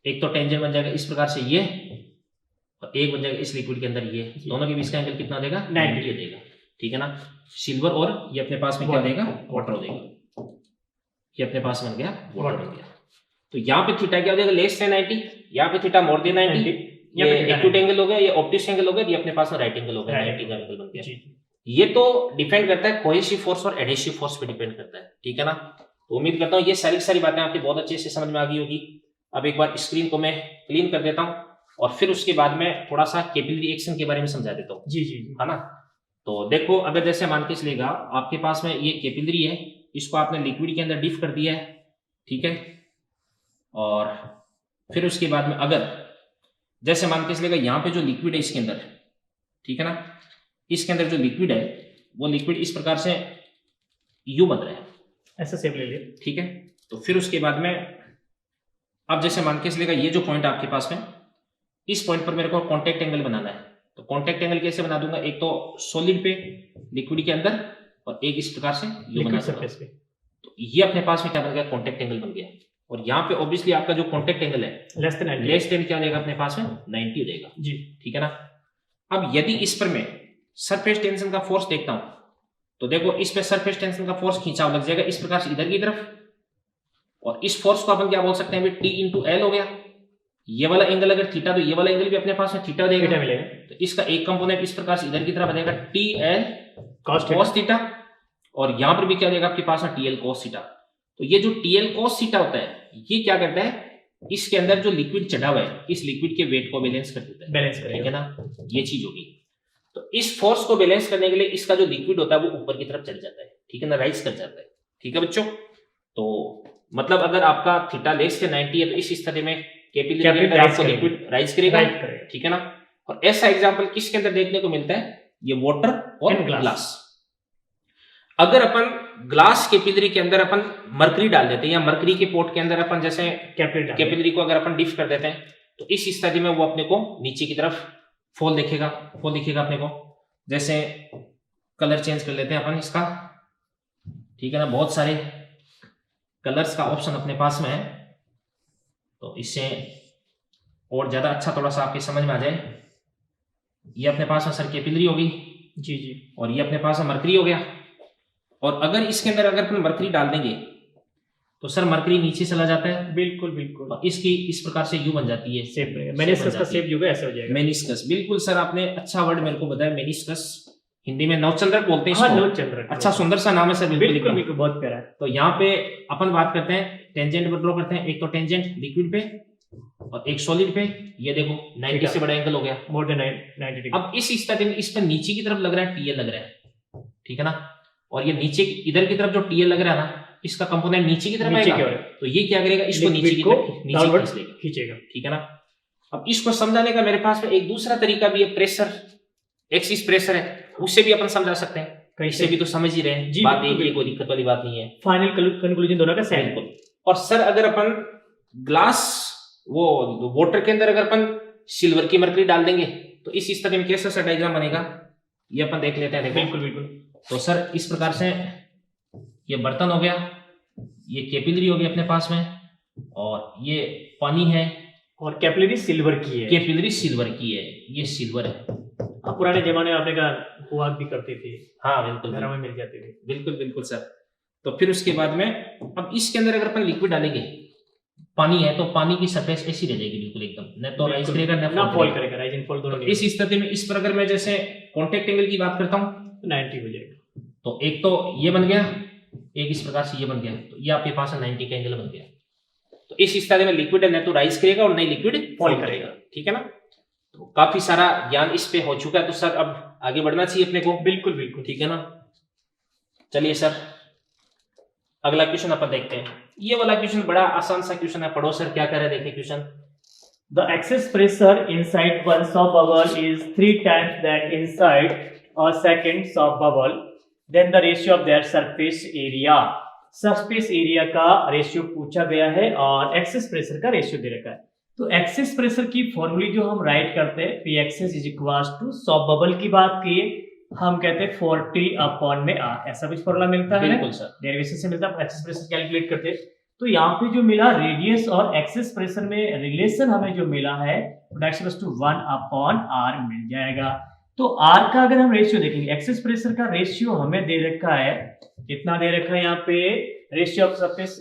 एक तो टेंजेंट बन जाएगा इस प्रकार से ये, और एक बन जाएगा इस लिक्विड के अंदर ये, दोनों के बीच का एंगल कितना देगा, 90 देगा, ठीक है ना। सिल्वर और ये अपने पास में क्या देगा, वाटर देगा, ये अपने पास बन गया वाटर बन गया। तो यहाँ पे थीटा क्या हो जाएगा, लेस देन 90, यहाँ पे थीटा मोर देन 90, ये एक्यूट एंगल हो गया, ये ऑब्ट्यूस एंगल हो गया, ये अपने पास में राइट एंगल हो गया, 90 का एंगल बन गया। ये तो डिपेंड करता है कोहेसिव फोर्स और एडेसिव फोर्स पे डिपेंड करता है, ठीक है ना। तो उम्मीद करता हूँ ये सारी बातें आपकी बहुत अच्छे से समझ में आ गई होगी। अब एक बार स्क्रीन को मैं क्लीन कर देता हूँ, और फिर उसके बाद में थोड़ा सा कैपिलरी एक्शन के बारे में समझा देता हूँ जी, है ना। तो देखो अगर जैसे मान के चलेगा आपके पास में ये कैपिलरी है, इसको आपने लिक्विड के अंदर डिप कर दिया है, ठीक है। और फिर उसके बाद में अगर जैसे मान के चलेगा यहाँ पे जो लिक्विड है इसके अंदर, ठीक है ना, इसके अंदर जो लिक्विड है वो लिक्विड इस प्रकार से यू बन रहा है, ऐसा शेप ले लिया, ठीक है। तो फिर उसके बाद में अब जैसे मान के चलेगा ये जो पॉइंट आपके पास में, इस पॉइंट पर मेरे को कांटेक्ट एंगल बनाना है। तो कांटेक्ट एंगल कैसे बना दूंगा, एक तो सॉलिड पे लिक्विड के अंदर, और एक इस प्रकार से यू बना दूंगा। तो ये अपने पास में क्या बन गया, कांटेक्ट एंगल बन गया। और यहाँ पे ऑब्वियसली आपका जो कांटेक्ट एंगल है लेस देन क्या देगा अपने पास में, 90 देगा जी, ठीक है ना। अब यदि इस पर मैं सरफेस टेंशन का फोर्स देखता हूं, तो देखो इस पे सरफेस टेंशन का फोर्स खींचाव लग जाएगा इस प्रकार से इधर की तरफ, और इस फोर्स को अपन क्या बोल सकते हैं अभी, टी इंटू एल हो गया। ये वाला एंगल अगर थीटा, तो ये वाला एंगल भी अपने पास में थीटा देगा, मिलेगा। तो इसका एक कंपोनेंट इस प्रकार से इधर की तरफ बनेगा टी एल cos थीटा, और यहां पर भी क्या देगा आपके पास में टी एल cos थीटा। तो ये जो टी एल cos थीटा होता है, ये क्या करता है, इसके अंदर जो लिक्विड चढ़ा हुआ है इस लिक्विड के वेट को बैलेंस कर देता है, बैलेंस ठीक करेगा। है ना, ये चीज होगी। तो इस फोर्स को बैलेंस करने के लिए इसका जो लिक्विड होता है वो ऊपर की तरफ चल जाता है, ठीक है ना, राइज कर जाता है, ठीक है बच्चों। तो मतलब अगर आपका थीटा लेस से 90 है, तो इस स्थिति में कैपिलरी के अंदर आपको लिक्विड राइज करेगा, ठीक है ना। और ऐसा एग्जांपल किसके अंदर देखने को मिलता है, ये वाटर और ग्लास। अगर अपन ग्लास कैपिलरी के अंदर अपन मरकरी डाल देते हैं, या मरकरी के पोर्ट के अंदर अपन जैसे कैपिलरी को अगर अपन डिफ कर देते हैं, तो इस स्थिति में वो अपने को नीचे की तरफ फॉल दिखेगा अपने को। जैसे कलर चेंज कर लेते हैं अपन इसका, ठीक है ना, बहुत सारे कलर्स का ऑप्शन अपने पास में है, तो इससे और ज्यादा अच्छा थोड़ा सा आपके समझ में आ जाए। ये अपने पास में सर कैपिलरी होगी, जी जी, और ये अपने पास में मरकरी हो गया। और अगर इसके अंदर अगर अपन मरकरी डाल देंगे, तो सर मरकरी नीचे चला जाता है, बिल्कुल बिल्कुल, और इसकी इस प्रकार से यू बन जाती है, शेप मेनिस्कस का शेप जो है ऐसे हो जाएगा, मेनिस्कस। बिल्कुल सर, आपने अच्छा वर्ड मेरे को बताया, मेनिस्कस। हिंदी में नवचंद्रक बोलते हैं हाँ, इसको। नवचंद्रक, अच्छा सुंदर सा नाम है सर, बिल्कुल बिल्कुल, बहुत प्यारा है। तो यहाँ पे अपन बात करते हैं टेंजेंट पर ड्रॉ करते हैं, एक तो टेंजेंट लिक्विड पे और एक सॉलिड पे। ये देखो 90 से बड़ा एंगल हो गया, मोर देन 90 डिग्री। अब इस स्थिति में इस पर नीचे की तरफ लग रहा है टीएल लग रहा है, ठीक है ना, और ये नीचे इधर की तरफ जो टीएल लग रहा है ना, इसका कंपोनेंट नीचे की तरफ आएगा, तो ये क्या करेगा, इसको नीचे की तरफ खींचेगा, ठीक है ना। अब इसको समझाने का मेरे पास में एक दूसरा तरीका भी है, प्रेशर, एक्सिस प्रेशर है, उससे भी अपन समझा सकते हैं। कैसे भी तो समझ ही रहे हैं, बात एक ही, कोई दिक्कत वाली बात नहीं है, फाइनल कंक्लूजन दोनों का सेम। बिल्कुल। और सर अगर अपन ग्लास वो वाटर के अंदर अगर अपन सिल्वर की मरकरी डाल देंगे, तो इस स्थिति में कैसा सा डायग्राम बनेगा, ये अपन देख लेते हैं। देखो बिल्कुल बिल्कुल, तो सर इस प्रकार से ये बर्तन हो गया, ये कैपिलरी हो गई अपने पास में, और ये पानी है, और कैपिलरी सिल्वर की है, कैपिलरी सिल्वर की है, ये सिल्वर है। अब पुराने जमाने में आपने कहा हुआ भी करती थी, हाँ बिल्कुल, घरों में मिल जाती थी, बिल्कुल बिल्कुल सर। तो फिर उसके बाद में अब इसके अंदर अगर अपन लिक्विड डालेंगे, पानी है, तो पानी की सरफेस ऐसी रह जाएगी बिल्कुल एकदम, न तो राइज करेगा न फॉल करेगा, राइज एंड फॉल दोनों। इस स्थिति में इस पर अगर मैं जैसे कांटेक्ट एंगल की बात करता हूँ, तो 90 हो जाएगा। तो एक तो ये बन गया, एक इस प्रकार से ये बन गया, तो ये आपके पास 90 का एंगल बन गया। तो इस स्थिति में लिक्विड न तो राइज करेगा और न लिक्विड फॉल करेगा, ठीक है ना। तो काफी सारा ज्ञान इस पे हो चुका है, तो सर अब आगे बढ़ना चाहिए अपने को। बिल्कुल बिल्कुल, ठीक है ना। चलिए सर अगला क्वेश्चन अपन देखते हैं। ये वाला क्वेश्चन बड़ा आसान सा क्वेश्चन है, पढ़ो सर क्या कह रहे हैं, देखिए question. The excess pressure inside one soap bubble is 3 times that inside a second soap bubble. Then the ratio of their surface area. Surface area का रेशियो पूछा गया है और एक्सेस प्रेशर का रेशियो दे रखा है। तो एक्सेस प्रेशर की फॉर्मूली जो हम राइट करते हैं, P excess is equal to soap bubble की बात किए हम कहते हैं 40 अपॉन में आर, ऐसा कुछ फॉर्मूला मिलता है। बिल्कुल सर, डेरिवेशन से मिलता है, एक्सेस प्रेशर कैलकुलेट करते हैं। तो यहाँ पे जो मिला रेडियस और एक्सेस प्रेशर में रिलेशन हमें जो मिला है that's equal to 1 upon R मिल जाएगा। तो आर का अगर हम रेशियो देखेंगे, एक्सेस प्रेशर का रेशियो हमें दे रखा है, कितना दे रखा है यहाँ पे, ratio of surface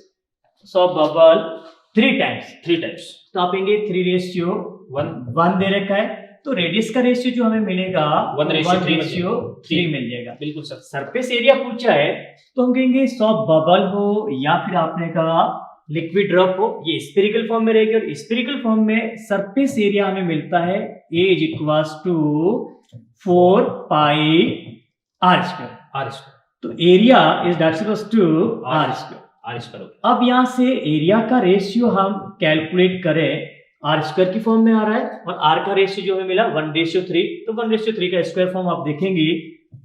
shop bubble 3 times, तो आप कहेंगे 3:1 दे रखा है। तो रेडियस का रेशियो जो हमें मिलेगा 1:3 मिल जाएगा। बिल्कुल सर। सरफेस एरिया पूछा है तो हम कहेंगे सॉप बबल हो या फिर आपने कहा लिक्विड ड्रॉप हो, ये स्फेरिकल फॉर्म में रहेगी और स्फेरिकल फॉर्म में सरफेस एरिया हमें मिलता है A is equals to 4 pi R square. तो area is that's equals to R square. अब यहाँ से एरिया का रेशियो हम कैलकुलेट करें, आर स्क्वायर की फॉर्म में आ रहा है और आर का रेशियो जो हमें मिला 1:3, तो 1:3 का स्क्वायर फॉर्म आप देखेंगे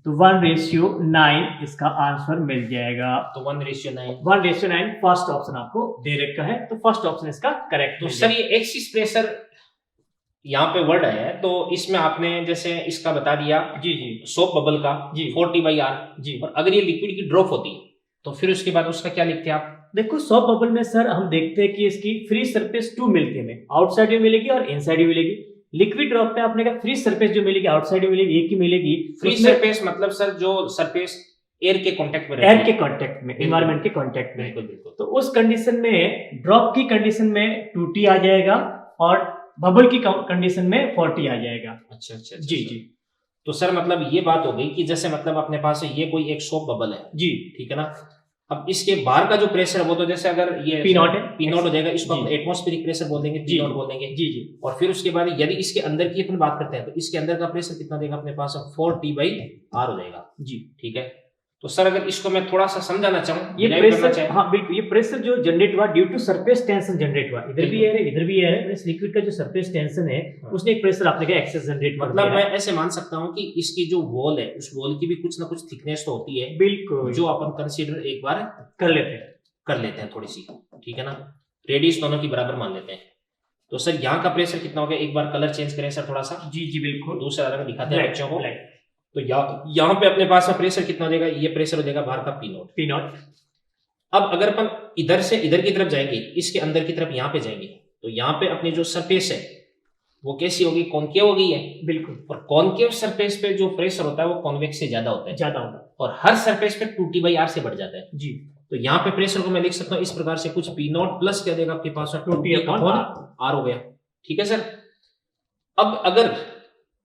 तो 1:9 इसका आंसर मिल जाएगा। तो 1:9 फर्स्ट ऑप्शन आपको दे रखा है, तो फर्स्ट ऑप्शन इसका करेक्ट। तो सर ये एक्सिस प्रेशर यहाँ पे वर्ड है, तो इसमें आपने जैसे इसका बता दिया जी सोप बबल का जी 40/r जी, और अगर ये लिक्विड की ड्रॉप होती तो फिर उसके बाद उसका क्या लिखते आप? देखो सॉप बबल में सर हम देखते हैं कि इसकी फ्री सरफेस 2 मिलती है, आउटसाइड में मिलेगी और इनसाइड में मिलेगी, लिक्विड ड्रॉप पे आपने कहा फ्री सरफेस जो मिलेगी आउटसाइड में मिलेगी एक ही मिलेगी, फ्री उसमें सरफेस मतलब सर जो सरफेस एयर के कांटेक्ट में एयर रहती के है। कांटेक्ट में, बिल्कुल। एनवायरनमेंट के कांटेक्ट में, बिल्कुल बिल्कुल। तो उस कंडीशन में ड्रॉप की कंडीशन में 2T आ जाएगा और बबल की कंडीशन में 4T आ जाएगा। अच्छा अच्छा जी अच्छा। जी तो सर मतलब ये बात हो गई कि जैसे मतलब अपने पास ये कोई एक सोप बबल है, जी, ठीक है ना। अब इसके बाहर का जो प्रेशर है वो तो जैसे अगर ये P नॉट है, P नॉट हो जाएगा, इसको जी। अपन एटमॉस्फेरिक प्रेशर बोल देंगे, जी P नॉट बोल देंगे। जी जी और फिर उसके बाद यदि इसके अंदर की अपन बात करते हैं तो इसके अंदर का प्रेशर कितना देगा अपने पास, 4T/R हो जाएगा। जी। ठीक है। तो सर अगर इसको मैं थोड़ा सा समझाना चाहूँ, ये derive करना प्रेशर, चाहूँ, हाँ बिल्कुल, ये प्रेशर जो जनरेट हुआ due to surface tension generate हुआ, इधर भी बिल्कुल। एयर है इधर भी एयर है, इस लिक्विड का जो सरफेस टेंशन है हाँ। उसने एक प्रेशर आपने कहा एक्सेस जनरेट कर मतलब दिया मैं है। ऐसे मान सकता हूँ कि इसकी जो वॉल है उस वॉल की भी कुछ ना कुछ थिकनेस तो होती है, बिल्कुल जो अपन कंसीडर एक बार कर लेते हैं। कर लेते हैं थोड़ी सी, ठीक है ना। रेडियस दोनों की बराबर मान लेते हैं। तो सर यहाँ का प्रेशर कितना हो गया, एक बार कलर चेंज करें सर थोड़ा सा, जी जी बिल्कुल, दूसरा रंग दिखाते हैं Black, बच्चों को। black, तो यहाँ पे अपने पास में प्रेशर कितना हो जाएगा, ये प्रेशर हो जाएगा बाहर का P नॉट। P not. अब अगर अपन इधर से इधर की तरफ जाएंगे, इसके अंदर की तरफ यहाँ पे जाएंगे, तो यहाँ पे अपनी जो सरफेस है वो कैसी होगी, कॉन्केव होगी है। बिल्कुल और कॉन्केव सरफेस पे जो प्रेशर होता है वो कॉन्वेक्स से ज्यादा होता है, ज्यादा होगा। और हर सरफेस पे 2T/R से बढ़ जाता है। जी, तो यहाँ पे प्रेशर को मैं लिख सकता हूँ इस प्रकार से, कुछ P नॉट प्लस क्या देगा आपके पास 2T/R हो गया। ठीक है सर। अब अगर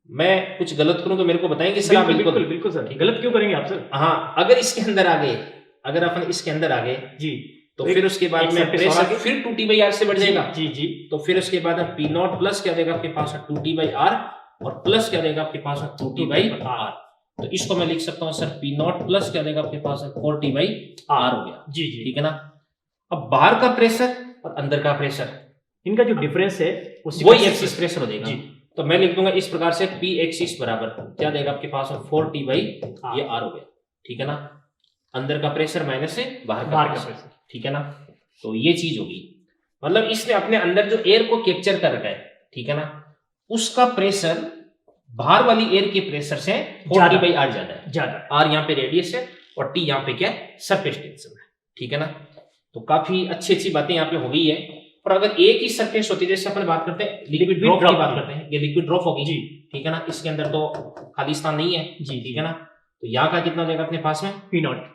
मैं कुछ गलत करूं तो मेरे को बताएंगे सर आप। बिल्कुल बिल्कुल सर, गलत क्यों करेंगे आप सर? हाँ, अगर इसके अंदर आ गए, अगर अपन इसके अंदर आ गए जी, तो फिर उसके बाद एक में surface प्रेशर और आगे। फिर 2T/R से बढ़ जाएगा। जी जी तो फिर उसके बाद P नॉट प्लस क्या देगा आपके पास 2T/R, और प्लस क्या देगा आपके पास 2T/R। तो इसको मैं लिख सकता हूँ सर P नॉट प्लस क्या देगा आपके पास 4T/R हो गया। जी जी, ठीक है ना। अब बाहर का प्रेशर और अंदर का प्रेशर, इनका जो डिफरेंस है उसी वही का एक्सिस प्रेशर हो जाएगा। जी। तो मैं लिख दूंगा इस प्रकार से P एक्सिस बराबर क्या देगा आपके पास 4T/R, ये R हो गया। ठीक है ना। अंदर का प्रेशर माइनस से बाहर का प्रेशर, ठीक है ना। तो ये चीज होगी, मतलब इसने अपने अंदर जो एयर को कैप्चर कर रखा है, ठीक है ना, उसका प्रेशर बाहर वाली एयर के प्रेशर से 4T/R ज्यादा है। ज्यादा, R यहाँ पे रेडियस है और T यहाँ पे क्या है, सरफेस टेंशन है। ठीक है ना। तो काफी अच्छी अच्छी बातें यहाँ पे हो गई है। और अगर एक ही सरफेस होती है, जैसे अपन बात करते हैं लिक्विड ड्रॉप की बात करते हैं, ये लिक्विड ड्रॉप होगी जी, ठीक है ना, इसके अंदर तो खाली स्थान नहीं है जी ठीक है ना। तो यहाँ का कितना देगा अपने पास में P नॉट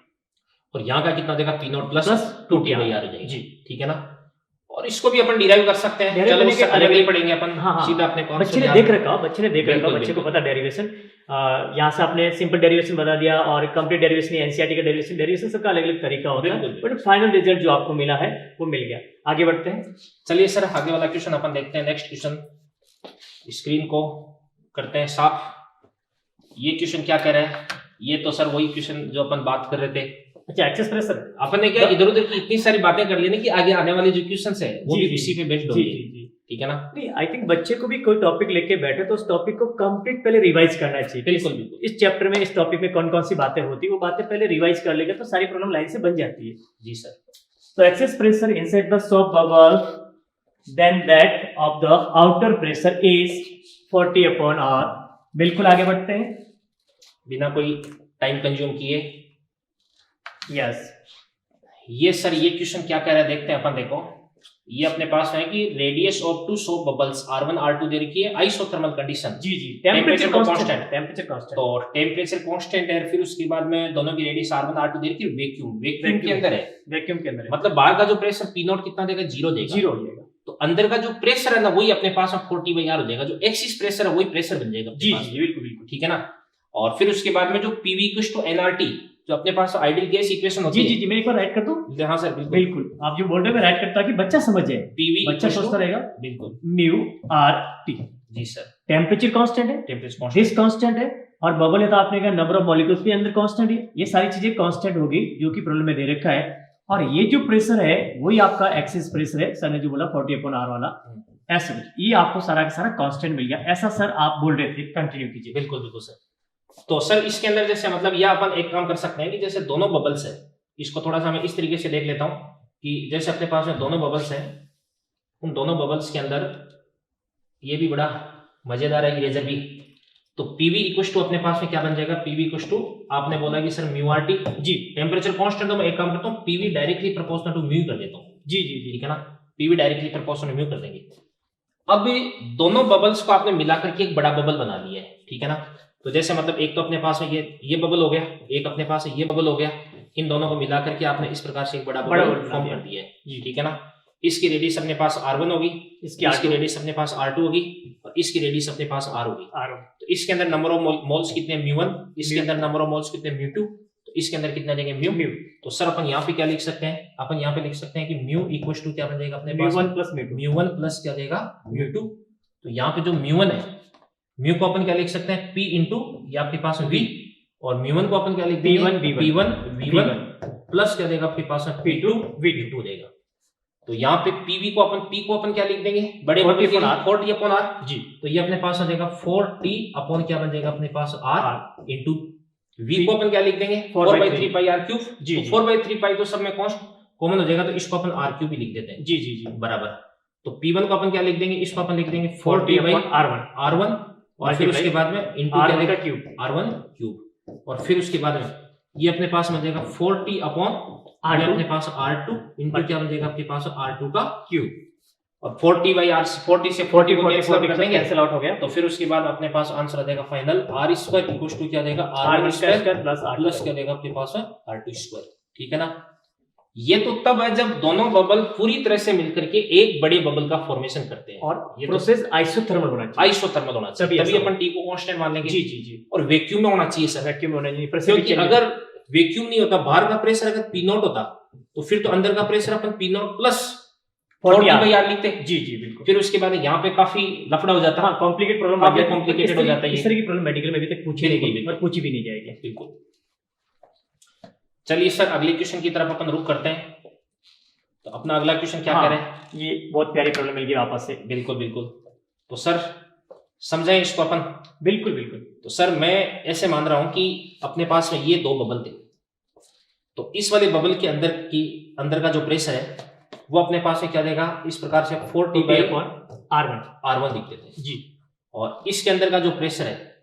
और यहाँ का कितना देगा P not plus plus 2T/R हो जाएगा जी। ठीक है ना। और इसको भी अपन डिराइव कर सकते हैं, Derive चलो करने उससे के अलग अलग- नहीं पढ़ेंगे अपन, हाँ, हाँ। सीधा अपने कौन बच्चे ने देख रखा, बच्चे ने देख रखा, बच्चे को पता डेरिवेशन, यहाँ से आपने सिंपल डेरिवेशन बता दिया और कंप्लीट डेरिवेशन, एनसीईआरटी का डेरिवेशन, डेरिवेशन सबका अलग अलग तरीका होता है, बिल्कुल। बट फाइनल रिजल्ट जो आपको मिला है वो मिल गया। आगे बढ़ते हैं। चलिए सर आगे वाला क्वेश्चन अपन देखते हैं। नेक्स्ट क्वेश्चन, स्क्रीन को करते हैं साफ। ये क्वेश्चन क्या कह रहा है, ये तो सर वही क्वेश्चन जो अपन बात कर रहे थे। अच्छा, एक्सेस प्रेशर, अपन ने क्या इधर उधर की इतनी सारी बातें कर ली ना कि आगे आने वाले जो क्वेश्चंस है वो जी, भी जी, इसी पे बेस्ड जी होंगे, जी जी, ठीक है ना। नहीं आई थिंक बच्चे को भी कोई टॉपिक लेके बैठे तो उस टॉपिक को कंप्लीट पहले रिवाइज करना चाहिए। बिल्कुल बिल्कुल। इस चैप्टर में इस टॉपिक में कौन कौन सी बातें होती है वो बातें पहले रिवाइज कर लेगा तो सारी प्रॉब्लम लाइन से बन जाती है। जी सर। तो excess pressure inside the soap bubble then that of the outer pressure is 40/R। बिल्कुल आगे बढ़ते हैं। बिना कोई टाइम कंज्यूम किए, यस, ये सर ये क्वेश्चन क्या कह रहा है देखते हैं अपन। देखो ये अपने पास है कि radius of two soap bubbles R1 R2 दे रखी है, आइसोथर्मल कंडीशन। जी जी, टेम्परेचर कांस्टेंट, टेम्परेचर कांस्टेंट, तो टेम्परेचर कांस्टेंट है, फिर उसके बाद में दोनों की रेडियस R1 R2 दे रखी है, वैक्यूम के अंदर है, वैक्यूम के अंदर है, मतलब बाहर का जो प्रेशर P नॉट कितना देगा, 0 देगा। 0 हो जाएगा। तो अंदर का जो प्रेशर है ना वही अपने पास 40/R हो जाएगा, जो एक्सिस प्रेशर है वही प्रेशर बन जाएगा अपने जी पास, जी बिल्कुल बिल्कुल, ठीक है ना। और फिर उसके बाद में जो PV nRT जो अपने पास आइडियल गैस इक्वेशन होती जी है। जी जी, मैं एक बार राइट कर दूं। हाँ सर बिल्कुल बिल्कुल, आप जो बोल रहे हैं मैं राइट करता कि बच्चा समझ जाए, PV बच्चा सोचता रहेगा। बिल्कुल म्यू आर टी, जी सर। टेम्परेचर कांस्टेंट है, टेम्परेचर कांस्टेंट, दिस कांस्टेंट है, और बबल है तो आपने कहा नंबर ऑफ मॉलिक्यूल्स भी अंदर कांस्टेंट है। ये सारी चीजें कांस्टेंट होगी जो कि प्रॉब्लम में दे रखा है। और ये जो प्रेशर है वही आपका एक्सिस प्रेशर है, सर ने जो बोला 40/R वाला, ऐसे ये आपको सारा का सारा कांस्टेंट मिल गया। ऐसा सर आप बोल रहे थे, कंटिन्यू कीजिए। बिल्कुल बिल्कुल सर। तो सर इसके अंदर जैसे मतलब यह अपन एक काम कर सकते हैं कि जैसे दोनों बबल्स है, इसको थोड़ा सा मैं इस तरीके से देख लेता हूं कि जैसे अपने पास में दोनों बबल्स हैं, उन दोनों बबल्स के अंदर ये भी बड़ा मजेदार है इरेजर भी। तो PV इक्वल टू अपने पास में क्या बन जाएगा, PV इक्वल टू आपने बोला कि सर म्यू RT जी, टेम्परेचर कांस्टेंट। तो मैं एक काम करता हूँ, PV directly proportional to mu कर देता हूँ। जी जी जी, ठीक है ना, PV डायरेक्टली प्रोपोर्शनल म्यू कर देंगे। अब दोनों बबल्स को आपने मिला करके एक बड़ा बबल बना लिया है, ठीक है ना। तो जैसे मतलब एक तो अपने पास में ये बबल हो गया, एक अपने पास ये बबल हो गया, इन दोनों को मिला करके आपने इस प्रकार से एक बड़ा बबल फॉर्म कर दिया है, ठीक है ना। इसकी रेडियस अपने पास R1 होगी, इसकी रेडियस अपने पास R2 होगी और इसकी रेडियस अपने पास R होगी। तो इसके अंदर नंबर ऑफ मोल्स कितने μ1, इसके अंदर नंबर ऑफ मोल्स कितने μ2, तो इसके अंदर कितना देंगे म्यू। तो सर अपन यहाँ पे क्या लिख सकते हैं, अपन यहाँ पे लिख सकते हैं कि म्यू इक्वल टू क्या बन जाएगा अपने पास म्यू1 प्लस क्या देगा म्यू2। तो यहाँ पे जो म्यू1 है, म्यू को अपन क्या लिख सकते हैं p इंटू ये आपके पास v, और म्यू1 को अपन क्या लिख देंगे p1 v1 प्लस क्या देगा आपके पास p2 v2 देगा। तो यहाँ पे pv को अपन p को अपन क्या लिख देंगे बड़े 40 अपॉन r जी। तो ये अपने पास आ जाएगा 4t अपॉन क्या बन जाएगा अपने पास r इंटू v को अपन क्या लिख देंगे 4/3 पाई r क्यूब जी। 4/3 पाई तो सब में कॉमन हो जाएगा, तो इसको अपन r क्यूब भी लिख देते हैं जी जी जी बराबर। तो p1 को अपन क्या लिख देंगे, इसको अपन लिख देंगे 4t r1 और फिर उसके बाद में इंटू क्या देगा क्यूब r1 क्यूब, और फिर उसके बाद में ये अपने पास बन जाएगा 4t अपॉन अपने पास R2 इंटू क्या बन जाएगा आपके पास R2 का क्यूब, और 40 से 40 को कैंसिल आउट हो गया। तो फिर उसके बाद अपने पास आंसर आ जाएगा final r square equal to क्या देगा r स्क्वायर प्लस क्या देगा आपके पास R2 स्क्वायर, ठीक है ना। ये तो तब है जब दोनों बबल पूरी तरह से मिलकर के एक बड़े बबल का फॉर्मेशन करते हैं, और ये प्रोसेस आइसोथर्मल होना चाहिए, तभी अपन T को कांस्टेंट मान लेंगे जी जी जी। और वैक्यूम में होना चाहिए सर, वैक्यूम में होना चाहिए, क्योंकि अगर वैक्यूम नहीं होता, बाहर का प्रेशर अगर P0 होता तो फिर तो अंदर का प्रेशर अपन P0 प्लस 40/R लिखते जी जी बिल्कुल। फिर उसके बाद यहाँ पे काफी लफड़ा हो जाता है, कॉम्प्लिकेटेड हो जाता है। इस तरह की प्रॉब्लम मेडिकल में अभी तक पूछी नहीं गई और पूछी भी नहीं जाएगी बिल्कुल। चलिए सर अगले क्वेश्चन की तरफ अपन रुक करते हैं। तो अपना अगला क्वेश्चन क्या कह रहे हैं, ये बहुत प्यारी प्रॉब्लम मिल गई वापस से। बिल्कुल बिल्कुल, तो सर समझाएं इसको अपन। बिल्कुल बिल्कुल। तो सर मैं ऐसे मान रहा हूं कि अपने पास में ये दो बबल थे, तो इस वाले बबल के अंदर का जो प्रेशर है वो अपने पास में क्या देगा इस प्रकार से 4t/r1 लिख देते हैं जी। और इसके अंदर का जो प्रेशर है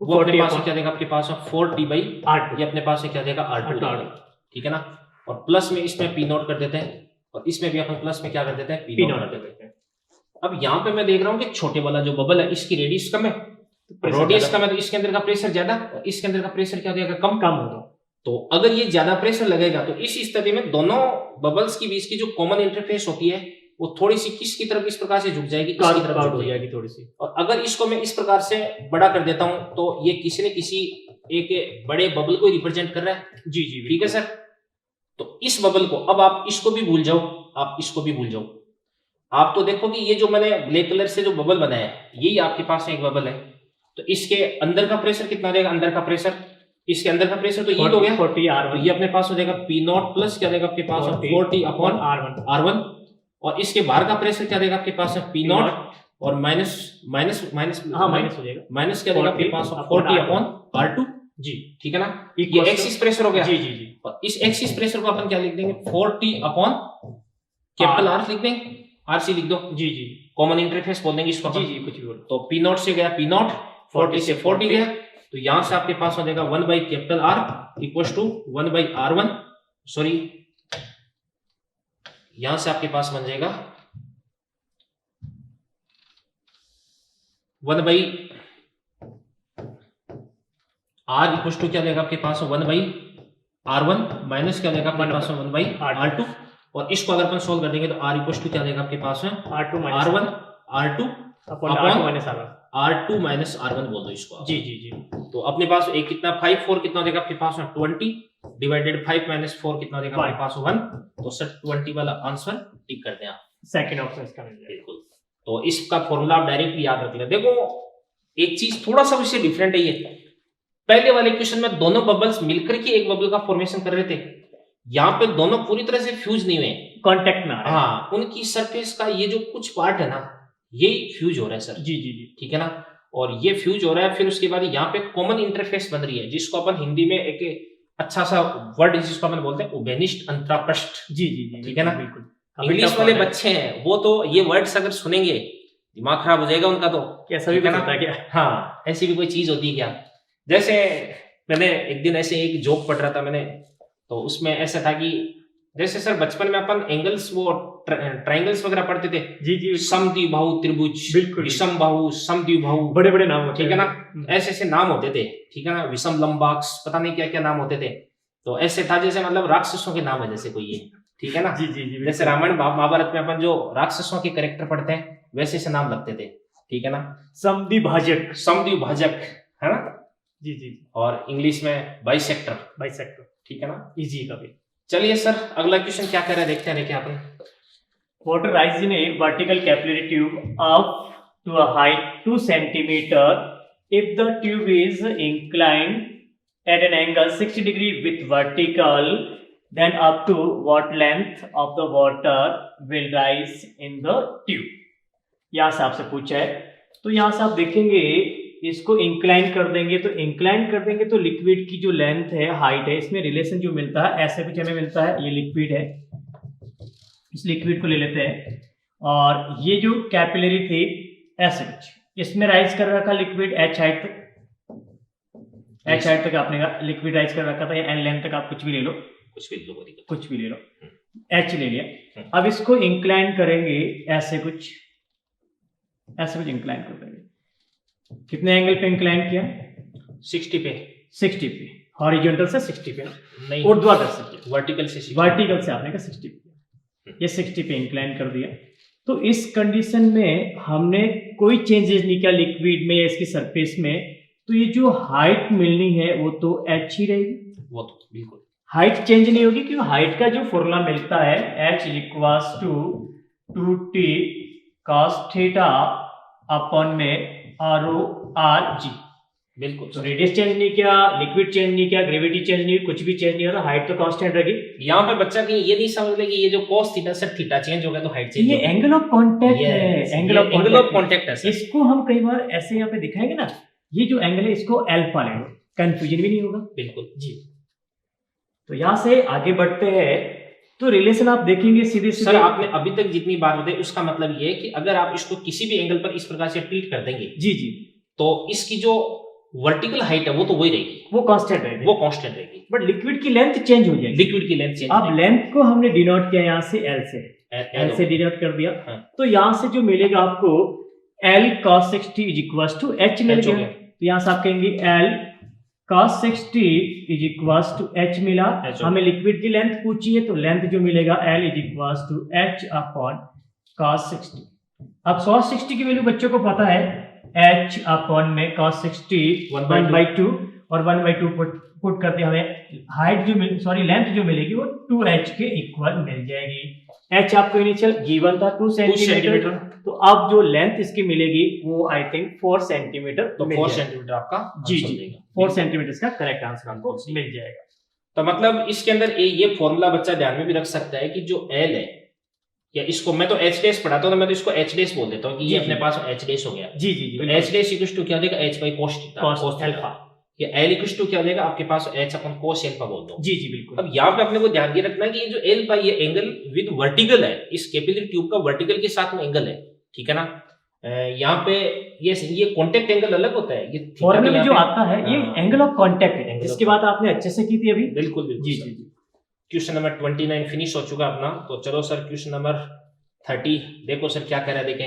वो अपने पास क्या देगा आपके पास 4t/r2, ये अपने पास क्या देगा R2, ठीक है ना। और प्लस में इसमें p0 कर देते हैं, और इसमें भी अपन प्लस में क्या कर देते हैं p0 कर देते हैं। अब यहाँ पे मैं देख रहा हूँ कि छोटे वाला जो बबल है इसकी रेडियस कम है, रेडियस कम है, तो इसके अंदर का प्रेशर ज्यादा और इसके अंदर का प्रेशर क्या देगा कम होगा। तो अगर ये ज्यादा प्रेशर लगेगा तो इस स्थिति में दोनों बबल्स के बीच की जो कॉमन इंटरफेस होती है वो थोड़ी सी किसकी तरफ इस प्रकार से झुक जाएगी, इसकी तरफ झुक जाएगी थोड़ी सी। और अगर इसको मैं इस प्रकार से बड़ा कर देता हूं तो ये किसी न किसी एक बड़े बबल को रिप्रेजेंट कर रहा है जी जी ठीक है सर। तो इस बबल को अब आप इसको भी भूल जाओ, आप इसको भी भूल जाओ। आप तो देखो कि ये जो मैंने ब्लैक कलर से जो बबल बनाया है यही आपके पास एक बबल है, तो इसके अंदर का प्रेशर कितना रहेगा, अंदर का प्रेशर, इसके अंदर का प्रेशर तो ये हो गया 40R1, तो ये अपने पास हो जाएगा P0 प्लस क्या देगा आपके पास 40/R1, और इसके बाहर का प्रेशर क्या देगा आपके पास P0 और माइनस हो जाएगा माइनस क्या देगा आपके पास 40/R2 जी, ठीक है ना। ये एक्सिस प्रेशर हो गया जी जी जी। और इस एक्सिस प्रेशर को अपन क्या लिख देंगे 40/R लिख देंगे, RC लिख दो जी जी, कॉमन इंटरफेस बोल देंगे इसको जी जी कुछ भी बोलो। तो P0 से गया P0, 40 से 40 गया, तो यहां से आपके पास हो जाएगा 1/R equals to 1/R1, sorry यहां से आपके पास बन जाएगा 1/R इक्वल्स टू क्या देगा आपके पास 1/R1 माइनस क्या देगा आपके पास 1/R2, और इसको अगर अपन सोल्व कर देंगे तो R इक्वल्स टू क्या देगा आपके पास R2 माइनस R1 बोल दो इसको जी जी जी। तो अपने पास एक कितना 5 4 कितना देगा आपके पास 20 डिवाइडेड 5 माइनस 4 कितना देगा आपके पास 1, तो सर 20 वाला आंसर टिक करते हैं आप, सेकंड ऑप्शन इसका मिल जाएगा बिल्कुल। तो इसका फॉर्मूला आप डायरेक्टली याद रख लें। देखो एक चीज थोड़ा सा उससे डिफरेंट है, ये पहले वाले क्वेश्चन में दोनों बबल्स मिलकर के एक बबल का फॉर्मेशन कर रहे थे, यहाँ पे दोनों पूरी तरह से फ्यूज नहीं हुए, कांटेक्ट में आ रहे हैं, हाँ उनकी सरफेस का ये जो कुछ पार्ट है ना यही फ्यूज हो रहा है सर जी जी जी, ठीक है ना। और ये फ्यूज हो रहा है, फिर उसके बाद यहाँ पे कॉमन इंटरफेस बन रही है जिसको अपन हिंदी में एक अच्छा सा वर्ड जिसको अपन बोलते हैं उभयनिष्ठ अंतरापृष्ठ जी जी जी, ठीक है ना। बिल्कुल इंग्लिश वाले बच्चे हैं वो तो ये वर्ड्स अगर सुनेंगे दिमाग खराब हो जाएगा उनका, तो कैसा भी होता है क्या, हाँ ऐसी भी कोई चीज होती है क्या। जैसे मैंने एक दिन ऐसे एक जोक पढ़ रहा था मैंने, तो उसमें ऐसा था कि जैसे सर बचपन में अपन एंगल्स वो ट्रायंगल्स वगैरह पढ़ते थे, जी जी समद्विबाहु त्रिभुज, बिल्कुल। विषमबाहु, समद्विबाहु, बड़े बड़े नाम होते ठीक है ना, हम्म। ऐसे ऐसे नाम होते थे, ठीक है ना, विषम लंबाक्स, पता नहीं क्या क्या नाम होते थे। तो ऐसे था जैसे मतलब राक्षसों के नाम है जैसे कोई ये, ठीक है ना। जी जी जी जैसे रामायण महाभारत में अपन जो राक्षसों के कैरेक्टर पढ़ते हैं वैसे से नाम लगते थे, ठीक है ना। समद्विभाजक, समद्विभाजक, है ना। जी जी और इंग्लिश में बाइसेक्टर, बाइसेक्टर, ठीक है ना। इजी का भी। चलिए सर अगला क्वेश्चन क्या कह रहा है देखते हैं, देखिए अपन। Water rises in a vertical capillary tube up to a height 2 centimeter if the tube is inclined at an angle 60 degree with vertical, then up to what length of the water will rise in the tube? यहाँ से आपसे पूछा है, तो यहाँ से आप देखेंगे इसको इंक्लाइन कर देंगे, तो इंक्लाइन कर देंगे तो लिक्विड की जो लेंथ है, हाइट है, इसमें रिलेशन जो मिलता है ऐसे कुछ हमें मिलता है। ये लिक्विड है, इस लिक्विड को ले लेते हैं और ये जो कैपिलरी थी ऐसे कुछ, इसमें राइज कर रखा लिक्विड एच हाइट तक, एच हाइट तक आपने लिक्विड राइज कर रखा था, या एन लेंथ तक आप कुछ भी ले लो, कुछ भी लो, कुछ भी ले लो, एच ले लिया। अब इसको इंक्लाइन करेंगे ऐसे कुछ, ऐसे कुछ इंक्लाइन कर देंगे। कितने एंगल पे इंक्लाइन किया? 60 पे, 60 पे, हॉरिजॉन्टल से 60 पे ना, नहीं ऊर्ध्वाधर से, वर्टिकल से 60, वर्टिकल से आपने कहा 60 पे, ये 60 पे इंक्लाइन कर दिया। तो इस कंडीशन में हमने कोई चेंजेस नहीं किया लिक्विड में या इसकी सरफेस में, तो ये जो हाइट मिलनी है वो तो एच ही रहेगी, वो तो बिल्कुल हाइट चेंज नहीं होगी, क्योंकि हाइट का जो फॉर्मूला मिलता है H equals to 2t cos theta upon में आर आर जी। बिल्कुल। तो रेडियस चेंज नहीं किया, लिक्विड चेंज नहीं किया, ग्रेविटी चेंज नहीं हुई, कुछ भी चेंज नहीं होता, हाइट तो कांस्टेंट रहेगी। यहाँ पे बच्चा कहीं ये नहीं समझ ले कि ये जो cos थीटा से थीटा चेंज हो गया तो हाइट चेंज ये एंगल ऑफ कांटेक्ट है, एंगल ऑफ कांटेक्ट है सर। इसको हम कई बार ऐसे यहाँ पे दिखाएंगे ना, ये जो एंगल है इसको अल्फा ले लो, कंफ्यूजन भी नहीं होगा। बिल्कुल जी। तो यहाँ से आगे बढ़ते हैं, तो रिलेशन आप देखेंगे सीधे सर, सीधे। आपने अभी तक जितनी बात बताई उसका मतलब ये है कि अगर आप इसको किसी भी एंगल पर इस प्रकार से ट्रीट कर देंगे, जी जी, तो इसकी जो वर्टिकल हाइट है वो तो वही रहेगी, वो कांस्टेंट रहेगी, वो कांस्टेंट रहेगी, बट लिक्विड की लेंथ चेंज हो जाएगी। लिक्विड की लेंथ चेंज। अब लेंथ को हमने डिनोट किया यहाँ से एल से, एल से डिनोट कर दिया, हाँ। तो यहाँ से जो मिलेगा आपको L cos 60 is equals to H मिल गया। तो यहाँ से आप कहेंगे L cos 60 is equals to H मिला। हमें लिक्विड की लेंथ पूछी है, तो लेंथ जो मिलेगा L is equals to H upon cos 60। अब cos 60 की वैल्यू बच्चों को पता है, H अपॉन में cos 60 1/2 और 1/2 पुट करते हमें हाइट जो लेंथ जो मिलेगी वो 2H के इक्वल मिल जाएगी। H आपको इनिशियल गिवन था 2 सेंटीमीटर, तो अब जो लेंथ इसकी मिलेगी वो आई थिंक 4 सेंटीमीटर, तो 4 सेंटीमीटर आपका जी जी 4 सेंटीमीटर का करेक्ट आंसर आपको मिल जाएगा। तो मतलब इसके अंदर ये फॉर्मूला बच्चा ध्यान में भी रख सकता है कि जो L है, या इसको मैं तो H डैश पढ़ाता हूं, तो मैं तो इसको H डैश बोल देता हूं कि ये अपने पास H डैश हो गया। जी जी तो H डैश इक्वल टू क्या हो जाएगा, H बाई cos अल्फा। ये L इक्वल टू क्या हो जाएगा आपके पास, H अपन cos अल्फा बोल दो। जी जी बिल्कुल। अब यहाँ पे अपने को ध्यान ये रखना है कि ये जो L बाई ये एंगल विद वर्टिकल है, इस कैपिलरी ट्यूब का वर्टिकल के साथ में एंगल है, ठीक है ना। यहाँ पे ये कांटेक्ट एंगल अलग होता है, ये फॉर्मूले में जो आता है ये एंगल ऑफ कांटेक्ट है, Angle इसकी of बात आपने अच्छे से की थी अभी। बिल्कुल बिल्कुल जी सर। जी जी। क्वेश्चन नंबर 29 फिनिश हो चुका अपना, तो चलो सर क्वेश्चन नंबर 30 देखो सर क्या कह रहा है, देखें।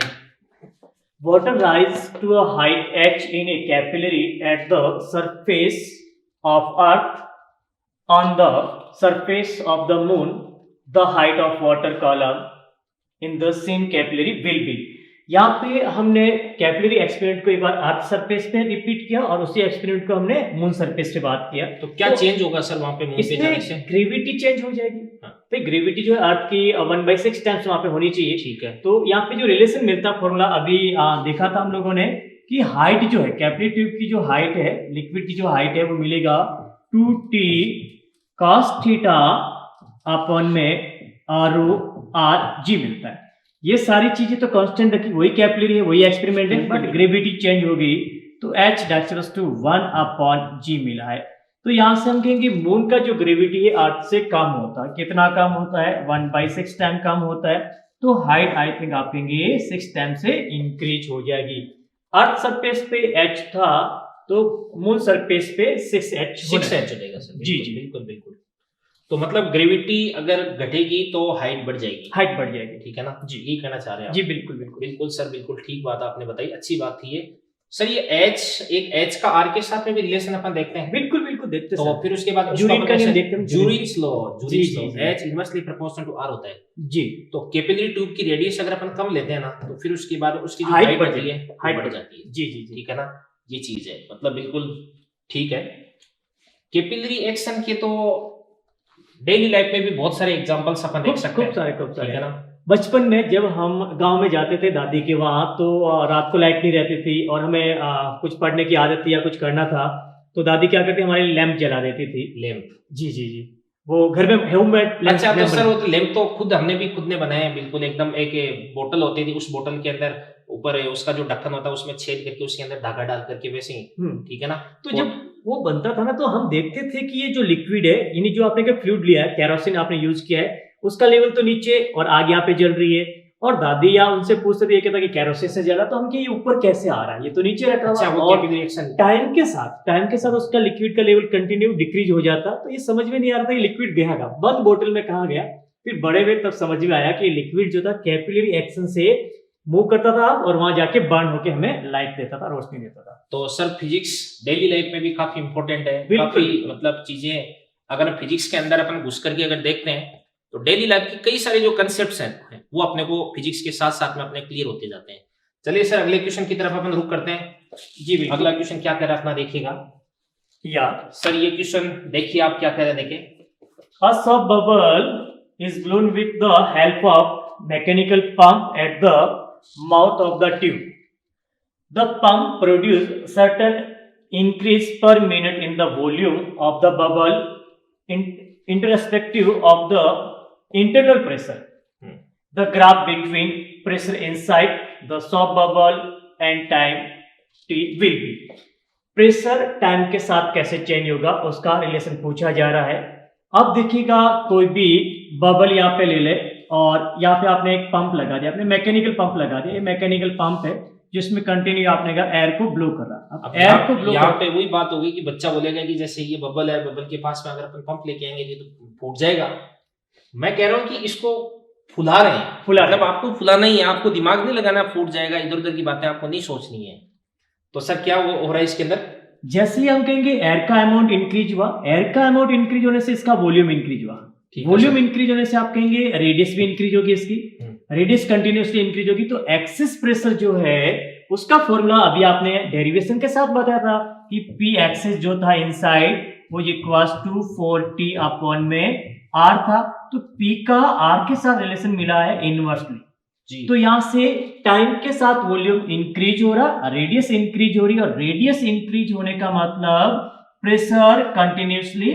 Water rises to a height h in a capillary at the surface of Earth. On the surface of the Moon, the height of water column in the same capillary will be. यहाँ पे हमने capillary experiment को एक बार earth surface पे repeat किया और उसी experiment को हमने मून सरफेस पे बात किया। तो क्या चेंज होगा सर वहां पे मून पे जाने से? ग्रेविटी चेंज हो जाएगी। हाँ। तो ग्रेविटी जो है अर्थ की 1/6 टाइम्स वहां पे होनी चाहिए। ठीक है। तो यहाँ पे जो रिलेशन मिलता फॉर्मूला अभी देखा था हम लोगों ने कि हाइट जो है कैपिलरी ट्यूब की जो हाइट है, लिक्विड की जो हाइट है वो मिलेगा 2t cos थीटा अपॉन में r/g मिलता है। ये सारी चीजें तो कांस्टेंट रखी, वही कैपिलरी है, वही एक्सपेरिमेंट है, बट ग्रेविटी चेंज होगी तो h डायरेक्ट टू 1/g मिला है। तो यहां से हम कहेंगे मून का जो ग्रेविटी है अर्थ से कम होता है। कितना कम होता है? 1/6 टाइम कम होता है। तो हाइट आई थिंक आप कहेंगे 6 टाइम से इंक्रीज हो जाएगी। अर्थ सरफेस पे h था तो मून सरफेस पे 6h हो जाएगा सर। जी जी बिल्कुल बिल्कुल। तो मतलब ग्रेविटी अगर घटेगी तो हाइट बढ़ जाएगी, हाइट बढ़ जाएगी। ठीक है ना जी। ये कहना चाह रहे हैं आप? जी बिल्कुल बिल्कुल। बिल्कुल सर, बिल्कुल ठीक बात आपने बताई, अच्छी बात थी ये। सर ये H का R के साथ में भी रिलेशन अपन देखते हैं, बिल्कुल बिल्कुल देखते तो सर। फिर उसके बाद जूरिन का नियम देखते हैं। जूरिन्स लॉ, जी, जी, जी। H inversely proportional to R होता है। जी। तो कैपिलरी ट्यूब की रेडियस अगर अपन कम लेते हैं ना, तो फिर उसके बाद उसकी जो हाइट हाइट बढ़ बढ़ती है, जाती है, वो हाइट बढ़ बढ़ जाती है, जी जी जी। ठीक है ना, ये चीज है, मतलब बिल्कुल ठीक है। कैपिलरी एक्शन के तो डेली लाइफ में भी बहुत सारे एग्जांपल्स अपन देख सकते हैं, खूब ठीक सारे। है ना। बचपन में जब हम गांव में जाते थे दादी के वहां, तो रात को लाइट नहीं रहती थी और हमें कुछ पढ़ने की आदत थी या कुछ करना था, तो दादी क्या करती हमारे लैंप जला देती थी। लैंप, जी जी जी। वो घर में होममेड लैंप। अच्छा तो सर वो तो लैंप तो खुद ने बनाए हैं, बिल्कुल एकदम। एक बोतल होती थी, उस बोतल के अंदर ऊपर उसका जो ढक्कन होता है उसमें छेद करके उसके अंदर धागा डाल करके वैसे ही, ठीक है ना। तो जब वो बनता था ना, तो हम देखते थे कि ये जो लिक्विड है, यानी जो आपने फ्लूइड लिया है, केरोसिन आपने यूज किया है, उसका लेवल तो नीचे और आग यहाँ पे जल रही है, और दादी या उनसे पूछते थे, ये कहता कि केरोसिन से जला, तो हम कि ये ऊपर कैसे आ रहा है, ये तो नीचे रखा हुआ। अच्छा, वो और कैपिलरी एक्शन टाइम के साथ उसका लिक्विड का लेवल कंटिन्यू डिक्रीज हो जाता, तो ये समझ में नहीं आ रहा था ये लिक्विड गया कहाँ, बंद बोतल में कहाँ गया। फिर बड़े हुए तब समझ में आया कि लिक्विड जो था कैपिलरी एक्शन से मूव करता था और वहां जाके बर्न होके हमें लाइट देता था, रोशनी देता था। तो सर फिजिक्स डेली लाइफ में भी काफी इंपॉर्टेंट है, बिल्कुल। काफी मतलब चीजें अगर फिजिक्स के अंदर अपन घुस करके अगर देखते हैं, तो डेली लाइफ की कई सारे जो कंसेप्ट्स हैं वो अपने को फिजिक्स के साथ साथ में अपने क्लियर होते जाते हैं। चलिए सर अगले क्वेश्चन की तरफ अपन रुक करते हैं। जी बिल्कुल। अगला क्वेश्चन क्या कह रहा है अपना देखिएगा। या सर ये क्वेश्चन देखिए आप क्या कह रहे हैं, देखिए। A soft bubble is blown with the help of mechanical pump at the mouth of the tube. The pump produces certain increase per minute in the volume of the bubble irrespective of the internal pressure. The graph between pressure inside the soft bubble and time t will be. Pressure time के साथ कैसे change होगा उसका relation पूछा जा रहा है। अब देखिएगा, कोई भी बबल यहाँ पे ले ले और यहाँ पे आपने एक पंप लगा दिया, आपने मैकेनिकल पंप लगा दिया, ये मैकेनिकल पंप है जिसमें कंटिन्यू आपने कहा एयर को ब्लो कर रहा है। अब एयर को ब्लो यहाँ पे वही बात होगी कि बच्चा बोलेगा कि जैसे ये बबल है, बबल के पास में अगर अपन पंप लेके आएंगे ये तो फूट जाएगा। मैं कह रहा हूँ कि इसको फुला रहे हैं, मतलब आपको फुलाना ही है, आपको दिमाग नहीं लगाना फूट जाएगा, इधर उधर की बातें आपको नहीं सोचनी है। तो सर क्या वो हो रहा है इसके अंदर, जैसे ही हम कहेंगे एयर का अमाउंट इंक्रीज हुआ, एयर का अमाउंट इंक्रीज होने से इसका वॉल्यूम इंक्रीज हुआ, वॉल्यूम इंक्रीज होने से आप कहेंगे रेडियस भी इंक्रीज होगी, इसकी रेडियस कंटिन्यूसली इंक्रीज होगी। तो एक्सिस प्रेशर जो है उसका फॉर्मूला अभी आपने डेरिवेशन के साथ बताया था कि पी एक्सिस जो था इनसाइड वो इक्वल्स टू 4t अपॉन में r था, तो p का r के साथ रिलेशन मिला है इनवर्सली। तो यहां से टाइम के साथ वॉल्यूम इंक्रीज हो रहा, रेडियस इंक्रीज हो रही, और रेडियस इंक्रीज होने का मतलब प्रेशर कंटिन्यूसली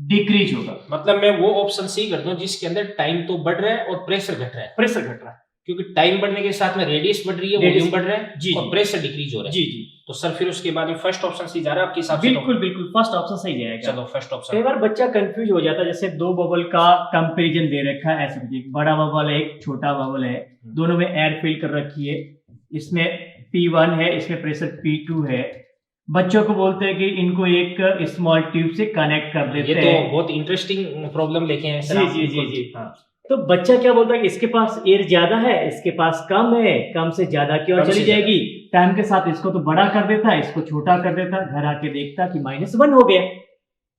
डिक्रीज होगा। मतलब मैं वो ऑप्शन सी कर दूं जिसके अंदर टाइम तो बढ़ रहा है और प्रेशर घट रहा है। प्रेशर घट रहा है क्योंकि टाइम बढ़ने के साथ में रेडियस बढ़ रही है, वॉल्यूम बढ़ रहा है जी, और प्रेशर डिक्रीज हो रहा है। जी जी। तो सर फिर उसके बाद में फर्स्ट ऑप्शन सी जा रहा है आपके हिसाब से? बिल्कुल बिल्कुल फर्स्ट ऑप्शन सही जाएगा। चलो फर्स्ट ऑप्शन। कई बार बच्चा कंफ्यूज हो जाता है, जैसे दो बबल का कंपैरिजन दे रखा है, ऐसे एक बड़ा बबल है एक छोटा बबल है, दोनों में एयर फिल कर रखी है, इसमें P1 है, इसमें प्रेशर P2 है। बच्चों को बोलते हैं कि इनको एक स्मॉल ट्यूब से कनेक्ट कर देते हैं। ये तो बहुत इंटरेस्टिंग प्रॉब्लम लेके आए सर। जी जी जी। हाँ, तो बच्चा क्या बोलता है कि इसके पास एयर ज्यादा है, इसके पास कम है, कम से ज्यादा की ओर चली जाएगी। टाइम के साथ इसको तो बड़ा कर देता है, इसको छोटा कर देता है, घर आके देखता कि -1 हो गया।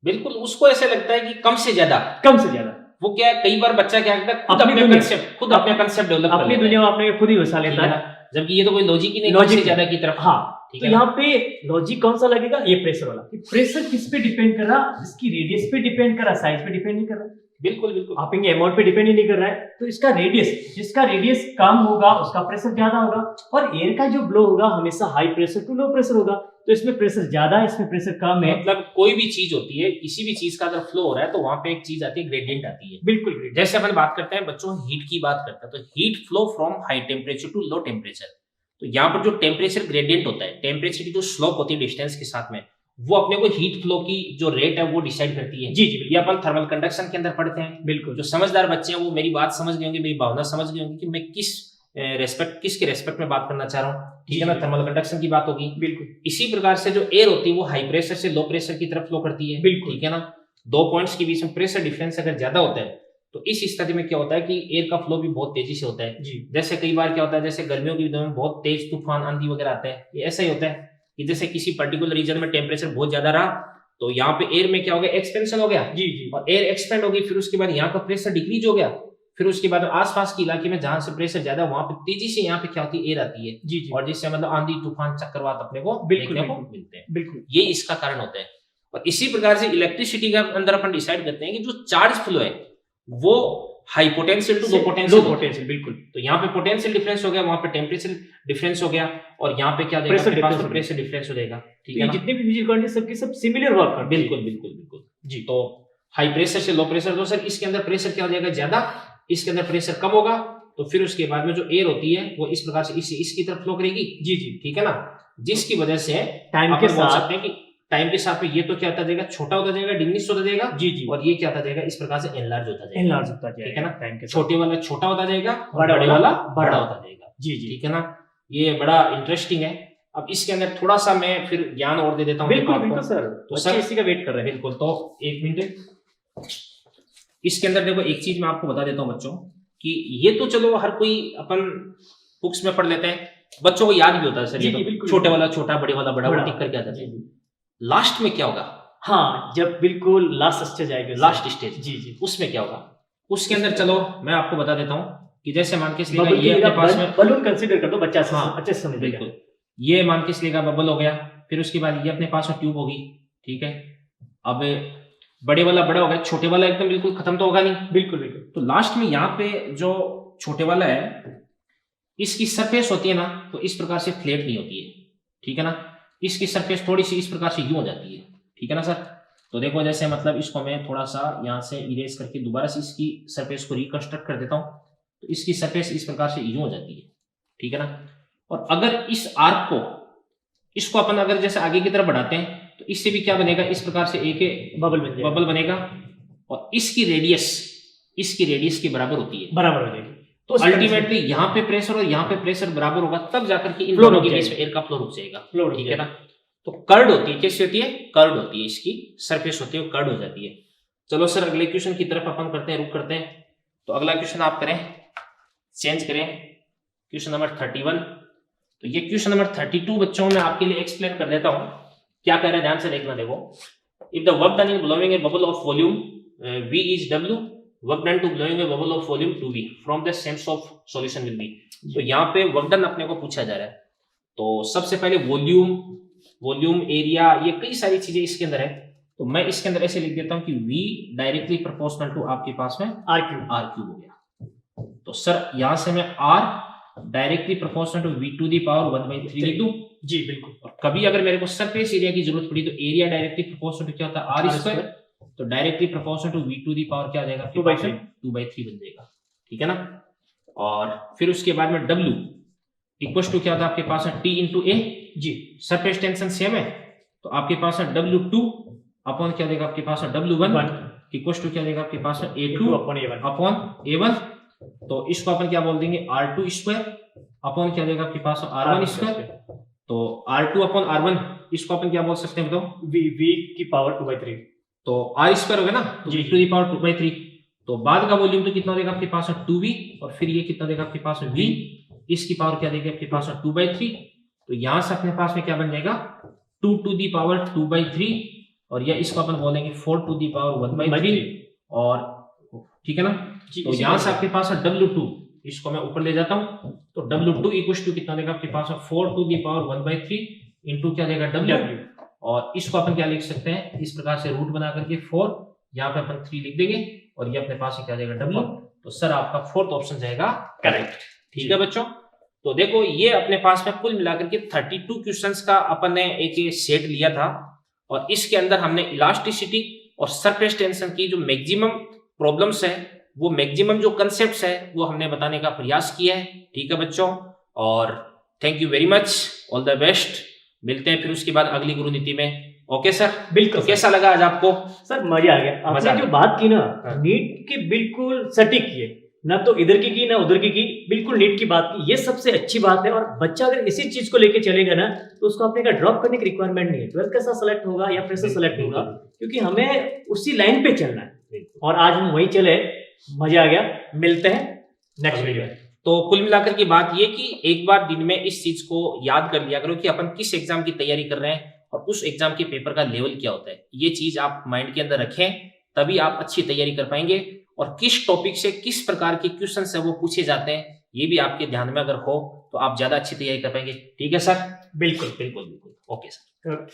बिल्कुल, उसको ऐसे लगता है कि कम से ज्यादा, कम से ज्यादा। वो क्या कई बार बच्चा क्या करता है, खुद अपने कंसेप्ट डेवलप कर अपनी दुनिया में अपने खुद ही बसा लेता है, जबकि ये तो कोई लॉजिक ही नहीं, लॉजिक से ज्यादा की तरफ। हाँ, तो यहाँ पे लॉजिक कौन सा लगेगा, ये प्रेशर वाला। प्रेशर किस पे डिपेंड कर रहा, इसकी रेडियस पे डिपेंड कर रहा, साइज पे डिपेंड नहीं कर रहा। बिल्कुल बिल्कुल, आप इनके अमाउंट पे डिपेंड ही नहीं कर रहा है। तो इसका रेडियस, जिसका रेडियस कम होगा उसका प्रेशर ज्यादा होगा, और एयर का जो ब्लो होगा हमेशा high pressure to low pressure होगा। तो इसमें प्रेशर ज्यादा है, इसमें प्रेशर कम है। मतलब कोई भी चीज होती है, किसी भी चीज का अगर फ्लो हो रहा है तो वहां पे एक चीज आती है, ग्रेडियंट आती है। बिल्कुल, जैसे अपन बात करते हैं बच्चों हीट की बात करते हैं, तो heat flow from high temperature to low temperature. तो यहाँ पर जो टेम्परेचर ग्रेडियंट होता है, टेम्परेचर की जो स्लोप होती है डिस्टेंस के साथ में, वो अपने को हीट फ्लो की जो रेट है वो डिसाइड करती है। जी जी, ये अपन थर्मल कंडक्शन के अंदर पढ़ते हैं। बिल्कुल, जो समझदार बच्चे हैं वो मेरी बात समझ गए होंगे, मेरी भावना समझ गए होंगे कि मैं किसके रेस्पेक्ट में बात करना चाह रहा हूँ, ठीक है ना। थर्मल कंडक्शन की बात होगी। बिल्कुल, इसी प्रकार से जो एयर होती है वो हाई प्रेशर से लो प्रेशर की तरफ फ्लो करती है, बिल्कुल, ठीक है ना। दो पॉइंट्स के बीच में प्रेशर डिफरेंस अगर ज्यादा होता है तो इस स्थिति में क्या होता है कि एयर का फ्लो भी बहुत तेजी से होता है। जी जैसे कई बार क्या होता है, जैसे गर्मियों के दिनों में बहुत तेज तूफान आंधी वगैरह आते हैं, ये ऐसा ही होता है कि जैसे किसी पर्टिकुलर रीजन में टेम्परेचर बहुत ज्यादा रहा तो यहाँ पे एयर में क्या हो गया, एक्सपेंशन हो गया, जी और एयर एक्सपेंड होगी, फिर उसके बाद यहाँ का प्रेशर डिक्रीज हो गया, फिर उसके बाद आसपास के इलाके में जहां से प्रेशर ज्यादा वहां पे तेजी से यहाँ पे क्या होती है, एयर आती है, जी और जिससे मतलब आंधी तूफान चक्रवात अपने को बिल्कुल, देखने को बिल्कुल। मिलते हैं। बिल्कुल ये इसका कारण होता है। और इसी प्रकार से इलेक्ट्रिसिटी का अंदर अपन डिसाइड करते हैं कि जो चार्ज फ्लो है वो high potential to low low potential potential बिल्कुल। तो यहाँ पे पोटेंशियल डिफरेंस हो गया, वहां पे टेम्परेचर डिफरेंस हो गया, और यहाँ पे क्या देगा, Pressure अपने पास difference हो प्रेशर डिफरेंस हो जाएगा। ठीक ये है ना? जितने भी फिजिकल क्वांटिटी सबकी सब सिमिलर वर्क करती है। बिल्कुल बिल्कुल बिल्कुल जी तो हाई प्रेशर से लो प्रेशर, तो सर इसके अंदर प्रेशर क्या हो जाएगा, ज्यादा, इसके अंदर प्रेशर कम होगा, तो फिर उसके बाद में जो एयर होती है वो इस प्रकार से इसकी तरफ फ्लो करेगी। जी जी ठीक है ना? जिसकी वजह से टाइम के अपन बोल साथ सकते हैं कि टाइम के साथ में ये तो क्या होता जाएगा, छोटा होता जाएगा, डिमिनिश होता जाएगा, जी जी और ये क्या होता जाएगा, इस प्रकार से एनलार्ज होता जाएगा। एनलार्ज होता ठीक है जाएगा ना? टाइम के साथ। छोटे वाला छोटा होता जाएगा, बड़ा बड़े वाला वाला बड़ा बड़ा होता जाएगा। जी जी ठीक है ना? ये बड़ा इंटरेस्टिंग है। अब इसके अंदर थोड़ा सा मैं फिर ज्ञान और दे देता हूँ बिल्कुल आपको। बिल्कुल सर, तो बच्चे सर इसी का वेट कर रहे हैं। बिल्कुल, तो एक मिनट, इसके अंदर देखो एक चीज मैं आपको बता देता हूँ बच्चों, कि ये तो चलो हर कोई अपन बुक्स में पढ़ लेते हैं, बच्चों को याद भी होता है सर, जी, ये जी, तो बिल्कुल, छोटे बिल्कुल। वाला छोटा, बड़े वाला बड़ा, वो बड़ा। टिक करके आ जाता जी है। जी लास्ट में क्या होगा, हाँ, जब बिल्कुल लास्ट स्टेज जाएगा, लास्ट स्टेज, जी जी उसमें क्या होगा, उसके अंदर चलो मैं आपको बता देता हूँ कि जैसे मान के चलिएगा बबल की ये जगह अपने पास में, बलून कंसीडर कर दो, बच्चा से हाँ, अच्छे से समझ लेगा। बिल्कुल, ये मान के चलिएगा बबल हो गया, फिर उसके बाद ये अपने पास में ट्यूब होगी। ठीक है, अब बड़े वाला बड़ा हो गया, छोटे वाला एकदम बिल्कुल खत्म तो होगा नहीं। बिल्कुल बिल्कुल तो लास्ट में यहाँ पे जो छोटे वाला है, इसकी सरफेस होती है ना, तो इस प्रकार से फ्लैट नहीं होती है। ठीक है ना? इसकी सरफेस थोड़ी सी इस प्रकार से यूं हो जाती है। ठीक है ना सर? तो देखो जैसे मतलब इसको मैं थोड़ा सा यहाँ से इरेज करके दोबारा से इसकी सरफेस को रिकंस्ट्रक्ट कर देता हूँ, तो इसकी सरफेस इस प्रकार से यूं हो जाती है। ठीक है ना? और अगर इस आर्क को, इसको अपन अगर जैसे आगे की तरफ बढ़ाते हैं तो इससे भी क्या बनेगा, इस प्रकार से एक बबल बन जाएगा, बबल बनेगा, और इसकी रेडियस के बराबर होती है। बराबर हो जाएगी। तो अल्टीमेटली यहाँ पे प्रेशर और यहाँ पे प्रेशर बराबर होगा, तब जाकर के इन Flow दोनों रुक के बीच में जाएगा। एयर का फ्लो रुक जाएगा। फ्लो रुक ठीक है ना? जाएगा। तो कर्ड होती है, कैसी होती है, कर्ड होती है, इसकी सरफेस होती है, कर्ड हो जाती है। चलो सर अगले क्वेश्चन की तरफ अपन करते हैं, रुक करते हैं। तो अगला क्वेश्चन आप करें, चेंज करें, क्वेश्चन नंबर 31। तो ये क्वेश्चन नंबर 32 बच्चों में आपके लिए एक्सप्लेन कर देता हूं, क्या कह रहा है ध्यान से देखना। देखो, if the work done in blowing a bubble of volume V is W, work done to blowing a bubble of volume 2V from the sense of solution will be. तो यहाँ पे वर्क डन अपने को पूछा जा रहा है। तो सबसे पहले वॉल्यूम एरिया, ये कई सारी चीजें इसके अंदर है। तो मैं इसके अंदर ऐसे लिख देता हूं कि V डायरेक्टली प्रोपोर्शनल टू आपके पास में आर क्यूब हो गया। तो सर यहां से मैं R directly proportional to V to the power 1/3 लिख दूं। जी बिल्कुल। और कभी अगर मेरे को सरफेस एरिया की जरूरत पड़ी तो एरिया डायरेक्टली प्रोपोर्शनल टू क्या होता है, R स्क्वायर। तो directly proportional to V to the power क्या आ जाएगा, 2/3 2/3 बन जाएगा। ठीक है ना? और फिर उसके बाद में W इक्वल टू क्या होता है आपके पास है, T इंटू A। जी, सरफेस टेंशन सेम है, तो आपके पास है W2 अपॉन क्या देगा आपके पास है W1 इक्वल टू क्या देगा आपके पास है A2 अपॉन A1। तो इसको अपन क्या बोल देंगे, R2 स्क्वायर अपॉन क्या देगा आपके पास R1 स्क्वायर। तो R2 अपॉन R1 इसको अपन क्या बोल सकते हैं बताओ, V की पावर 2/3। तो R स्क्वायर हो गया ना, तो जी, V टू दी पावर 2/3। तो बाद का वॉल्यूम तो कितना देगा आपके पास है 2V, और फिर ये कितना देगा आपके पास है V, इसकी पावर क्या देगा आपके पास है 2/3। तो यहां से अपने पास में क्या बन जाएगा 2 टू दी पावर 2/3, और या इसको अपन बोलेंगे 4 टू दी पावर 1/3। और ठीक है ना? तो यहां से आपके पास है W2, इसको मैं ऊपर ले जाता हूं। तो W2 इक्वल टू कितना देगा आपके पास है 4 टू दी पावर 1/3 इंटू क्या देगा W। और इसको अपन क्या लिख सकते हैं, इस प्रकार से रूट बना करके 4, यहाँ पे अपन 3 लिख देंगे, और ये अपने पास क्या जाएगा W। तो सर आपका फोर्थ ऑप्शन जाएगा करेक्ट। ठीक है बच्चों? तो देखो ये अपने पास में कुल मिलाकर के 32 क्वेश्चंस का अपन ने एक सेट लिया था, और इसके अंदर हमने इलास्टिसिटी और सरफेस टेंशन की जो मैक्सिमम प्रॉब्लम्स है, वो मैक्सिमम जो कंसेप्ट्स है वो हमने बताने का प्रयास किया है। ठीक है बच्चों? और thank you very much, all the best. मिलते हैं फिर उसके बाद अगली गुरु नीति में। Okay sir? बिल्कुल। तो कैसा लगा आज आपको? सर मजा आ गया। आपने जो बात की ना, नीट की बिल्कुल सटीक की है, ना तो इधर की ना उधर की, बिल्कुल नीट की बात की। ये सबसे अच्छी बात है। और बच्चा अगर इसी चीज को लेके चलेगा ना, तो उसको अपने का ड्रॉप करने की रिक्वायरमेंट नहीं है। 12th का सेलेक्ट होगा या फ्रेशर सेलेक्ट होगा, क्योंकि हमें उसी लाइन पे चलना है। और आज हम वही चले, मजा आ गया। मिलते हैं नेक्स्ट वीडियो में। तो कुल मिलाकर की बात ये कि एक बार दिन में इस चीज को याद कर लिया करो कि अपन किस एग्जाम की तैयारी कर रहे हैं और उस एग्जाम के पेपर का लेवल क्या होता है। ये चीज आप माइंड के अंदर रखें, तभी आप अच्छी तैयारी कर पाएंगे। और किस टॉपिक से किस प्रकार के क्वेश्चन है वो पूछे जाते हैं, ये भी आपके ध्यान में अगर हो तो आप ज्यादा अच्छी तैयारी कर पाएंगे। ठीक है सर? बिल्कुल बिल्कुल बिल्कुल। Okay sir. बिल्कुल।